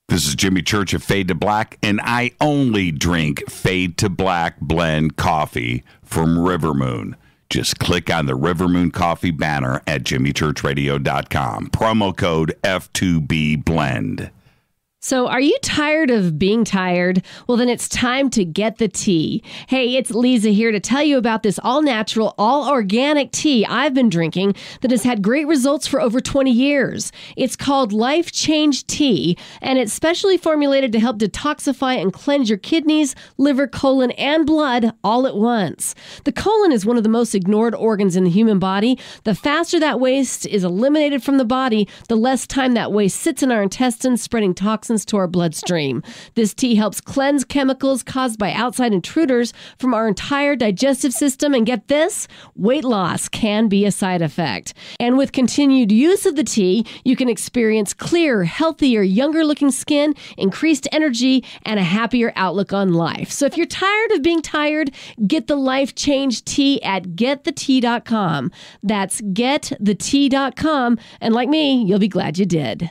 This is Jimmy Church of Fade to Black, and I only drink Fade to Black blend coffee from River Moon. Just click on the River Moon coffee banner at jimmychurchradio.com. Promo code F2B blend. So are you tired of being tired? Well, then it's time to get the tea. Hey, it's Lisa here to tell you about this all-natural, all-organic tea I've been drinking that has had great results for over 20 years. It's called Life Change Tea, and it's specially formulated to help detoxify and cleanse your kidneys, liver, colon, and blood all at once. The colon is one of the most ignored organs in the human body. The faster that waste is eliminated from the body, the less time that waste sits in our intestines, spreading toxins to our bloodstream. This tea helps cleanse chemicals caused by outside intruders from our entire digestive system. And get this, weight loss can be a side effect. And with continued use of the tea, you can experience clearer, healthier, younger looking skin, increased energy, and a happier outlook on life. So if you're tired of being tired, get the Life Change Tea at getthetea.com. That's getthetea.com. And like me, you'll be glad you did.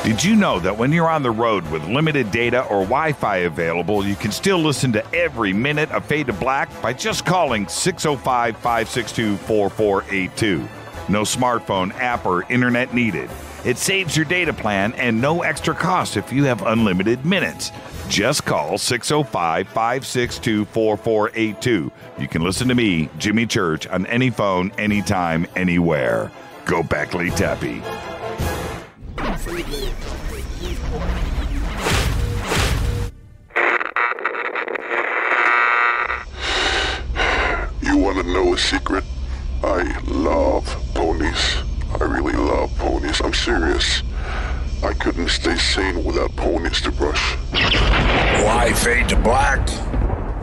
Did you know that when you're on the road with limited data or Wi-Fi available, you can still listen to every minute of Fade to Black by just calling 605-562-4482. No smartphone, app, or internet needed. It saves your data plan and no extra cost if you have unlimited minutes. Just call 605-562-4482. You can listen to me, Jimmy Church, on any phone, anytime, anywhere. Go Beckley Tappy. You want to know a secret? I love ponies. I really love ponies. I'm serious. I couldn't stay sane without ponies to brush. Why Fade to Black?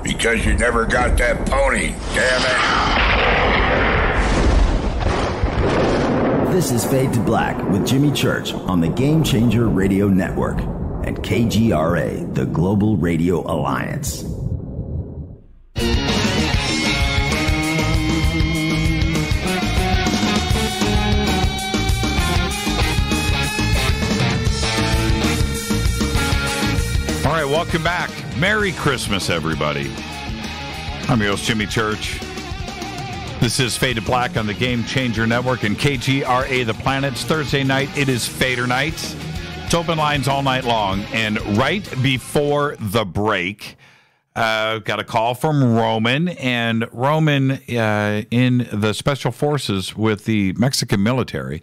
Because you never got that pony, damn it. This is Fade to Black with Jimmy Church on the Game Changer Radio Network and KGRA, the Global Radio Alliance. All right, welcome back. Merry Christmas, everybody. I'm your host, Jimmy Church. This is Fade to Black on the Game Changer Network and KGRA, The Planet's Thursday night. It is Fadernight. It's open lines all night long. And right before the break, Got a call from Roman, and Roman in the Special Forces with the Mexican military.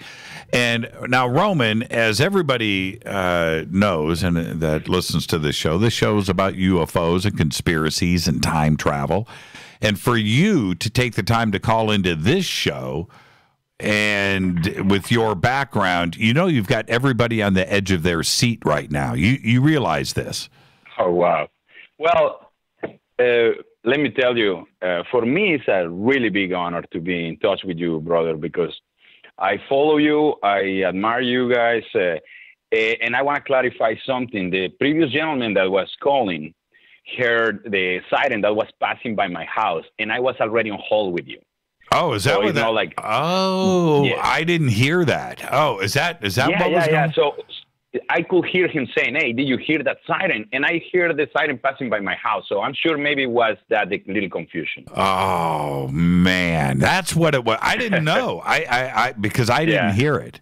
And now Roman, as everybody knows and that listens to this show is about UFOs and conspiracies and time travel. And for you to take the time to call into this show, and with your background, you've got everybody on the edge of their seat right now. You realize this. Oh, wow. Well, let me tell you, for me, it's a really big honor to be in touch with you, brother, because I follow you, I admire you guys, and I want to clarify something. The previous gentleman that was calling heard the siren that was passing by my house, and I was already on hold with you. Oh, is that what that? Like, yes. I didn't hear that. Oh, is that what was going on? Yeah. So I could hear him saying, "Hey, did you hear that siren?" And I hear the siren passing by my house. So I'm sure maybe it was that little confusion. Oh man, that's what it was. I didn't know. I because I didn't hear it.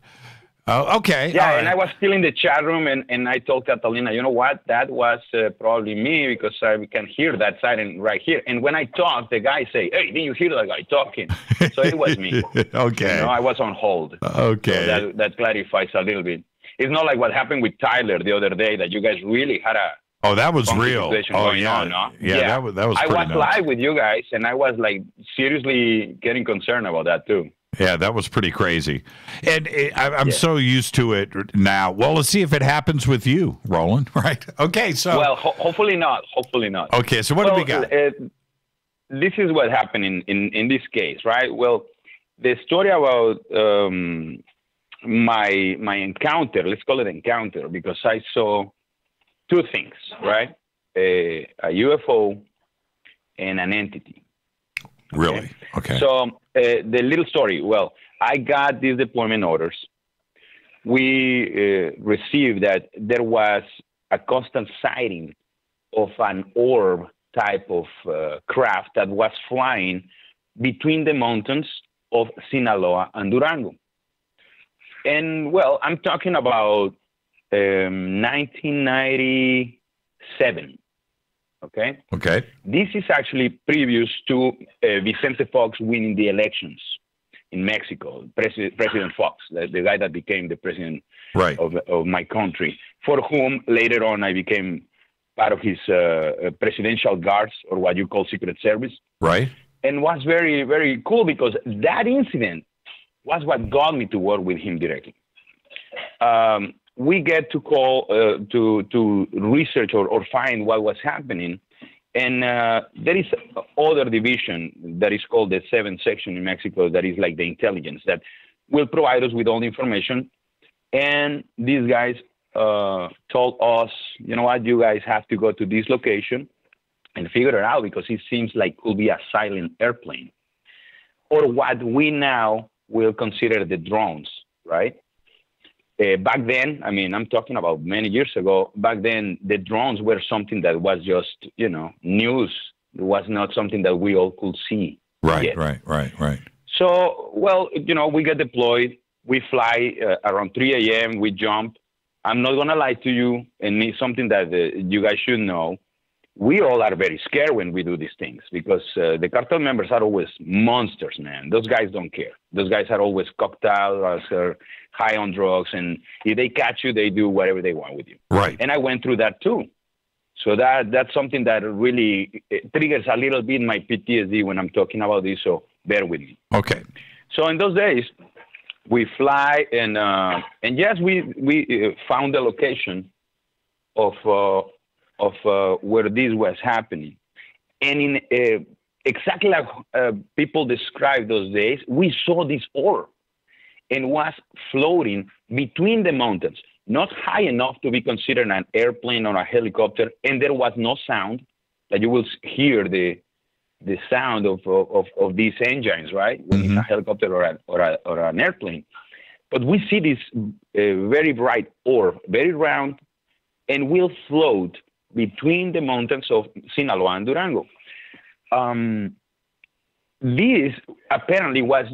Oh, okay. Yeah, and I was still in the chat room, and I told Catalina, you know what? That was probably me because I can hear that siren right here. And when I talked, the guy say, "Hey, did you hear that guy talking?" So it was me. Okay. I was on hold. Okay. So that clarifies a little bit. It's not like what happened with Tyler the other day that you guys really had a that was real. Oh yeah, no? That was. I was nuts. live with you guys, and I was like seriously getting concerned about that too. Yeah, that was pretty crazy. And I'm so used to it now. Well, let's see if it happens with you, Roland, right? Okay, so... Well, hopefully not. Hopefully not. Okay, so what do we got? This is what happened in this case, right? Well, the story about my encounter, let's call it encounter, because I saw two things, right? A UFO and an entity. Really? Okay. So the little story, well, I got these deployment orders. We received that there was a constant sighting of an orb type of craft that was flying between the mountains of Sinaloa and Durango. And, well, I'm talking about 1997. Okay. This is actually previous to Vicente Fox winning the elections in Mexico. President Fox, the guy that became the president of my country, for whom later on I became part of his presidential guards, or what you call Secret Service. Right. And was very, very cool because that incident was what got me to work with him directly. We get to call to research or find what was happening. And there is other division that is called the 7th section in Mexico that is like the intelligence that will provide us with all the information. And these guys told us, you know what, you guys have to go to this location and figure it out because it seems like it could be a silent airplane or what we now will consider the drones, right? Back then, I mean, I'm talking about many years ago, back then the drones were something that was just, news. It was not something that we all could see. Right. So, well, we get deployed. We fly around 3 a.m. We jump. I'm not going to lie to you, and it's something that you guys should know. We all are very scared when we do these things because the cartel members are always monsters, man. Those guys don't care. Those guys are always cocked out, are high on drugs, and if they catch you, they do whatever they want with you. Right. And I went through that too. So that's something that really triggers a little bit my PTSD when I'm talking about this, so bear with me. Okay. So in those days, we fly, and yes, we found the location of where this was happening. And in exactly like people described those days, we saw this orb and was floating between the mountains, not high enough to be considered an airplane or a helicopter, and there was no sound that you will hear the sound of these engines, right? When it's a helicopter or an airplane. But we see this very bright orb, very round, and will float between the mountains of Sinaloa and Durango. This apparently was,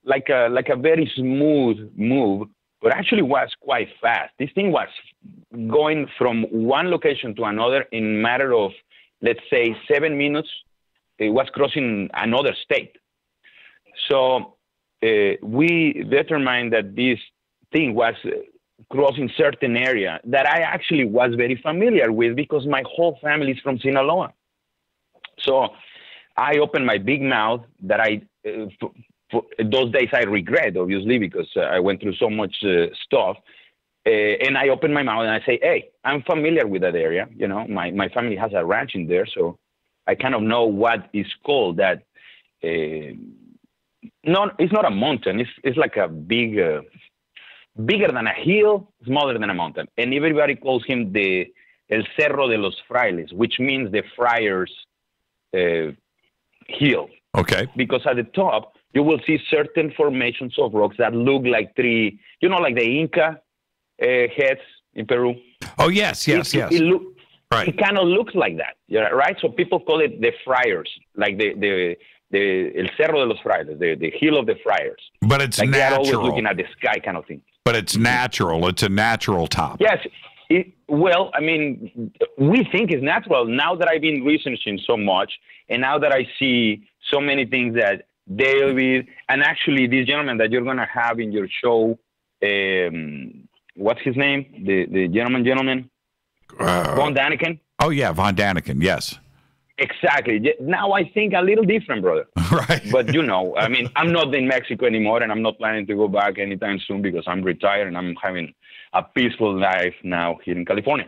like a very smooth move, but actually was quite fast. This thing was going from one location to another in a matter of let's say 7 minutes, it was crossing another state. So we determined that this thing was crossing certain area that I actually was very familiar with because my whole family is from Sinaloa. So I opened my big mouth that for those days I regret, obviously, because I went through so much stuff. And I opened my mouth and I say, hey, I'm familiar with that area. You know, my family has a ranch in there, so I kind of know what is called that. No, it's not a mountain. It's like a big, bigger than a hill, smaller than a mountain. And everybody calls him El Cerro de los Frailes, which means the friars' hill. Okay. Because at the top, you will see certain formations of rocks that look like three, like the Inca heads in Peru. Oh, yes. It kind of looks like that, right? So people call it the friars, like the El Cerro de los Frailes, the hill of the friars. But it's like natural. They're always looking at the sky kind of thing. But it's natural. It's a natural top. Yes. Well, I mean, we think it's natural. Now that I've been researching so much, and now that I see so many things that David, and actually this gentleman that you're going to have in your show, what's his name? The gentleman? Von Daniken? Oh, yeah, Von Daniken, yes. Exactly. Now I think a little different, brother. Right. But, I mean, I'm not in Mexico anymore, and I'm not planning to go back anytime soon because I'm retired and I'm having a peaceful life now here in California.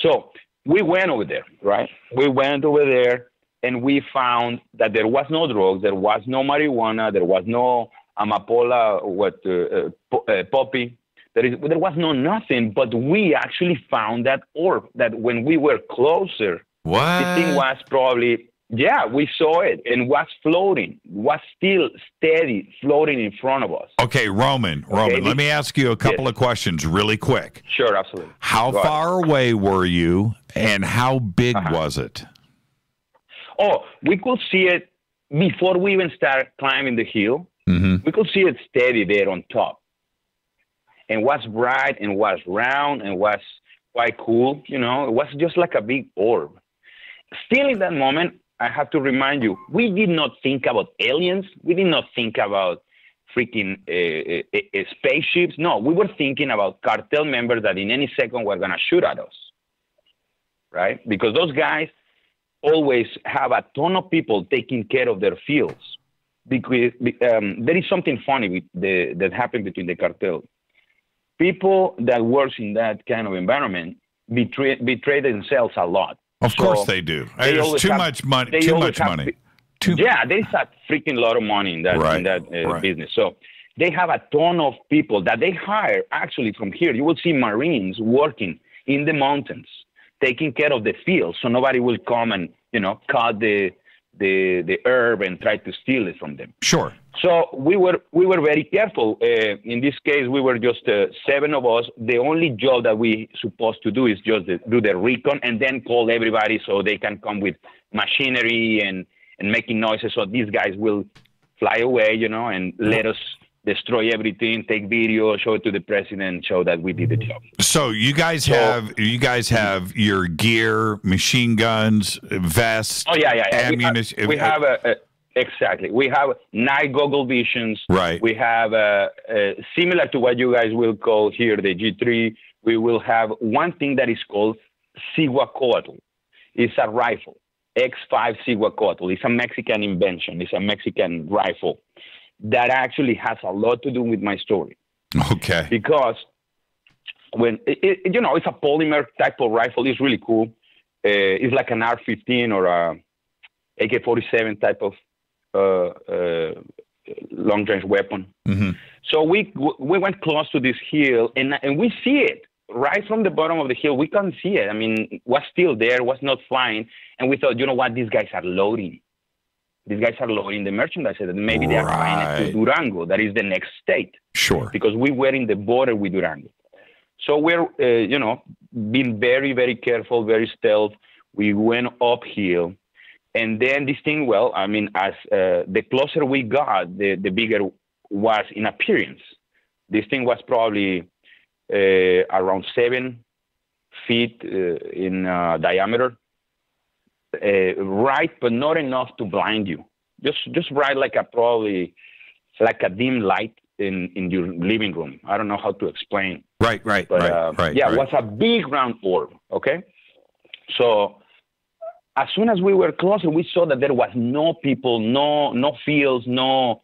So we went over there, right? We went over there, and we found that there was no drugs, there was no marijuana, there was no amapola, poppy. There was no nothing, but we actually found that orb that when we were closer, the thing was probably, we saw it and was floating, was still steady, floating in front of us. Okay, Roman, let me ask you a couple of questions really quick. Sure, absolutely. How far away were you, and how big was it? Oh, we could see it before we even started climbing the hill. Mm-hmm. We could see it steady there on top. And was bright and was round and was quite cool. It was just like a big orb. Still in that moment, I have to remind you, we did not think about aliens. We did not think about freaking spaceships. No, we were thinking about cartel members that in any second were going to shoot at us, right? Because those guys always have a ton of people taking care of their fields. Because there is something funny that happened between the cartel. People that work in that kind of environment betray themselves a lot. Of course they do. There's too much money. There is a freaking lot of money in that business. So they have a ton of people that they hire actually from here. You will see Marines working in the mountains, taking care of the fields, so nobody will come and cut the herb and try to steal it from them. Sure. So we were very careful. In this case, we were just 7 of us. The only job that we supposed to do is just do the recon and then call everybody so they can come with machinery and making noises. So these guys will fly away, and let us destroy everything, take video, show it to the president, show that we did the job. So you guys have your gear, machine guns, vests, ammunition. We have exactly. We have night goggle visions. Right. We have similar to what you guys will call here the G3. We will have one thing that is called Cihuacoatl. It's a rifle, X5 Cihuacoatl. It's a Mexican invention. It's a Mexican rifle that actually has a lot to do with my story. Okay. Because when it's a polymer type of rifle, it's really cool. It's like an R-15 or a AK-47 type of long-range weapon. Mm-hmm. So we went close to this hill, and we see it right from the bottom of the hill. We can't see it. I mean, it was still there, was not flying, and we thought, these guys are loading. These guys are loading the merchandise. Maybe they are flying it to Durango. That is the next state. Sure. Because we were in the border with Durango. So we're, being very, very careful, very stealth. We went uphill. And then this thing, as the closer we got, the bigger was in appearance. This thing was probably around 7 feet in diameter. bright, but not enough to blind you. Just bright, like a dim light in your living room. I don't know how to explain. Right. It was a big round orb. Okay, so as soon as we were closer, we saw that there was no people, no fields, no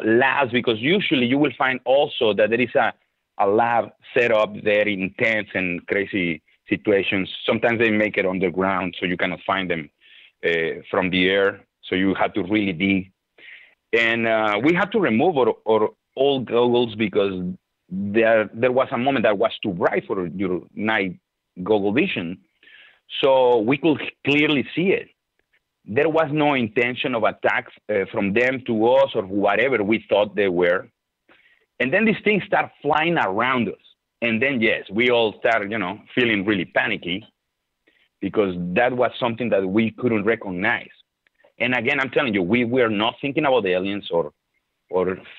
labs, because usually you will find also that there is a lab set up there in tents and crazy situations. Sometimes they make it underground, so you cannot find them from the air. So you have to really dig. And we had to remove our old goggles because there was a moment that was too bright for your night goggle vision. So we could clearly see it. There was no intention of attack from them to us or whatever we thought they were. And then these things start flying around us. And then, yes, we all started, feeling really panicky because that was something that we couldn't recognize. And again, I'm telling you, we were not thinking about aliens or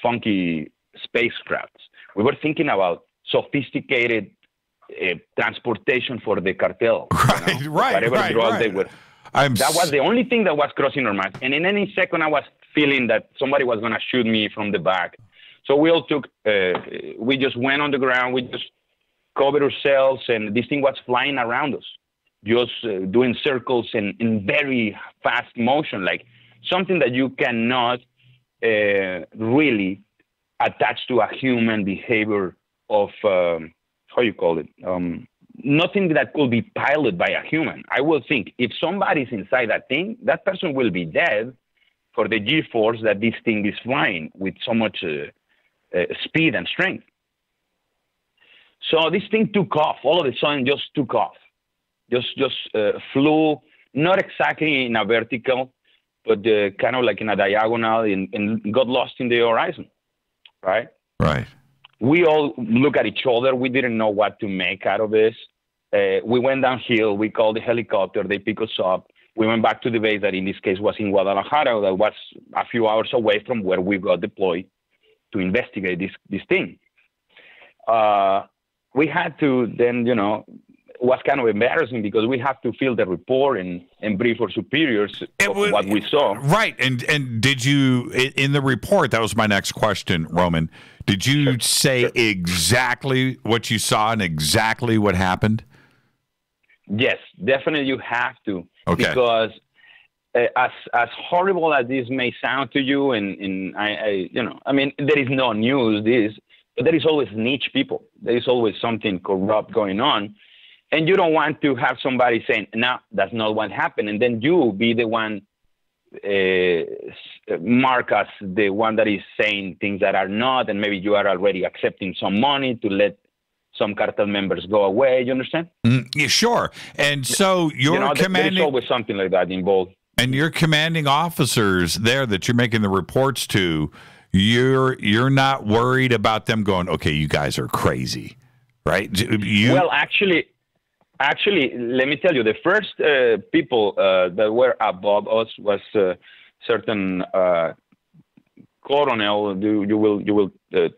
funky spacecrafts. We were thinking about sophisticated transportation for the cartel. Whatever drug they were. That was the only thing that was crossing our minds. And in any second, I was feeling that somebody was going to shoot me from the back. So we all we just went on the ground. We just covered ourselves, and this thing was flying around us, just doing circles in very fast motion, like something that you cannot really attach to a human behavior of, how you call it? Nothing that could be piloted by a human. I will think if somebody's inside that thing, that person will be dead for the G-force that this thing is flying with so much speed and strength. So this thing took off. All of a sudden, just took off. Just flew, not exactly in a vertical, but kind of like in a diagonal, and got lost in the horizon, right? Right. We all look at each other. We didn't know what to make out of this. We went downhill. We called the helicopter. They picked us up. We went back to the base that in this case was in Guadalajara. That was a few hours away from where we got deployed to investigate this thing. We had to then, it was kind of embarrassing because we have to fill the report and brief our superiors of what we saw. Right. And did you, in the report, that was my next question, Roman, did you say exactly what you saw and exactly what happened? Yes, definitely you have to. Okay. Because as horrible as this may sound to you, and there is no news, but there is always niche people. There is always something corrupt going on. And you don't want to have somebody saying, no, that's not what happened. And then you be the one mark as the one that is saying things that are not, and maybe you are already accepting some money to let some cartel members go away. You understand? Yeah, sure. And so you're commanding... There's always something like that involved. And your commanding officers there that you're making the reports to, you're not worried about them going, okay, you guys are crazy, right? Well, actually, let me tell you, the first people that were above us was certain colonel. You will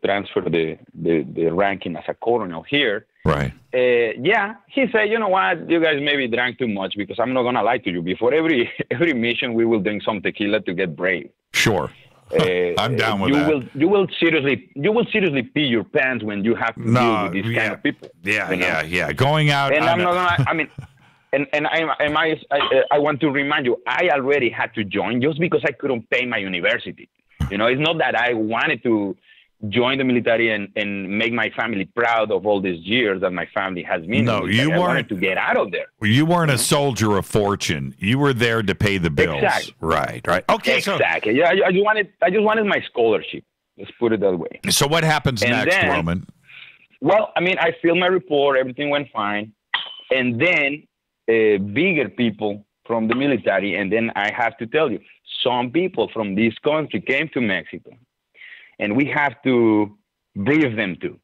transfer the ranking as a colonel here. Right. He said, you know what, you guys maybe drank too much, because I'm not gonna lie to you. Before every mission, we will drink some tequila to get brave. Sure. I'm down with that. You will seriously pee your pants when you have to deal with these kind of people. Yeah. Going out. And I'm not gonna. I mean, and I want to remind you, I already had to join just because I couldn't pay my university. It's not that I wanted to join the military and make my family proud of all these years that my family has been. No, you weren't. I wanted to get out of there. You weren't a soldier of fortune. You were there to pay the bills. Exactly. Right. Okay. Exactly. Yeah, I just wanted my scholarship. Let's put it that way. So what happens next, Roman? Well, I filled my report. Everything went fine. And then bigger people from the military, and then I have to tell you, some people from this country came to Mexico. And we have to brief them too,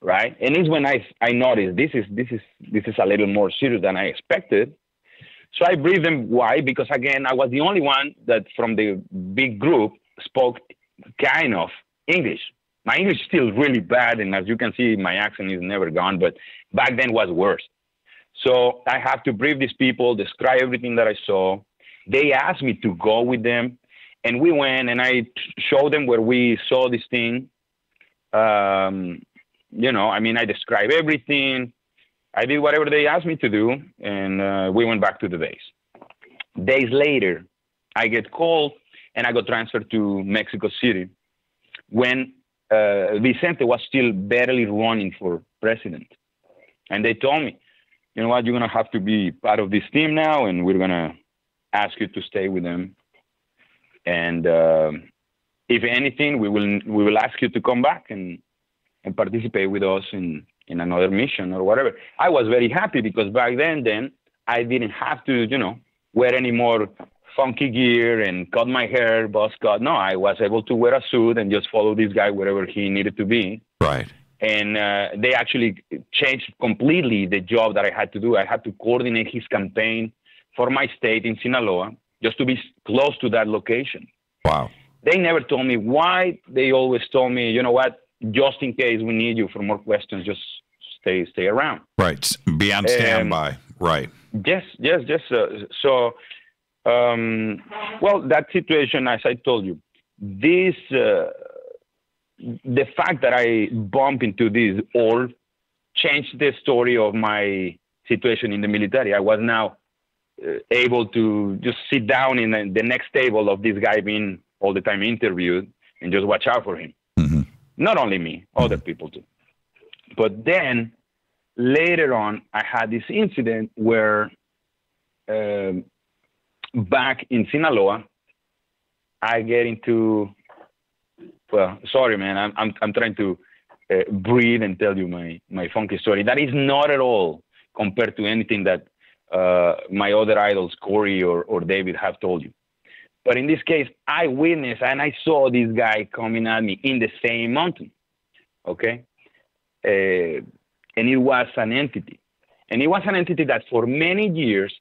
right? And it's when I noticed this is a little more serious than I expected. So I briefed them. Why? Because again, I was the only one that from the big group spoke kind of English. My English is still really bad, and as you can see, my accent is never gone. But back then was worse. So I have to brief these people, describe everything that I saw. They asked me to go with them, and we went, and I showed them where we saw this thing. You know, I mean, I described everything. I did whatever they asked me to do, and we went back to the base. Days later, I get called, and I got transferred to Mexico City when Vicente was still barely running for president. And they told me, you know what, you're going to have to be part of this team now, and we're going to ask you to stay with them. And if anything, we will ask you to come back and participate with us in another mission or whatever. I was very happy because back then I didn't have to, you know, wear any more funky gear and cut my hair, buzz cut. No, I was able to wear a suit and just follow this guy wherever he needed to be. Right. And they actually changed completely the job that I had to do. I had to coordinate his campaign for my state in Sinaloa, just to be close to that location. Wow. They never told me why. They always told me, you know what, just in case we need you for more questions, just stay around. Right. Be on standby. Right. Yes. So, well, that situation, as I told you, this, the fact that I bumped into this all changed the story of my situation in the military. I was now able to just sit down in the next table of this guy being all the time interviewed and just watch out for him. Mm-hmm. Not only me, other people too. But then later on, I had this incident where back in Sinaloa, I get into, well, sorry, man, I'm trying to breathe and tell you my funky story. That is not at all compared to anything that my other idols, Corey or David, have told you. But in this case, I witnessed and I saw this guy coming at me in the same mountain, okay? And it was an entity. And it was an entity that for many years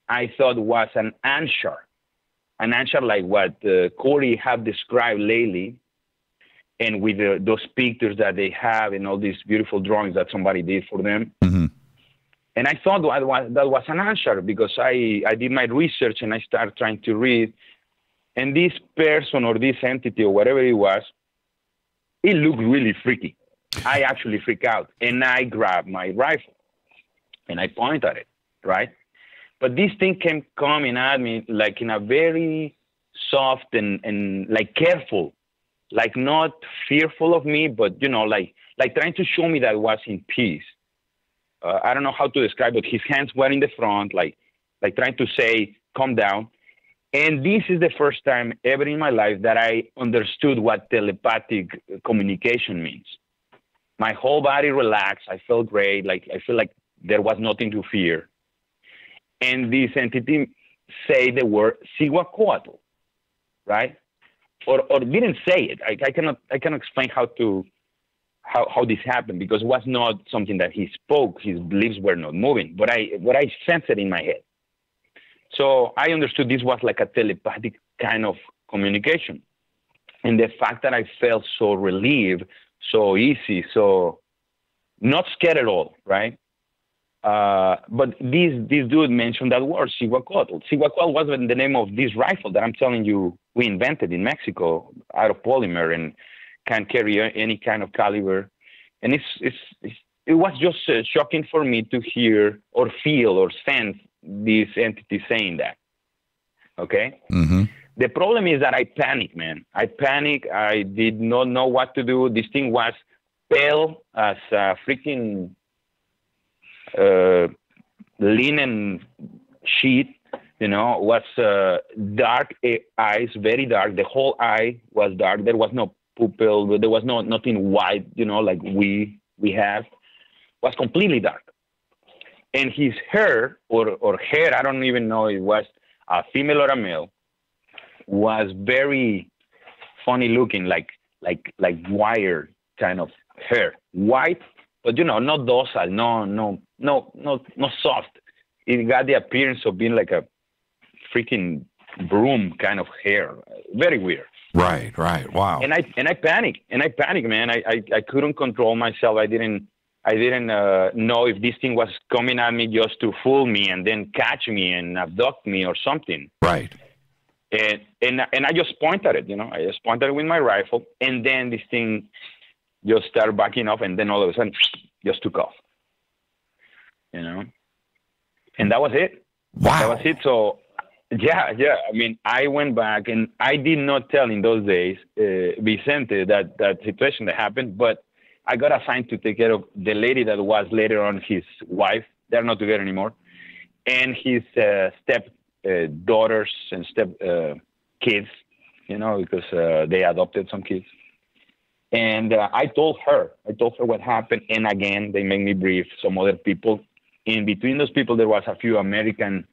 I thought was an anshar like what Corey have described lately, and with those pictures that they have and all these beautiful drawings that somebody did for them. Mm-hmm. And I thought that was an anshar because I did my research and I started trying to read. And this person or this entity or whatever it was, it looked really freaky. I actually freaked out. And I grabbed my rifle and I pointed at it, right? But this thing came coming at me like in a very soft and like careful, like not fearful of me, but, you know, like trying to show me that I was in peace. I don't know how to describe it. His hands were in the front, like trying to say, calm down. And this is the first time ever in my life that I understood what telepathic communication means. My whole body relaxed. I felt great. Like I feel like there was nothing to fear. And this entity say the word Cihuacoatl, right? Or didn't say it. I cannot explain how this happened because it was not something that he spoke. His lips were not moving, but I sensed it in my head. So I understood this was like a telepathic kind of communication. And the fact that I felt so relieved, so easy, so not scared at all, right? But this dude mentioned that word, Cihuacoatl. Cihuacoatl was the name of this rifle that I'm telling you we invented in Mexico out of polymer and can carry any kind of caliber. And it was just shocking for me to hear or feel or sense this entity saying that. Okay? Mm-hmm. The problem is that I panicked, man. I panicked. I did not know what to do. This thing was pale as a freaking linen sheet, you know, was dark eyes, very dark. The whole eye was dark. There was no pupil. There was nothing white, you know, like we have. It was completely dark. And his hair or hair, I don't even know if it was a female or a male, was very funny looking, like wire kind of hair. White, but, you know, not docile, no soft. It got the appearance of being like a freaking broom kind of hair. Very weird. Right. Wow. And I panicked, man. I couldn't control myself. I I didn't know if this thing was coming at me just to fool me and then catch me and abduct me or something. Right. And I just pointed at it, I just pointed it with my rifle, and then this thing just started backing up, and then all of a sudden, just took off. And that was it. Wow. That was it. So, yeah. I mean, I went back, and I did not tell in those days Vicente that situation that happened, but I got assigned to take care of the lady that was later on his wife. They're not together anymore, and his step daughters and step kids, because they adopted some kids. And I told her what happened. And again, they made me brief some other people. In between those people, there was a few American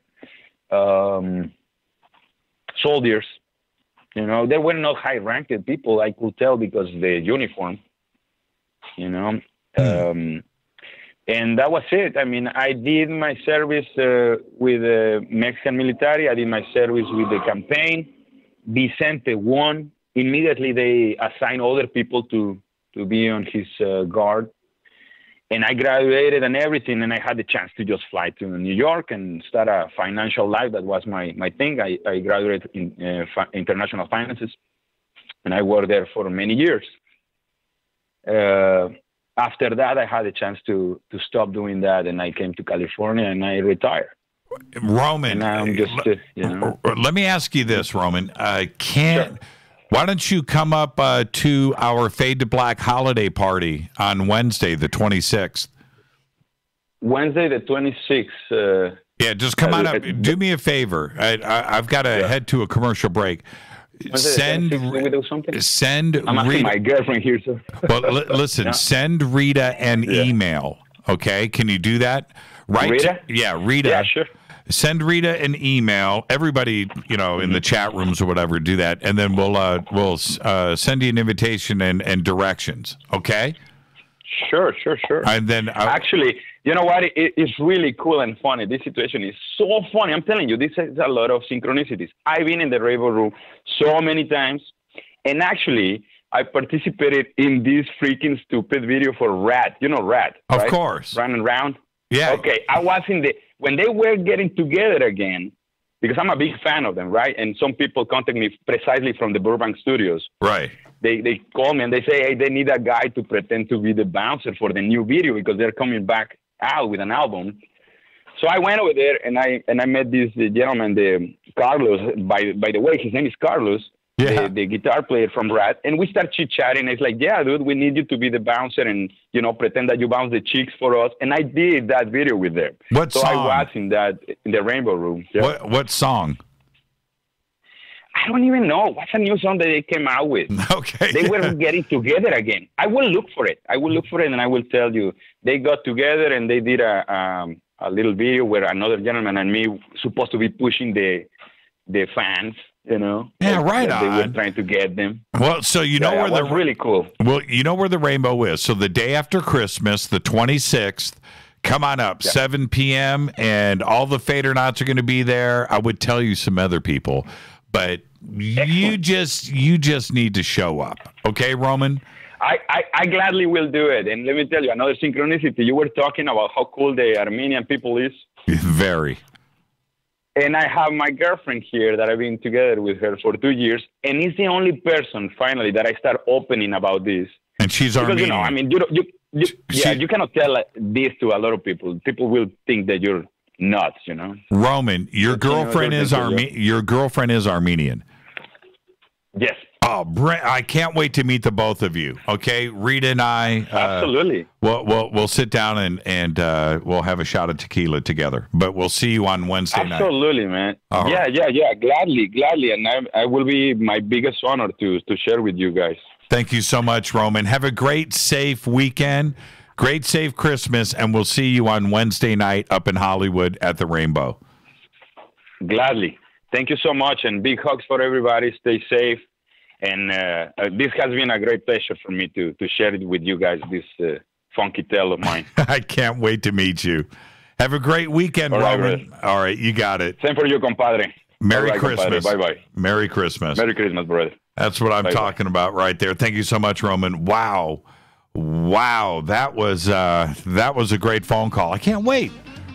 soldiers. They were not high-ranked people, I could tell, because of the uniform, And that was it. I mean, I did my service with the Mexican military. I did my service with the campaign. Vicente won. Immediately, they assigned other people to be on his guard. And I graduated and everything, and I had the chance to just fly to New York and start a financial life. That was my thing. I graduated in international finances, and I worked there for many years. After that, I had a chance to stop doing that, and I came to California, and I retired. Roman, and I'm just, let me ask you this, Roman. Sure. Why don't you come up to our Fade to Black holiday party on Wednesday, the 26th? Wednesday, the 26th. Yeah, just come on up. Do me a favor. I've got to head to a commercial break. Send I'm asking my girlfriend here. So. Well, listen. Send Rita an email. Okay, can you do that? Right? Rita? Rita. Yeah, sure. Send Rita an email. Everybody, in the chat rooms or whatever, do that, and then we'll send you an invitation and directions. Okay? Sure. And then actually, you know what? It's really cool and funny. This situation is so funny. I'm telling you, this is a lot of synchronicities. I've been in the Rainbow Room so many times, and actually, I participated in this freaking stupid video for Rat. You know Rat, of right? course. Running around. Yeah. Okay, I was when they were getting together again, because I'm a big fan of them, right? And some people contact me precisely from the Burbank studios. Right. They call me and they say, hey, they need a guy to pretend to be the bouncer for the new video because they're coming back out with an album. So I went over there and I met this gentleman, Carlos. By the way, his name is Carlos, the guitar player from Rat. And we start chit-chatting. It's like, yeah, dude, we need you to be the bouncer and, pretend that you bounce the chicks for us. And I did that video with them. What song? I was in the Rainbow Room. Yeah. What song? I don't even know. What's a new song that they came out with? Okay. They were getting together again. I will look for it. And I will tell you. They got together and they did a little video where another gentleman and me supposed to be pushing the fans, Yeah, right on. They were trying to get them. Well, so where the really cool. Well, you know where the Rainbow is. So the day after Christmas, the 26th, come on up, 7 p.m., and all the Fadernauts are going to be there. I would tell you some other people. But you just need to show up. Okay, Roman? I gladly will do it. And let me tell you, another synchronicity. You were talking about how cool the Armenian people is. Very. And I have my girlfriend here that I've been together with her for 2 years. And it's the only person, finally, that I start opening about this. And she's Armenian. You cannot tell this to a lot of people. People will think that you're nuts, Roman, your girlfriend is Armenian. Yes. Oh, Brent, I can't wait to meet the both of you. Okay, Rita and I. Absolutely. We'll sit down and we'll have a shot of tequila together. But we'll see you on Wednesday night. Absolutely, man. All right. Yeah. Gladly, and I will be my biggest honor to share with you guys. Thank you so much, Roman. Have a great, safe weekend. Great, safe Christmas, and we'll see you on Wednesday night up in Hollywood at the Rainbow. Gladly. Thank you so much, and big hugs for everybody. Stay safe. And this has been a great pleasure for me to share it with you guys, this funky tale of mine. I can't wait to meet you. Have a great weekend, Roman. All right, you got it. Same for you, compadre. Merry Christmas. Bye-bye. Merry Christmas. Merry Christmas, brother. That's what I'm talking about right there. Thank you so much, Roman. Wow. Wow, that was a great phone call. I can't wait.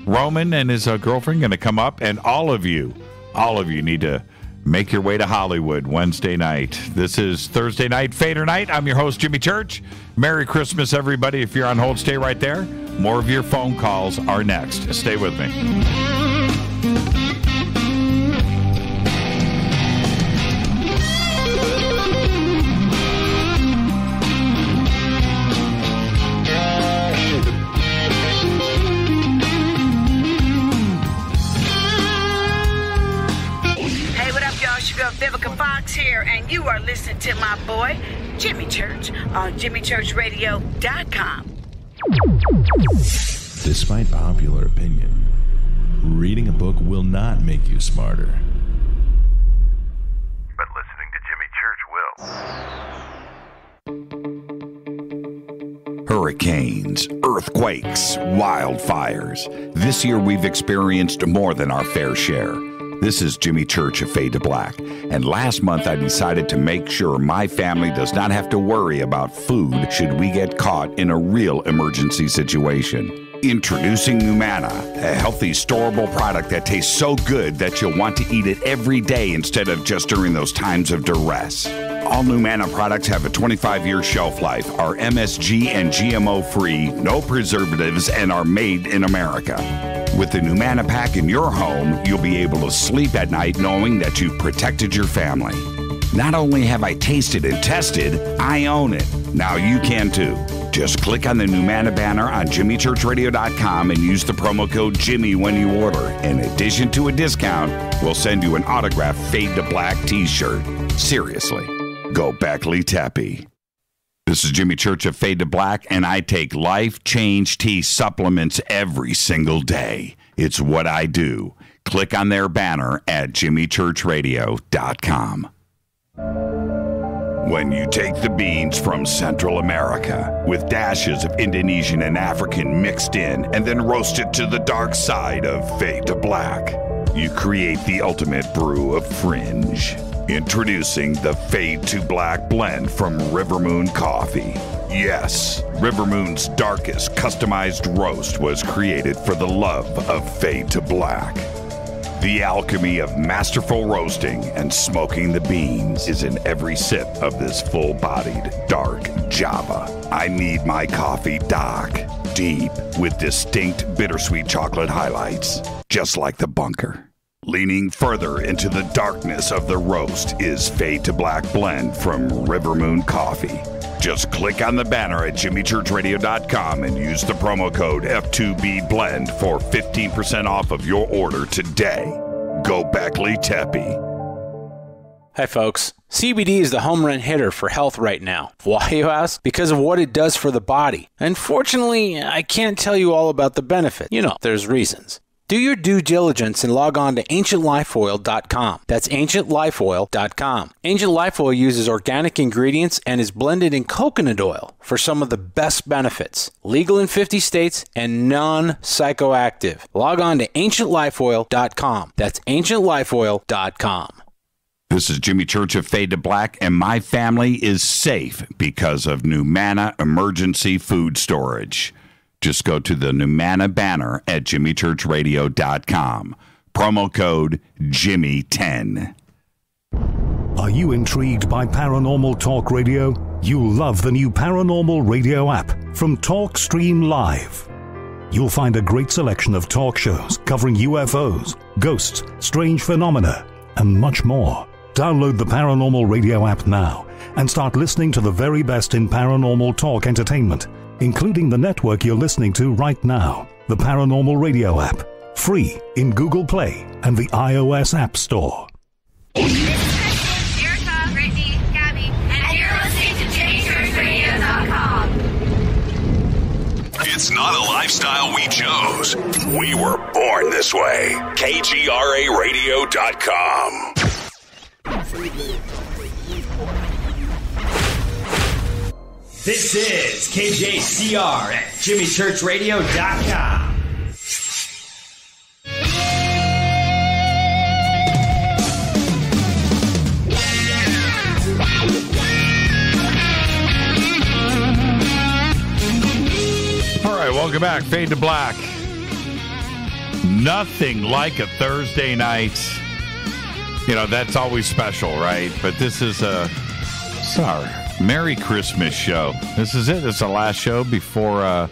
Roman and his girlfriend going to come up, and all of you need to make your way to Hollywood Wednesday night. This is Thursday night, Fadernight. I'm your host, Jimmy Church. Merry Christmas, everybody. If you're on hold, stay right there. More of your phone calls are next. Stay with me. Vivica Fox here, and you are listening to my boy, Jimmy Church, on JimmyChurchRadio.com. Despite popular opinion, reading a book will not make you smarter. But listening to Jimmy Church will. Hurricanes, earthquakes, wildfires. This year we've experienced more than our fair share. This is Jimmy Church of Fade to Black, and last month I decided to make sure my family does not have to worry about food should we get caught in a real emergency situation. Introducing Numana, a healthy, storable product that tastes so good that you'll want to eat it every day instead of just during those times of duress. All Numana products have a 25-year shelf life, are MSG and GMO-free, no preservatives, and are made in America. With the Numana pack in your home, you'll be able to sleep at night knowing that you've protected your family. Not only have I tasted and tested, I own it. Now you can too. Just click on the Numana banner on JimmyChurchRadio.com and use the promo code Jimmy when you order. In addition to a discount, we'll send you an autographed Fade to Black t-shirt. Seriously, go Beckley Tappy. This is Jimmy Church of Fade to Black, and I take Life Change Tea supplements every single day. It's what I do. Click on their banner at JimmyChurchRadio.com. When you take the beans from Central America with dashes of Indonesian and African mixed in and then roasted to the dark side of Fade to Black, you create the ultimate brew of fringe. Introducing the Fade to Black blend from Rivermoon Coffee. Yes, Rivermoon's darkest customized roast was created for the love of Fade to Black. The alchemy of masterful roasting and smoking the beans is in every sip of this full-bodied, dark Java. I need my coffee dark, deep, with distinct bittersweet chocolate highlights, just like the bunker. Leaning further into the darkness of the roast is Fade to Black blend from Rivermoon Coffee. Just click on the banner at JimmyChurchRadio.com and use the promo code F2BBLEND for 15% off of your order today. Go Beckley Tappy. Hi folks, CBD is the home run hitter for health right now. Why, you ask? Because of what it does for the body. Unfortunately, I can't tell you all about the benefit. You know, there's reasons. Do your due diligence and log on to AncientLifeOil.com. That's AncientLifeOil.com. Ancient Life Oil uses organic ingredients and is blended in coconut oil for some of the best benefits. Legal in 50 states and non-psychoactive. Log on to AncientLifeOil.com. That's AncientLifeOil.com. This is Jimmy Church of Fade to Black, and my family is safe because of Numana Emergency Food Storage. Just go to the Numana banner at JimmyChurchRadio.com. Promo code Jimmy10. Are you intrigued by Paranormal Talk Radio? You'll love the new Paranormal Radio app from TalkStream Live. You'll find a great selection of talk shows covering UFOs, ghosts, strange phenomena, and much more. Download the Paranormal Radio app now and start listening to the very best in paranormal talk entertainment, including the network you're listening to right now, the Paranormal Radio app, free in Google Play and the iOS App Store. This is Kristen, Erica, Brittany, Gabby, and you're listening to JimmyChurchRadio.com. It's not a lifestyle we chose. We were born this way. KGRARadio.com. This is KJCR at JimmyChurchRadio.com. right, welcome back. Fade to Black. Nothing like a Thursday night. You know, that's always special, right? But this is our Merry Christmas show. This is it. It's the last show before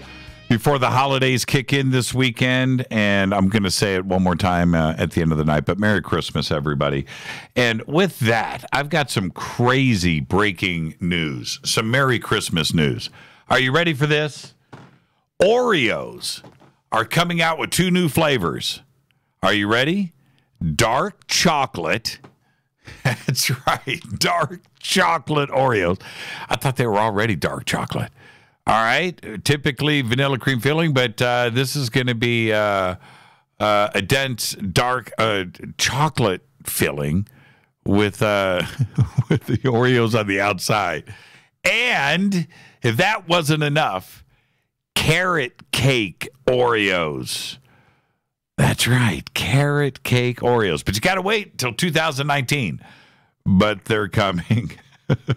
the holidays kick in this weekend. And I'm going to say it one more time at the end of the night. But Merry Christmas, everybody. And with that, I've got some crazy breaking news. Some Merry Christmas news. Are you ready for this? Oreos are coming out with 2 new flavors. Are you ready? Dark chocolate. That's right. Dark chocolate Oreos. I thought they were already dark chocolate. All right. Typically vanilla cream filling, but this is going to be a dense dark chocolate filling with the Oreos on the outside. And if that wasn't enough, carrot cake Oreos. That's right, carrot cake Oreos. But you got to wait until 2019. But they're coming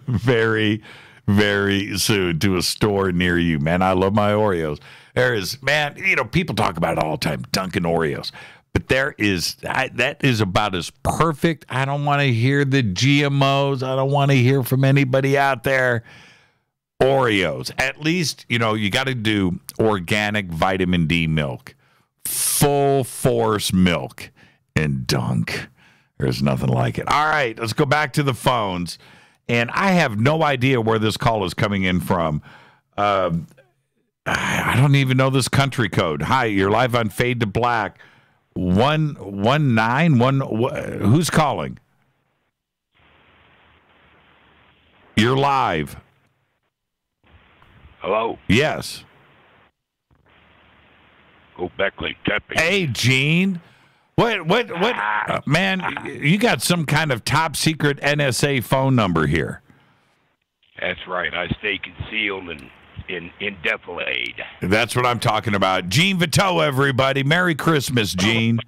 very, very soon to a store near you. Man, I love my Oreos. There is, man, you know, people talk about it all the time, Dunkin' Oreos. But that is about as perfect. I don't want to hear the GMOs. I don't want to hear from anybody out there. Oreos. At least, you know, you got to do organic vitamin D milk. Full force milk and Dunk. There's nothing like it. All right, let's go back to the phones. And I have no idea where this call is coming in from. I don't even know this country code. Hi, you're live on Fade to Black. 191. Who's calling? You're live. Hello? Yes. Go Beckley Teppy. Hey, Gene. What? Man, you got some kind of top secret NSA phone number here. That's right. I stay concealed and indefinite. That's what I'm talking about. Gene Vito, everybody. Merry Christmas, Gene.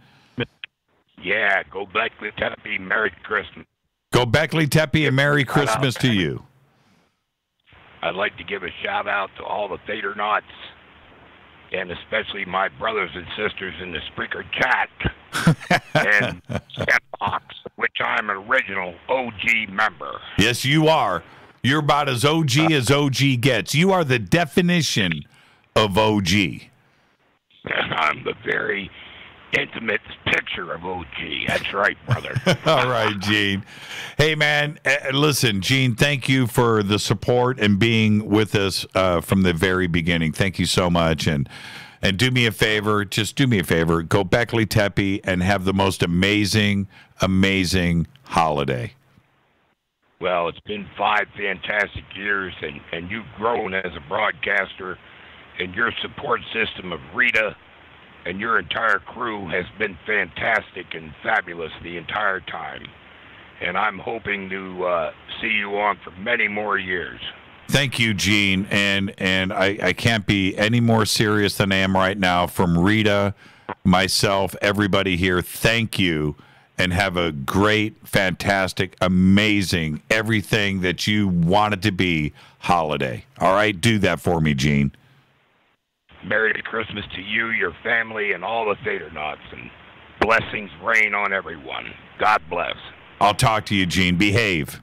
Yeah, go Beckley Teppy. Merry Christmas. Go Beckley Teppy and Merry Christmas to you. I'd like to give a shout out to all the Fadernauts, and especially my brothers and sisters in the Spreaker chat and Box, which I'm an original OG member. Yes, you are. You're about as OG as OG gets. You are the definition of OG. I'm the very intimate picture of OG. That's right, brother. All right, Gene. Hey, man, listen, Gene, thank you for the support and being with us from the very beginning. Thank you so much. And do me a favor, just do me a favor, go Beckley Teppy and have the most amazing, amazing holiday. Well, it's been 5 fantastic years, and you've grown as a broadcaster, and your support system of Rita and your entire crew has been fantastic and fabulous the entire time. And I'm hoping to see you on for many more years. Thank you, Gene. And I can't be any more serious than I am right now. From Rita, myself, everybody here, thank you. And have a great, fantastic, amazing, everything that you want it to be holiday. All right? Do that for me, Gene. Merry Christmas to you, your family, and all the Fadernauts, and blessings rain on everyone. God bless. I'll talk to you, Gene. Behave.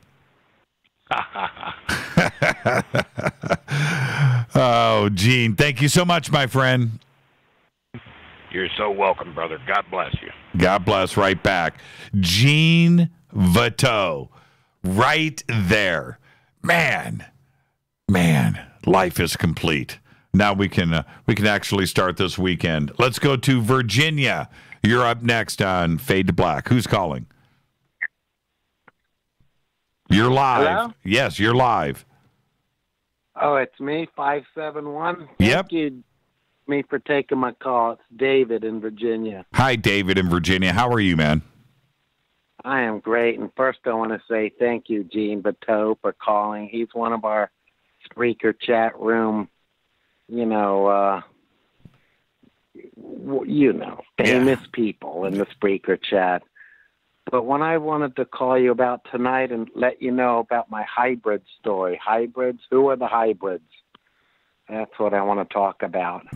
Oh, Gene, thank you so much, my friend. You're so welcome, brother. God bless you. God bless. Right back. Gene Vito. Right there. Man, life is complete. Now we can actually start this weekend. Let's go to Virginia. You're up next on Fade to Black. Who's calling? You're live. Hello? Yes, you're live. Oh, it's me, 571. Yep. Thank you me for taking my call. It's David in Virginia. Hi, David in Virginia. How are you, man? I am great. And first I want to say thank you, Gene Bateau, for calling. He's one of our Spreaker chat room, famous people in the Spreaker chat. But when I wanted to call you about tonight and let you know about my hybrid story. Hybrids? Who are the hybrids? That's what I want to talk about.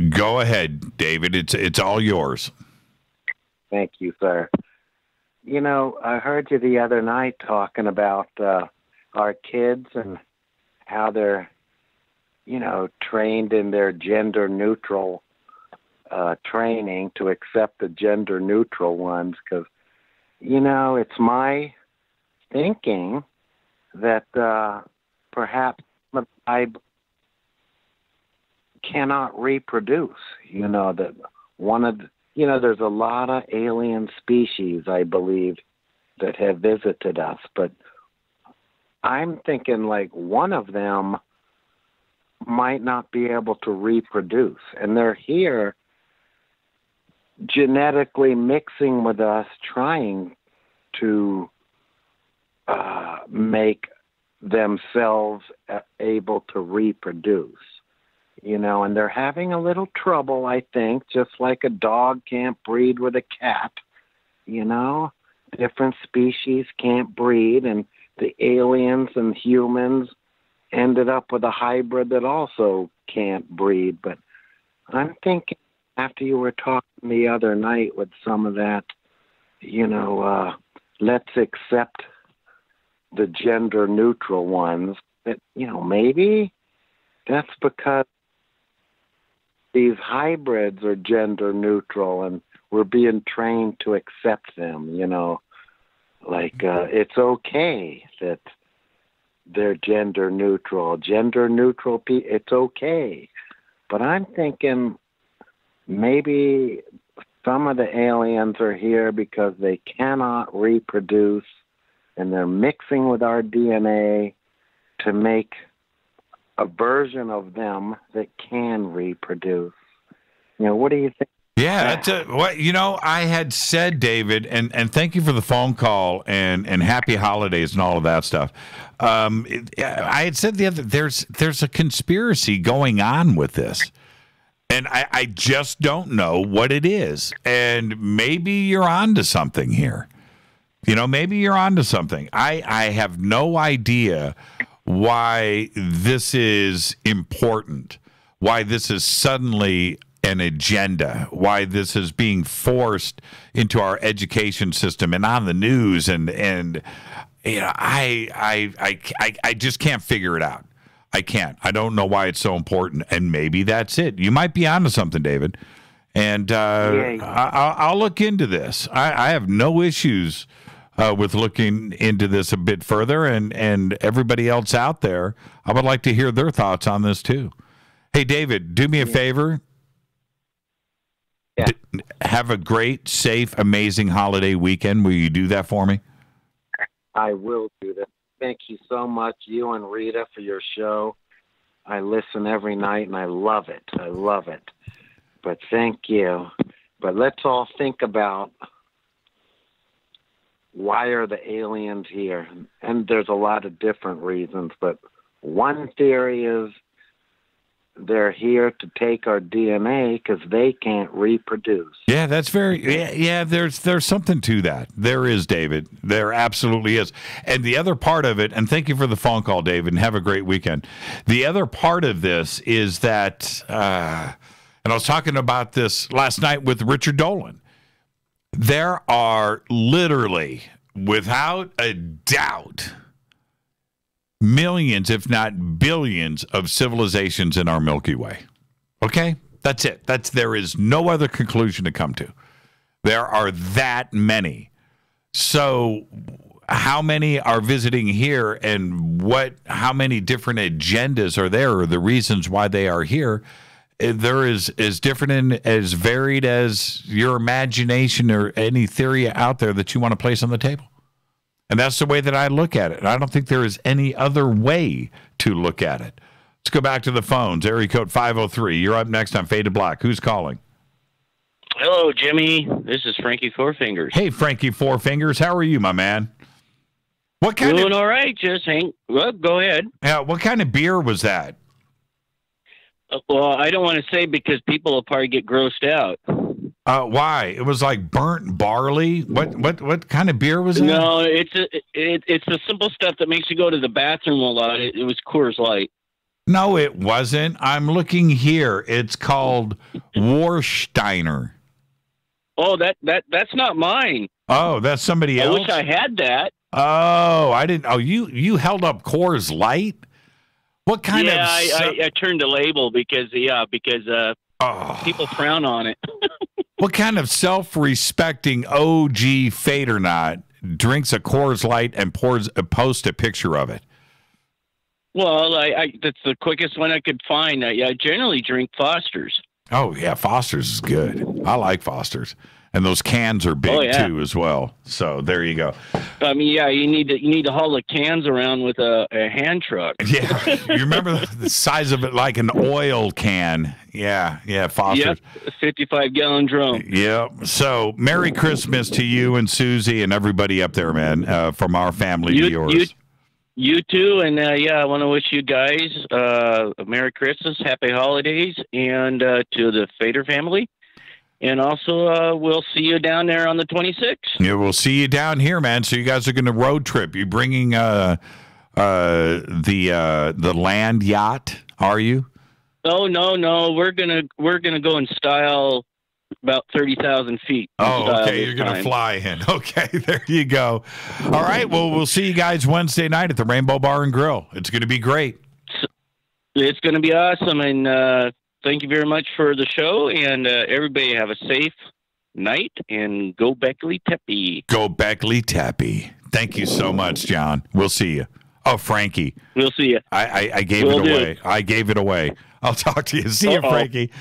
Go ahead, David. It's all yours. Thank you, sir. You know, I heard you the other night talking about our kids and how they're, you know, trained in their gender-neutral training to accept the gender-neutral ones. Because, you know, it's my thinking that perhaps I cannot reproduce. You know, that there's a lot of alien species, I believe, that have visited us, but I'm thinking like one of them might not be able to reproduce, and they're here genetically mixing with us, trying to make themselves able to reproduce. You know, and they're having a little trouble, I think, just like a dog can't breed with a cat. You know, different species can't breed, and the aliens and humans ended up with a hybrid that also can't breed. But I'm thinking, after you were talking the other night with some of that, you know, let's accept the gender-neutral ones, that, you know, maybe that's because these hybrids are gender neutral and we're being trained to accept them, you know, like it's okay that they're gender neutral. It's okay. But I'm thinking maybe some of the aliens are here because they cannot reproduce and they're mixing with our DNA to make a version of them that can reproduce. You know, what do you think? Yeah, that's what I had said, David, and thank you for the phone call and happy holidays and all of that stuff. I had said there's a conspiracy going on with this, and I just don't know what it is. And maybe you're onto something here. You know, maybe you're onto something. I have no idea why this is important, why this is suddenly an agenda, why this is being forced into our education system and on the news, and you know, I just can't figure it out. I can't. I don't know why it's so important, and maybe that's it. You might be onto something, David, and I'll look into this. I have no issues with looking into this a bit further, and everybody else out there, I would like to hear their thoughts on this too. Hey, David, do me a favor. Yeah. Have a great, safe, amazing holiday weekend. Will you do that for me? I will do that. Thank you so much, you and Rita, for your show. I listen every night, and I love it. I love it. But thank you. But let's all think about, why are the aliens here? And there's a lot of different reasons, but one theory is they're here to take our DNA because they can't reproduce. Yeah, that's there's something to that. There is, David. There absolutely is. And the other part of it, and thank you for the phone call, David, and have a great weekend. The other part of this is that, and I was talking about this last night with Richard Dolan, there are literally, without a doubt, millions, if not billions, of civilizations in our Milky Way. Okay? That's it. There is no other conclusion to come to. There are that many. So how many are visiting here, and how many different agendas are there, or the reasons why they are here? There is as different and as varied as your imagination or any theory out there that you want to place on the table. And that's the way that I look at it. And I don't think there is any other way to look at it. Let's go back to the phones. Area code 503. You're up next on Faded Black. Who's calling? Hello, Jimmy. This is Frankie Four Fingers. Hey, Frankie Four Fingers. How are you, my man? What kind Doing all right. Just well, go ahead. Yeah, what kind of beer was that? Well, I don't want to say because people will probably get grossed out. Why? It was like burnt barley. What kind of beer was it? No, it's the simple stuff that makes you go to the bathroom a lot. It was Coors Light. No, it wasn't. I'm looking here. It's called Warsteiner. Oh, that's not mine. Oh, that's somebody else? I wish I had that. Oh, I didn't. Oh, you held up Coors Light? What kind of... I turned the label because people frown on it. What kind of self-respecting OG Fadernight drinks a Coors Light and posts a picture of it? Well, that's the quickest one I could find. I generally drink Foster's. Oh, yeah, Foster's is good. I like Foster's. And those cans are big, too, as well. So there you go. I mean, yeah, you need to haul the cans around with a hand truck. Yeah, you remember the size of it like an oil can. Yeah, Foster's. Yep, a 55-gallon drum. Yep. So Merry Christmas to you and Susie and everybody up there, man, from our family to yours. You too, and I want to wish you guys a Merry Christmas, Happy Holidays, and to the Fader family. And also, we'll see you down there on the 26th. Yeah, we'll see you down here, man. So you guys are going to road trip. You bringing the land yacht? Are you? Oh no, we're gonna go in style about 30,000 feet. Oh, okay. You're going to fly in. Okay, there you go. All right. Well, we'll see you guys Wednesday night at the Rainbow Bar and Grill. It's going to be great. It's going to be awesome, and thank you very much for the show, and everybody have a safe night, and go Beckley Teppy. Go Beckley Teppy. Thank you so much, John. We'll see you. Oh, Frankie. We'll see you. I gave it away. I gave it away. I'll talk to you. See you, Frankie.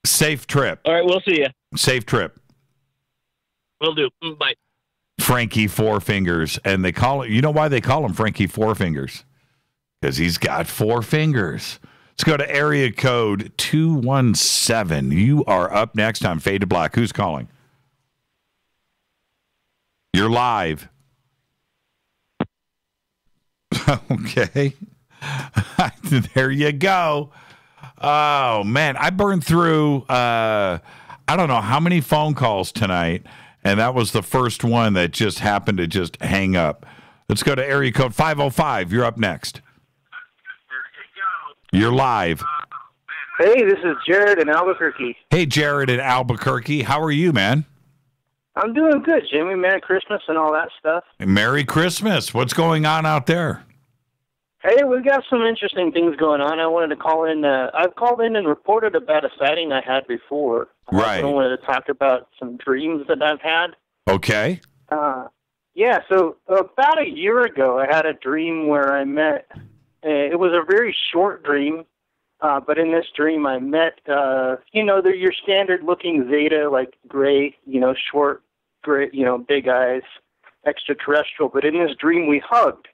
Safe trip. All right, we'll see you. Safe trip. Will do. Bye. Frankie Four Fingers. And they call it, you know why they call him Frankie Four Fingers? Because he's got 4 fingers. Let's go to area code 217. You are up next on Fade to Black. Who's calling? You're live. Okay. There you go. Oh, man. I burned through, I don't know how many phone calls tonight, and that was the first one that just happened to just hang up. Let's go to area code 505. You're up next. You're live. Hey, this is Jared in Albuquerque. Hey, Jared in Albuquerque. How are you, man? I'm doing good, Jimmy. Merry Christmas and all that stuff. Merry Christmas. What's going on out there? Hey, we've got some interesting things going on. I wanted to call in. I've called in and reported about a sighting I had before. Right. I wanted to talk about some dreams that I've had. Okay. Yeah, so about a year ago, I had a dream where I met... it was a very short dream, but in this dream I met, they're your standard-looking Zeta, like gray, short, gray, big eyes, extraterrestrial. But in this dream we hugged.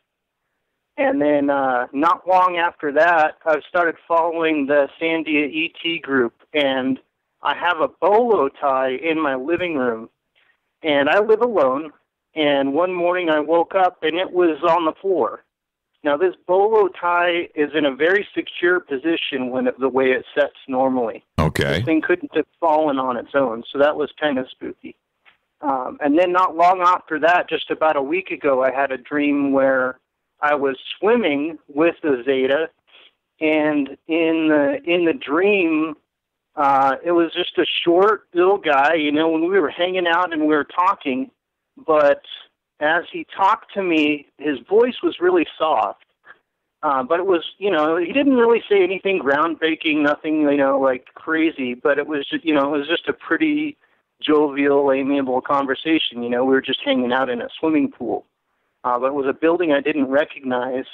And then not long after that, I started following the Sandia ET group, and I have a bolo tie in my living room. And I live alone, and one morning I woke up, and it was on the floor. Now, this bolo tie is in a very secure position the way it sets normally. Okay. This thing couldn't have fallen on its own, so that was kind of spooky. And then not long after that, just about a week ago, I had a dream where I was swimming with the Zeta, and in the dream, it was just a short little guy, when we were hanging out and we were talking, but as he talked to me, his voice was really soft, but it was, he didn't really say anything groundbreaking, nothing, like crazy, but it was just a pretty jovial, amiable conversation. We were just hanging out in a swimming pool, but it was a building I didn't recognize.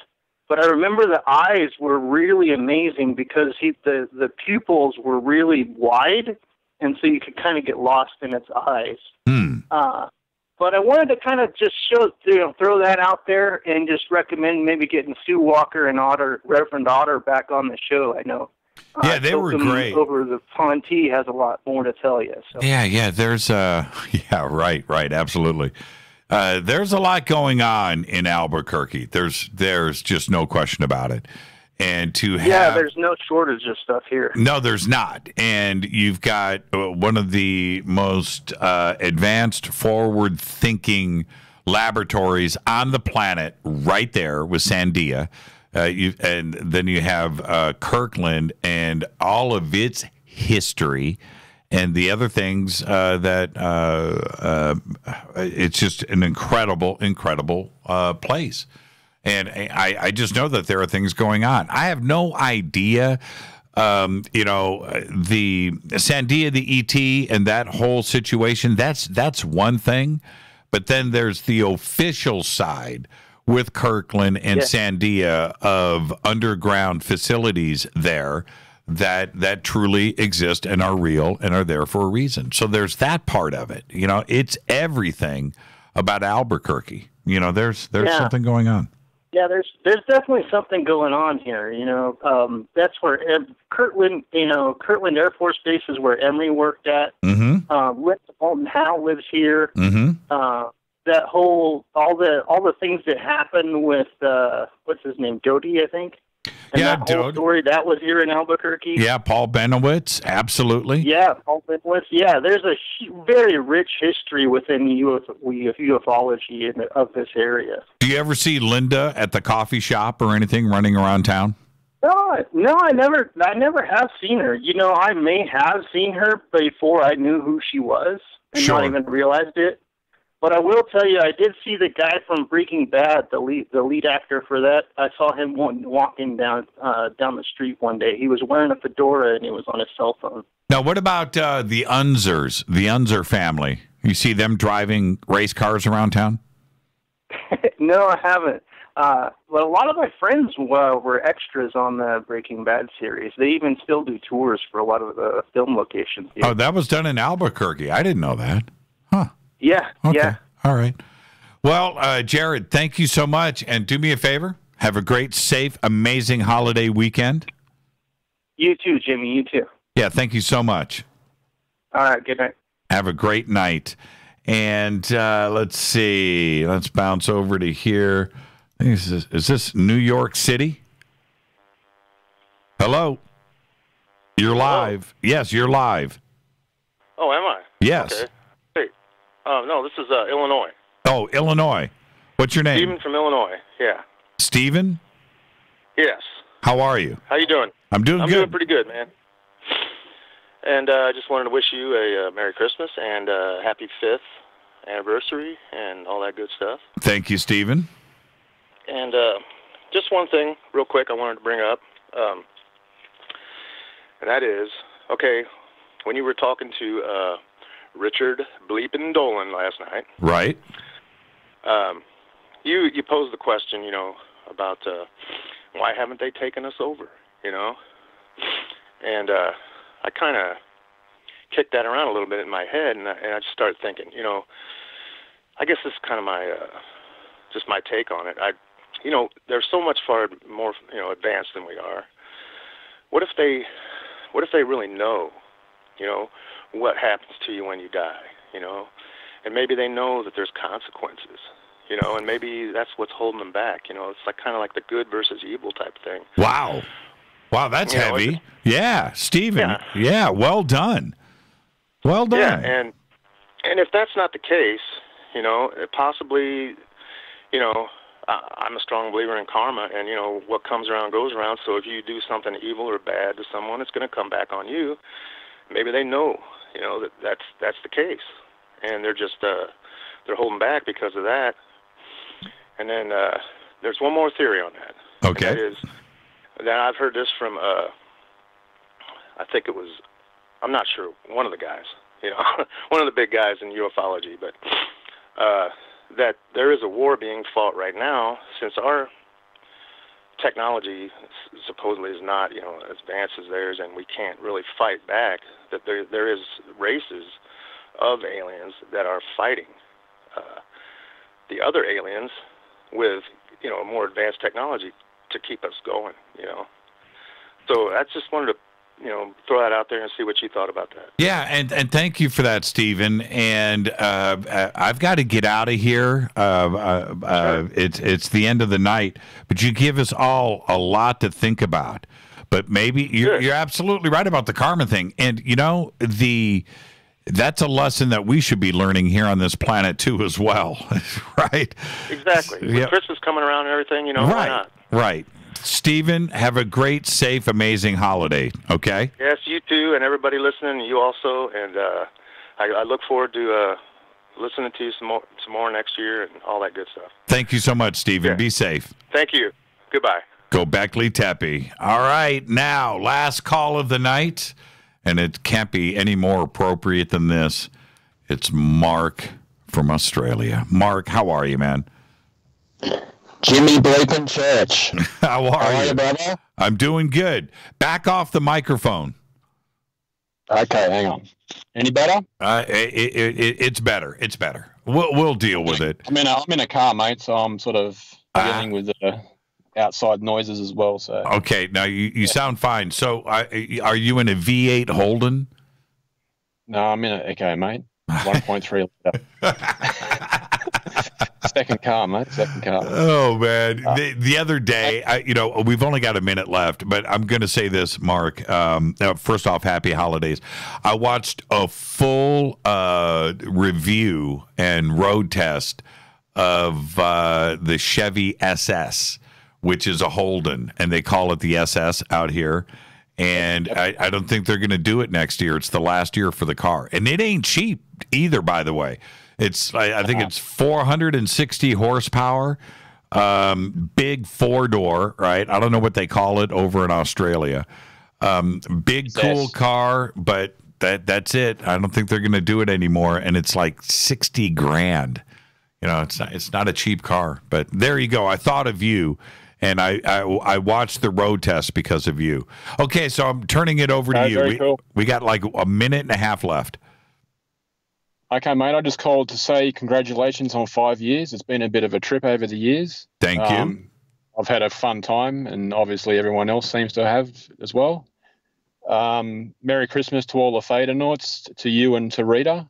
But I remember the eyes were really amazing because the pupils were really wide, and so you could kind of get lost in its eyes. But I wanted to kind of just throw that out there and just recommend maybe getting Sue Walker and Reverend Otter back on the show. I know. Yeah, they were great. Over the Ponte has a lot more to tell you. So. Yeah. There's right, absolutely. There's a lot going on in Albuquerque. There's just no question about it. And to have there's no shortage of stuff here. No, there's not. And you've got one of the most advanced, forward-thinking laboratories on the planet right there with Sandia. And then you have Kirkland and all of its history and the other things that it's just an incredible place. And I just know that there are things going on. I have no idea. The Sandia, the ET, and that whole situation, that's one thing. But then there's the official side with Kirkland and Sandia of underground facilities there that truly exist and are real and are there for a reason. So there's that part of it. It's everything about Albuquerque. There's something going on. Yeah, there's definitely something going on here. That's where Kirtland Air Force Base is where Emory worked at. Mm-hmm. Alton Howe lives here. Mm-hmm. That whole all the things that happened with what's his name, Doty, I think. And that whole story that was here in Albuquerque. Yeah, Paul Benowitz, absolutely. Yeah, Paul Benowitz. Yeah, there's a very rich history within ufology of this area. Do you ever see Linda at the coffee shop or anything running around town? No, I never have seen her. I may have seen her before I knew who she was and not even realized it. But I will tell you, I did see the guy from Breaking Bad, the lead actor for that. I saw him walking down the street one day. He was wearing a fedora and he was on his cell phone. Now, what about the Unzers, the Unzer family? You see them driving race cars around town? No, I haven't. But a lot of my friends were extras on the Breaking Bad series. They even still do tours for a lot of the film locations here. Oh, that was done in Albuquerque. I didn't know that. Huh. Yeah, okay. Yeah. All right. Well, Jared, thank you so much. And do me a favor. Have a great, safe, amazing holiday weekend. You too, Jimmy. You too. Yeah, thank you so much. All right, good night. Have a great night. And let's see. Let's bounce over to here. I think is this New York City? Hello? You're live. Yes, you're live. Oh, am I? Yes. Okay. Hey. No, this is Illinois. Oh, Illinois. What's your name? Stephen from Illinois. Yeah. Stephen? Yes. How are you? How you doing? I'm doing good. I'm doing pretty good, man. And I just wanted to wish you a Merry Christmas and Happy 5th anniversary and all that good stuff. Thank you, Stephen. And just one thing real quick I wanted to bring up, and that is, okay, when you were talking to Richard Bleepin Dolan last night. Right. You posed the question, about why haven't they taken us over, And I kind of kicked that around a little bit in my head, and I just started thinking, I guess this is kind of my just my take on it. They're so much far more advanced than we are. What if they really know, what happens to you when you die, and maybe they know that there's consequences, and maybe that's what's holding them back. It's like kind of like the good versus evil type thing. Wow, that's heavy. Yeah, Stephen. Yeah, well done. Well done. Yeah, and if that's not the case, possibly, I'm a strong believer in karma, and what comes around goes around. So if you do something evil or bad to someone, it's going to come back on you. Maybe they know, that's the case, and they're just they're holding back because of that. And then there's one more theory on that. Okay. And that is that I've heard this from I think it was, I'm not sure, one of the guys, one of the big guys in ufology, but that there is a war being fought right now since our technology supposedly is not, as advanced as theirs, and we can't really fight back, that there is races of aliens that are fighting the other aliens with, more advanced technology to keep us going, So I just wanted to, throw that out there and see what you thought about that. Yeah, and thank you for that, Stephen. And I've got to get out of here. Sure. It's the end of the night, but you give us all a lot to think about. But maybe you're absolutely right about the karma thing. And, that's a lesson that we should be learning here on this planet, too, as well, right? Exactly. With Christmas coming around and everything, right. Why not? Right. Stephen, have a great, safe, amazing holiday, okay? Yes, you too, and everybody listening, you also. And I look forward to listening to you some more next year and all that good stuff. Thank you so much, Stephen. Be safe. Thank you. Goodbye. Go Beckley Tepe. All right, now, last call of the night, and it can't be any more appropriate than this. It's Mark from Australia. Mark, how are you, man? Jimmy Bleepin Church. How are you, brother? I'm doing good. Back off the microphone. Okay, hang on. Any better? It's better. It's better. We'll deal with it. I'm in a car, mate, so I'm sort of dealing with the outside noises as well. So okay, now you sound fine. So are you in a V8 Holden? No, I'm in a okay, mate. 1.3 liter. Second car, mate. Second car. Oh man, the other day, we've only got a minute left, but I'm going to say this, Mark. First off, happy holidays. I watched a full review and road test of the Chevy SS, which is a Holden, and they call it the SS out here. And I don't think they're going to do it next year. It's the last year for the car, and it ain't cheap either. By the way, I think it's 460 horsepower, big 4-door. Right? I don't know what they call it over in Australia. Big cool car, but that's it. I don't think they're going to do it anymore. And it's like $60,000. It's not a cheap car. But there you go. I thought of you. And I watched the road test because of you. Okay, so I'm turning it over to you. Cool. We got like a minute and a half left. Okay, mate. I just called to say congratulations on 5 years. It's been a bit of a trip over the years. Thank you. I've had a fun time, and obviously everyone else seems to have as well. Merry Christmas to all the Fadernauts, to you and to Rita.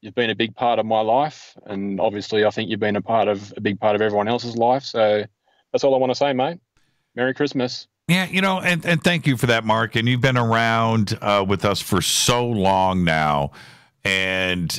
You've been a big part of my life, and obviously I think you've been a big part of everyone else's life. So that's all I want to say, mate. Merry Christmas. Yeah, and thank you for that, Mark. And you've been around with us for so long now. And,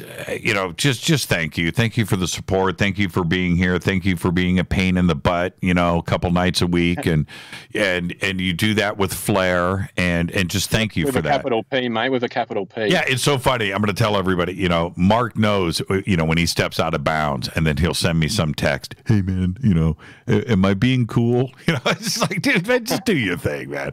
just thank you. Thank you for the support. Thank you for being here. Thank you for being a pain in the butt, a couple nights a week. And you do that with flair. And just thank you for that. With a capital P, mate, with a capital P. Yeah, it's so funny. I'm going to tell everybody, Mark knows, when he steps out of bounds, and then he'll send me some text. Hey, man, am I being cool? It's like, dude, man, just do your thing, man.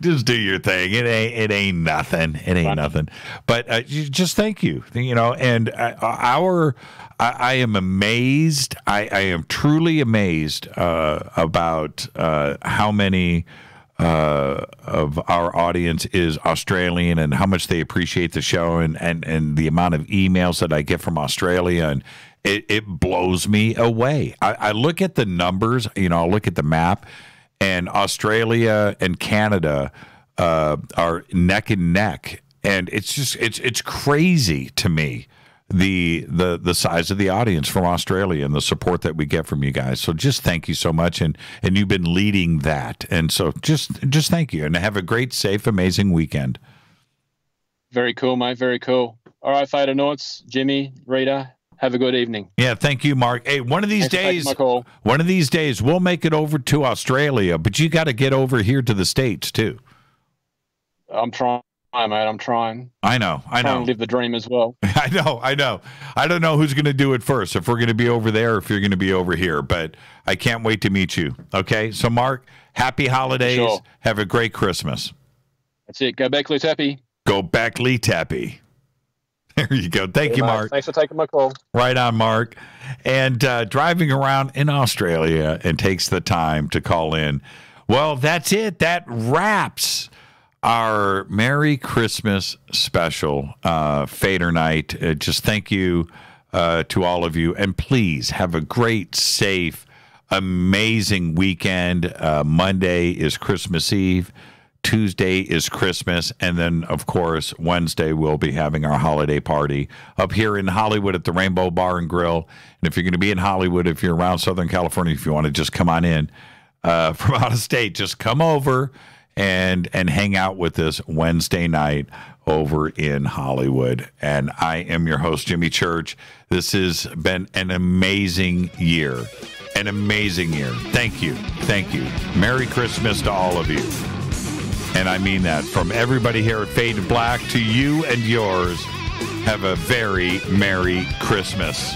Just do your thing. It ain't nothing. It ain't nothing. But just thank you. And I am amazed. I am truly amazed about how many of our audience is Australian and how much they appreciate the show and the amount of emails that I get from Australia, and it blows me away. I look at the numbers, I look at the map, and Australia and Canada are neck and neck. And it's just it's crazy to me the size of the audience from Australia and the support that we get from you guys. So just thank you so much, and you've been leading that. And so just thank you, and have a great, safe, amazing weekend. Very cool, mate. Very cool. All right, Fadernauts, Jimmy, Rita, have a good evening. Yeah, thank you, Mark. Hey, one of these days we'll make it over to Australia, but you got to get over here to the States too. I'm trying. Hi, mate. I'm trying. I know. Trying to live the dream as well. I know. I don't know who's going to do it first, if we're going to be over there or if you're going to be over here, but I can't wait to meet you. Okay? So, Mark, happy holidays. Sure. Have a great Christmas. That's it. Go Beckley Tepe. Go Beckley Tepe. There you go. Thank you, Mark. Thanks for taking my call. Right on, Mark. And driving around in Australia and takes the time to call in. Well, that's it. That wraps our Merry Christmas special, Fadernight. Just thank you to all of you. And please have a great, safe, amazing weekend. Monday is Christmas Eve. Tuesday is Christmas. And then, of course, Wednesday we'll be having our holiday party up here in Hollywood at the Rainbow Bar and Grill. And if you're going to be in Hollywood, if you're around Southern California, if you want to just come on in from out of state, just come over and hang out with us Wednesday night over in Hollywood. And I am your host, Jimmy Church. This has been an amazing year. an amazing year. Thank you. Thank you. Merry Christmas to all of you. And I mean that. From everybody here at Fade to Black to you and yours, have a very Merry Christmas.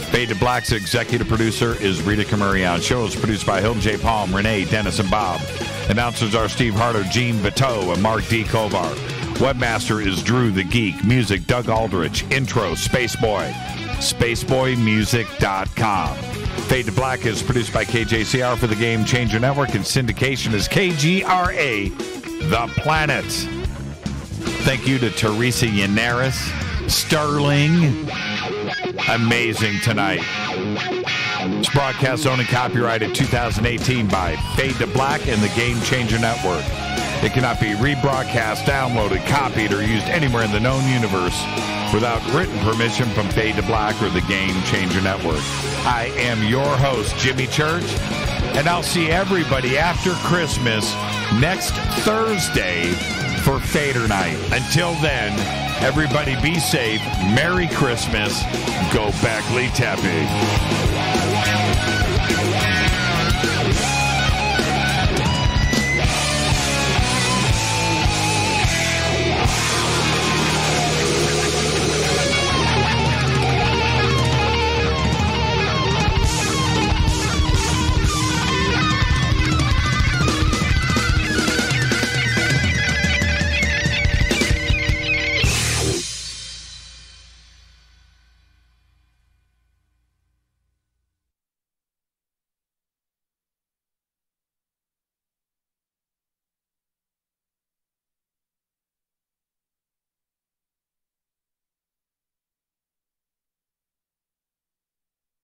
Fade to Black's executive producer is Rita Camarion. Show is produced by Hilton J. Palm, Renee, Dennis, and Bob. Announcers are Steve Harder, Gene Viteau, and Mark D. Kovar. Webmaster is Drew the Geek. Music, Doug Aldrich. Intro, Spaceboy. SpaceboyMusic.com. Fade to Black is produced by KJCR for the Game Changer Network, and syndication is KGRA, The Planet. Thank you to Teresa Yanaros. Sterling. Amazing tonight. This broadcast owned and copyrighted 2018 by Fade to Black and the Game Changer Network. It cannot be rebroadcast, downloaded, copied, or used anywhere in the known universe without written permission from Fade to Black or the Game Changer Network. I am your host, Jimmy Church, and I'll see everybody after Christmas next Thursday for Fadernight. Until then, everybody be safe. Merry Christmas. Go Beckley Tepe.